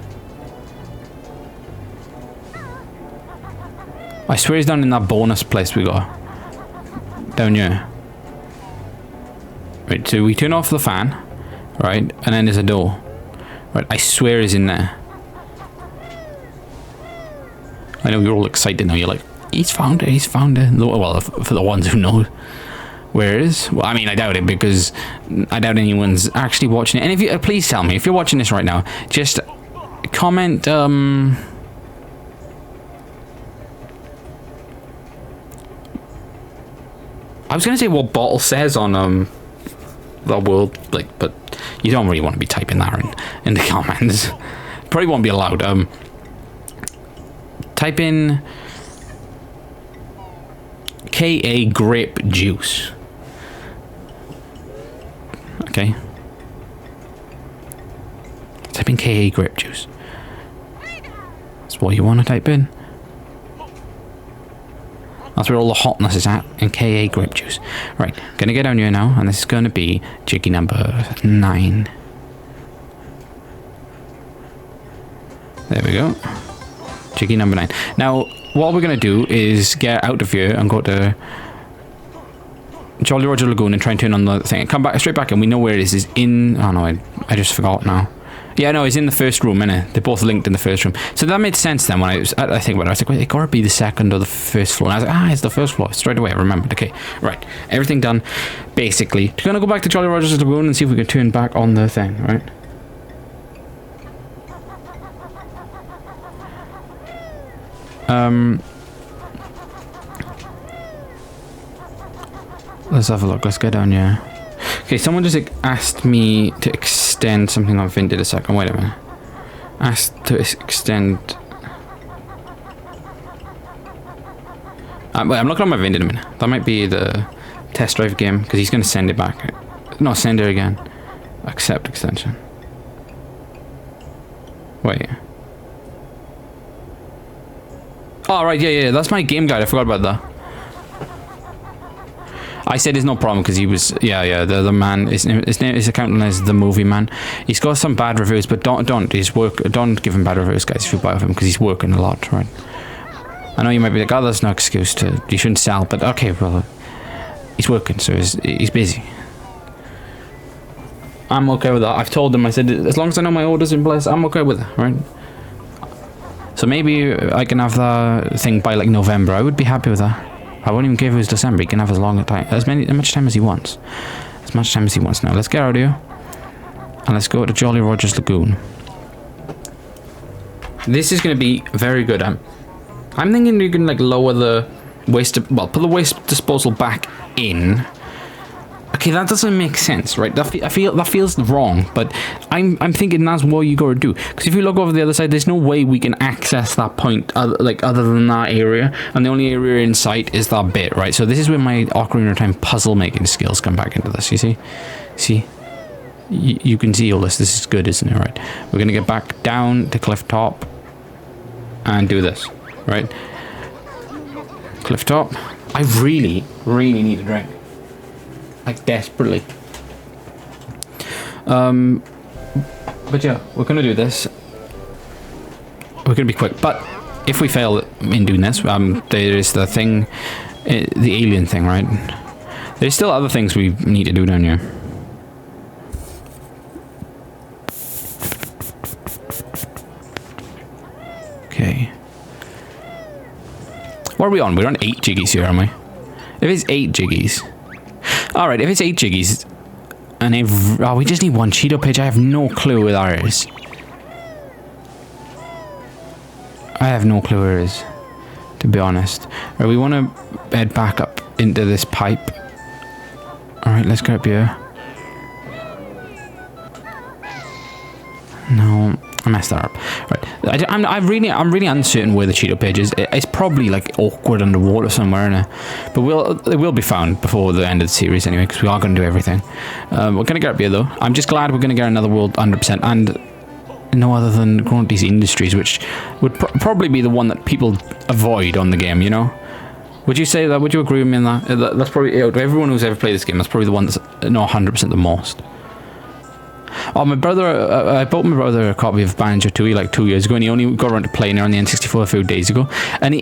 I swear he's down in that bonus place we got. Down here. Right, so we turn off the fan. Right, and then there's a door. Right, I swear he's in there. I know you're all excited now. You're like, he's found it, he's found it. Well, for the ones who know where it is. Well, I mean, I doubt it because I doubt anyone's actually watching it. And if you, please tell me, if you're watching this right now, just comment, I was going to say what bottle says on, the world, like, but you don't really want to be typing that in the comments. Probably won't be allowed. Type in KA grape juice. Type in KA grape juice. That's what you want to type in. That's where all the hotness is at, in KA grape juice. Right, gonna get down here now, and this is gonna be jiggy number 9. There we go. Jiggy number 9. Now, what we're gonna do is get out of here and go to Jolly Roger Lagoon and try and turn on the thing. Come back, straight back, and we know where it is. It's in... Oh no, I just forgot now. Yeah, no, it's in the first room, innit? They're both linked in the first room. So that made sense then when I think about it. I was like, well, it gotta be the second or the first floor. And I was like, it's the first floor. Straight away, I remembered. Okay, right. Everything done, basically. We're gonna go back to Jolly Roger's Lagoon and see if we can turn back on the thing, right? Let's have a look. Let's go down here. Okay, someone just asked me to extend something on Vin. Did a second. Wait a minute. Asked to extend. Wait, I'm looking on my Vin in a minute. That might be the test drive game because he's going to send it back. No, send it again. Accept extension. Wait. Oh, right. Yeah. That's my game guide. I forgot about that. I said there's no problem because he was the man. His account name is the movie man. He's got some bad reviews, but don't give him bad reviews, guys, if you buy off him because he's working a lot, right? I know you might be like, oh, that's no excuse to you shouldn't sell, but okay, well, he's working, so he's busy. I'm okay with that. I've told him. I said as long as I know my order's in place, I'm okay with it, right? So maybe I can have the thing by like November. I would be happy with that. I won't even give it December. He can have as long a time, as much time as he wants. As much time as he wants. Now let's get out of here and let's go to Jolly Roger's Lagoon. This is going to be very good. I'm thinking you can like lower the waste. Put the waste disposal back in. Okay, that doesn't make sense, right? I feel that feels wrong, but I'm thinking that's what you gotta do. Because if you look over the other side, there's no way we can access that point, other than that area, and the only area in sight is that bit, right? So this is where my Ocarina of Time puzzle making skills come back into this. You see, you can see all this. This is good, isn't it? Right? We're gonna get back down to cliff top and do this, right? Cliff top. I really need a drink. Like desperately. But yeah, we're gonna do this. We're gonna be quick. But if we fail in doing this, there is the thing, the alien thing, right? There's still other things we need to do down here. Okay. What are we on? We're on 8 jiggies here, aren't we? If it's 8 jiggies. Alright, if it's 8 jiggies, and we just need 1 Cheeto page, I have no clue where that is. I have no clue where it is, to be honest. Right, we want to head back up into this pipe. Alright, let's go up here. No, I messed that up. Right, I'm really uncertain where the Cheeto page is. It's probably like awkward underwater somewhere, innit? But it will be found before the end of the series anyway, because we are going to do everything. We're gonna get up here though. I'm just glad we're gonna get another world 100%, and no other than Grunty's Industries, which would probably be the one that people avoid on the game. You know? Would you say that? Would you agree with me in that? That's probably everyone who's ever played this game. That's probably the one that's not 100% the most. Oh, my brother, I bought my brother a copy of Banjo Tooie like 2 years ago, and he only got around to playing it on the N64 a few days ago. And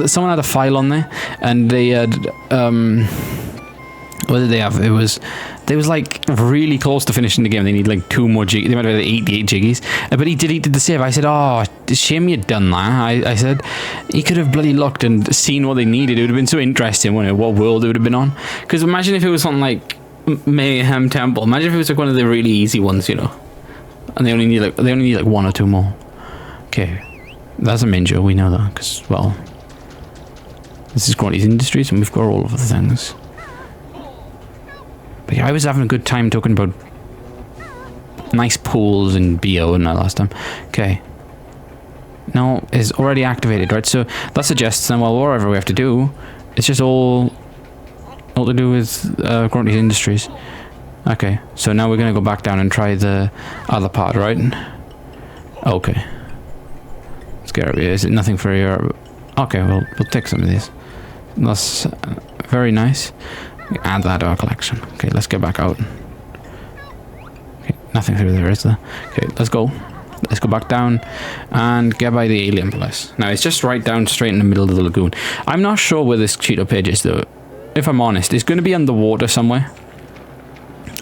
someone had a file on there, and they had, what did they have? They was like really close to finishing the game. They need like 2 more jiggies. They might have 88 jiggies. But he deleted the save. I said, oh, shame you'd done that. I said, he could have bloody looked and seen what they needed. It would have been so interesting, wouldn't it? What world it would have been on. Because imagine if it was something like Mayhem Temple. Imagine if it was like one of the really easy ones, you know, and they only need like 1 or 2 more. Okay, that's a Banjo. We know that because, well, this is Grunty's Industries, and we've got all of the things. But yeah, I was having a good time talking about nice pools and BO and that last time. Okay, now it's already activated, right? So that suggests then, well, whatever we have to do, it's just all to do with Grunty's Industries. Okay, so now we're gonna go back down and try the other part, right? Okay. Let's get rid of it. Is it nothing for your... Okay, we'll take some of these. That's very nice. Add that to our collection. Okay, let's get back out. Okay, nothing through there, is there? Okay, let's go. Let's go back down and get by the alien place. Now, it's just right down straight in the middle of the lagoon. I'm not sure where this Cheeto page is, though. If I'm honest, it's going to be underwater somewhere.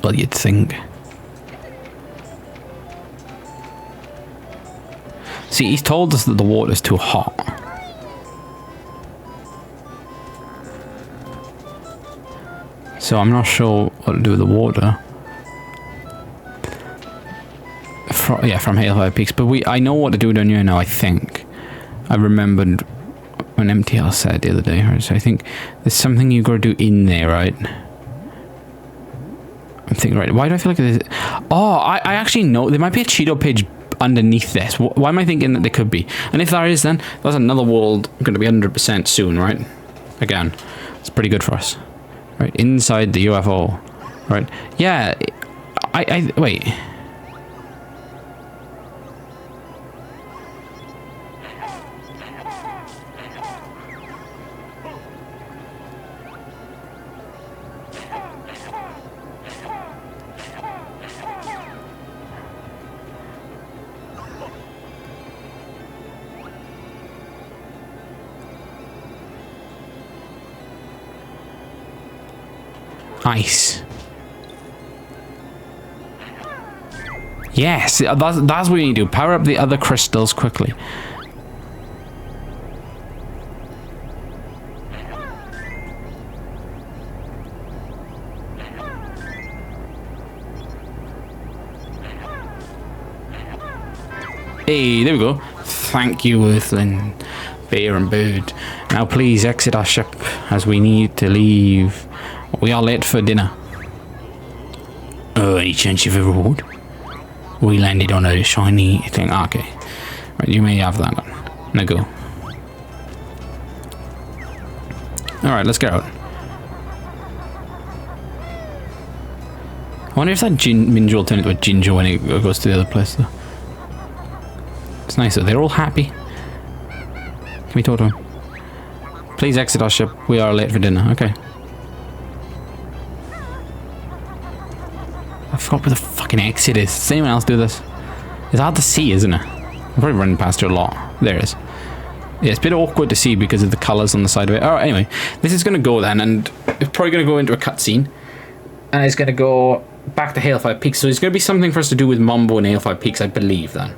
Well, you'd think. See, he's told us that the water's too hot. So I'm not sure what to do with the water. From Hailfire Peaks, but I know what to do down here now. I think I remembered when MTL said the other day. Right? So I think there's something you got to do in there, right? I'm thinking, right? Why do I feel like there's? Oh, I actually know there might be a Cheeto page underneath this. Why am I thinking that there could be? And if there is, then that's another world going to be 100% soon, right? Again, it's pretty good for us, right? Inside the UFO, right? Yeah, I wait. Nice. Yes, that's what you need to do. Power up the other crystals quickly. Hey, there we go. Thank you, Earthling, Bear and Bird. Now please exit our ship as we need to leave. We are late for dinner. Any chance of a reward? We landed on a shiny thing. Ah, okay. Right, you may have that one. Now go. Alright, let's get out. I wonder if that Minjo will turn into a Ginger when it goes to the other place, though. It's nice, though. They're all happy. Can we talk to him? Please exit our ship. We are late for dinner. Okay. I forgot where the fucking exit is. Does anyone else do this? It's hard to see, isn't it? I'm probably running past it a lot. There it is. Yeah, it's a bit awkward to see because of the colours on the side of it. Alright, anyway. This is going to go then, and it's probably going to go into a cutscene. And it's going to go back to Hailfire Peaks. So it's going to be something for us to do with Mumbo and Hailfire Peaks, I believe, then.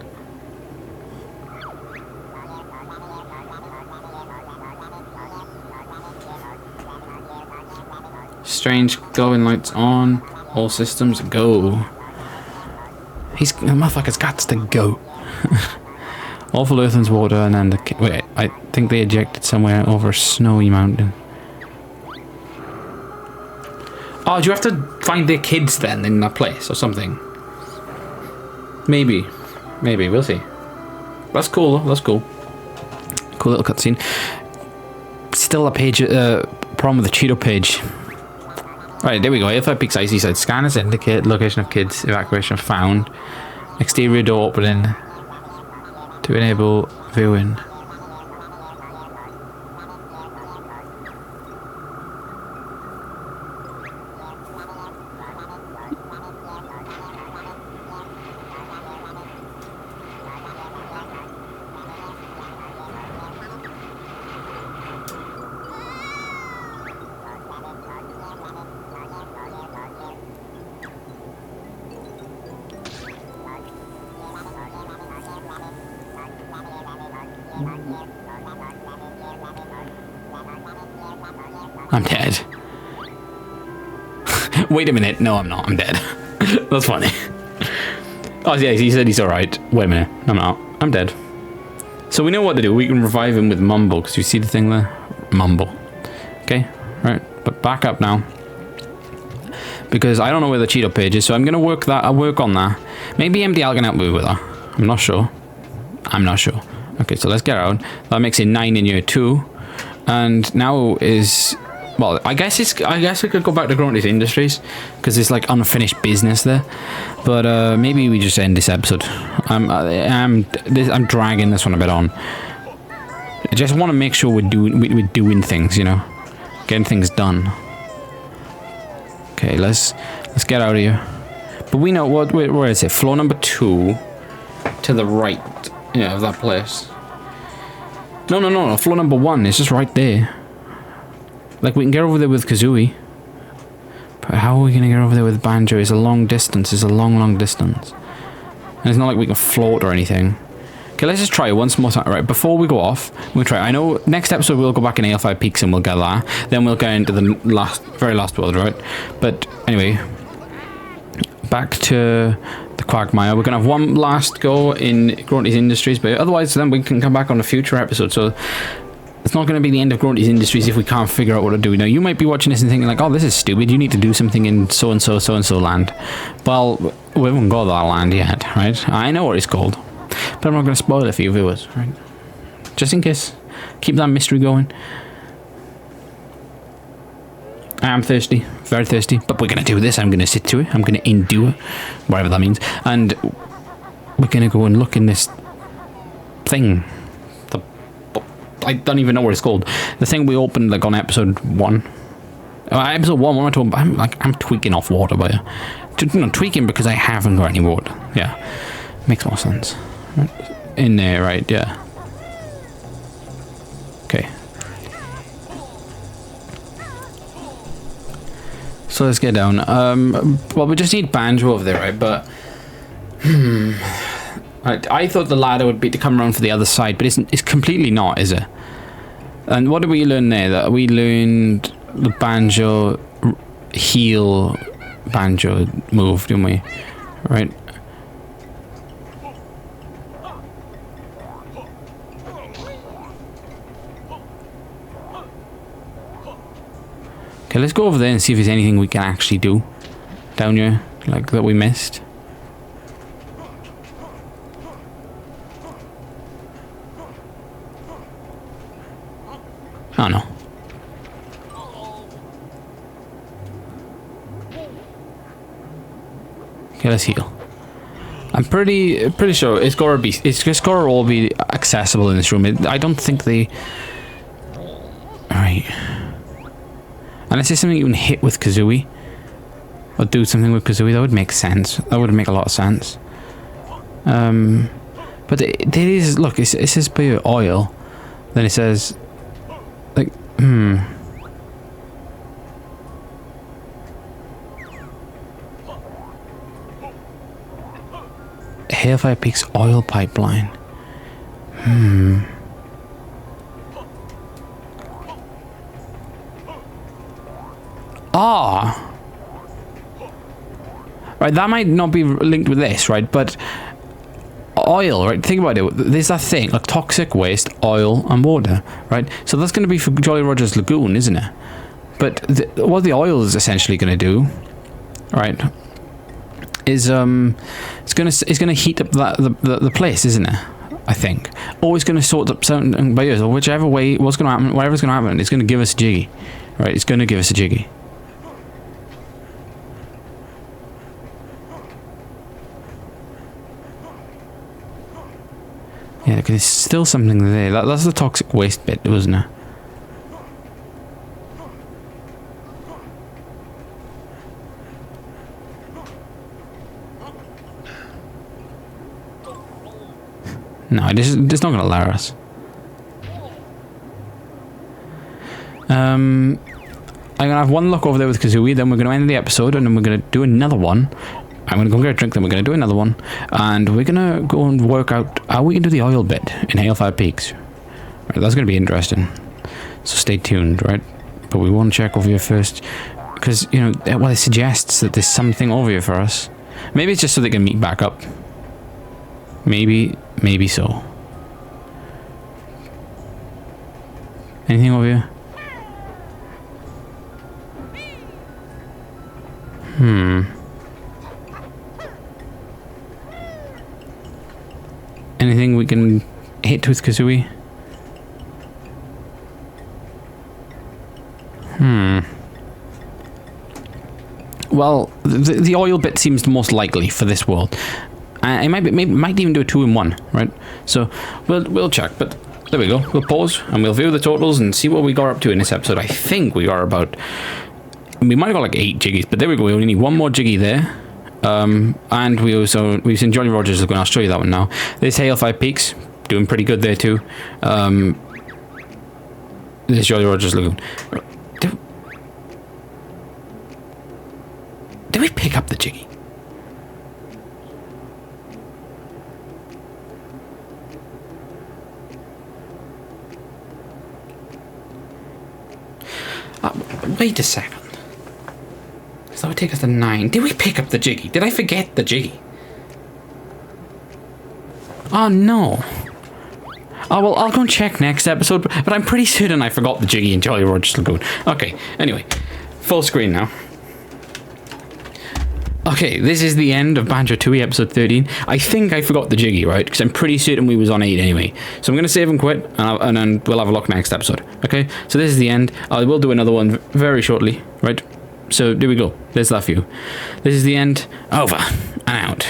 Strange glowing lights on. All systems go. The motherfucker's got to go. Awful Earthling's water and then the... Wait, I think they ejected somewhere over a snowy mountain. Oh, do you have to find their kids then in that place or something? Maybe. Maybe, we'll see. That's cool though, that's cool. Cool little cutscene. Still a page, problem with the Cheeto page. Right, there we go. Hailfire Peaks Icy Side. Scanners indicate location of kids. Evacuation found. Exterior door opening to enable viewing. I'm dead. Wait a minute. No, I'm not. I'm dead. That's funny. Oh, yeah, he said he's alright. Wait a minute. I'm not. I'm dead. So we know what to do. We can revive him with Mumble, because you see the thing there? Mumble. Okay, right. But back up now. Because I don't know where the Cheeto page is, so I'm going to work that. I'll work on that. Maybe MDL can help me with that. I'm not sure. I'm not sure. Okay, so let's get out. That makes it 9 in year 2. And now is well, I guess we could go back to Grunty's Industries because it's like unfinished business there. But maybe we just end this episode. I'm dragging this one a bit on. I just want to make sure we're doing things, you know, getting things done. Okay, let's get out of here. But we know where is it? Floor number 2 to the right, yeah, of that place. No. Floor number 1 is just right there. Like, we can get over there with Kazooie. But how are we going to get over there with Banjo? It's a long distance. It's a long distance. And it's not like we can float or anything. Okay, let's just try it once more time. Right, before we go off, we'll try. I know next episode we'll go back in AL5 Peaks and we'll get that. Then we'll go into the very last world, right? But anyway, back to the Quagmire. We're going to have one last go in Grunty's Industries, but otherwise then we can come back on a future episode. So it's not going to be the end of Grunty's Industries if we can't figure out what to do. Now, you might be watching this and thinking like, oh, this is stupid. You need to do something in so-and-so land. Well, we haven't got that land yet, right? I know what it's called. But I'm not going to spoil it for you viewers, right? Just in case. Keep that mystery going. I am thirsty. Very thirsty. But we're going to do this. I'm going to sit to it. I'm going to endure. Whatever that means. And we're going to go and look in this thing. I don't even know what it's called. The thing we opened like on episode 1. Episode 1, what am I talking about? I'm tweaking off water, but no, tweaking because I haven't got any water. Yeah. Makes more sense. In there, right, yeah. Okay. So let's get down. Well, we just need Banjo over there, right? But I thought the ladder would be to come around for the other side, but it's completely not, is it? And what did we learn there? That we learned the Banjo heal Banjo move, didn't we? Right. Okay, let's go over there and see if there's anything we can actually do down here, like that we missed. Oh no. Okay, let's heal. I'm pretty sure it's just gotta all be accessible in this room. I don't think they. Alright. Unless it's something you can hit with Kazooie. Or do something with Kazooie, that would make sense. That would make a lot of sense. But it is, look, it says by oil. Then it says, like, Hellfire Peaks oil pipeline. Ah! Right, that might not be linked with this, right? But oil, right? Think about it. There's that thing, like toxic waste, oil, and water, right? So that's going to be for Jolly Roger's Lagoon, isn't it? But what the oil is essentially going to do, right, is it's going to heat up the place, isn't it? I think. Or it's going to sort up certain barriers, or whichever way, what's going to happen, whatever's going to happen, it's going to give us a jiggy, right? It's going to give us a jiggy. Yeah, because there's still something there. That's the toxic waste bit, wasn't it? No, it's not going to allow us. I'm going to have one look over there with Kazooie, then we're going to end the episode, and then we're going to do another one. I'm going to go get a drink, then we're going to do another one. And we're going to go and work out how we can do the oil bit in Hellfire Peaks. Right, that's going to be interesting. So stay tuned, right? But we want to check over here first. Because, you know, well, it suggests that there's something over here for us. Maybe it's just so they can meet back up. Maybe so. Anything over here? Anything we can hit with Kazooie? well, the oil bit seems the most likely for this world. It might even do a 2-in-1, right? So we'll check, but there we go. We'll pause and we'll view the totals and see what we got up to in this episode. I think we are about... We might have got like 8 jiggies, but there we go. We only need 1 more jiggy there. And we've seen Jolly Rogers Lagoon. I'll show you that one now. This Hailfire Peaks, doing pretty good there too. This Jolly Rogers Lagoon. Did we pick up the jiggy? Wait a second. So that would take us to 9. Did we pick up the jiggy? Did I forget the jiggy? Oh no. Oh well, I'll go and check next episode, but I'm pretty certain I forgot the jiggy in Jolly Rogers Lagoon. Okay, anyway. Full screen now. Okay, this is the end of Banjo Tooie episode 13. I think I forgot the jiggy, right? Because I'm pretty certain we was on 8 anyway. So I'm going to save and quit, and then we'll have a look next episode. Okay, so this is the end. I will do another one very shortly, right? So there we go. There's that view. This is the end. Over and out.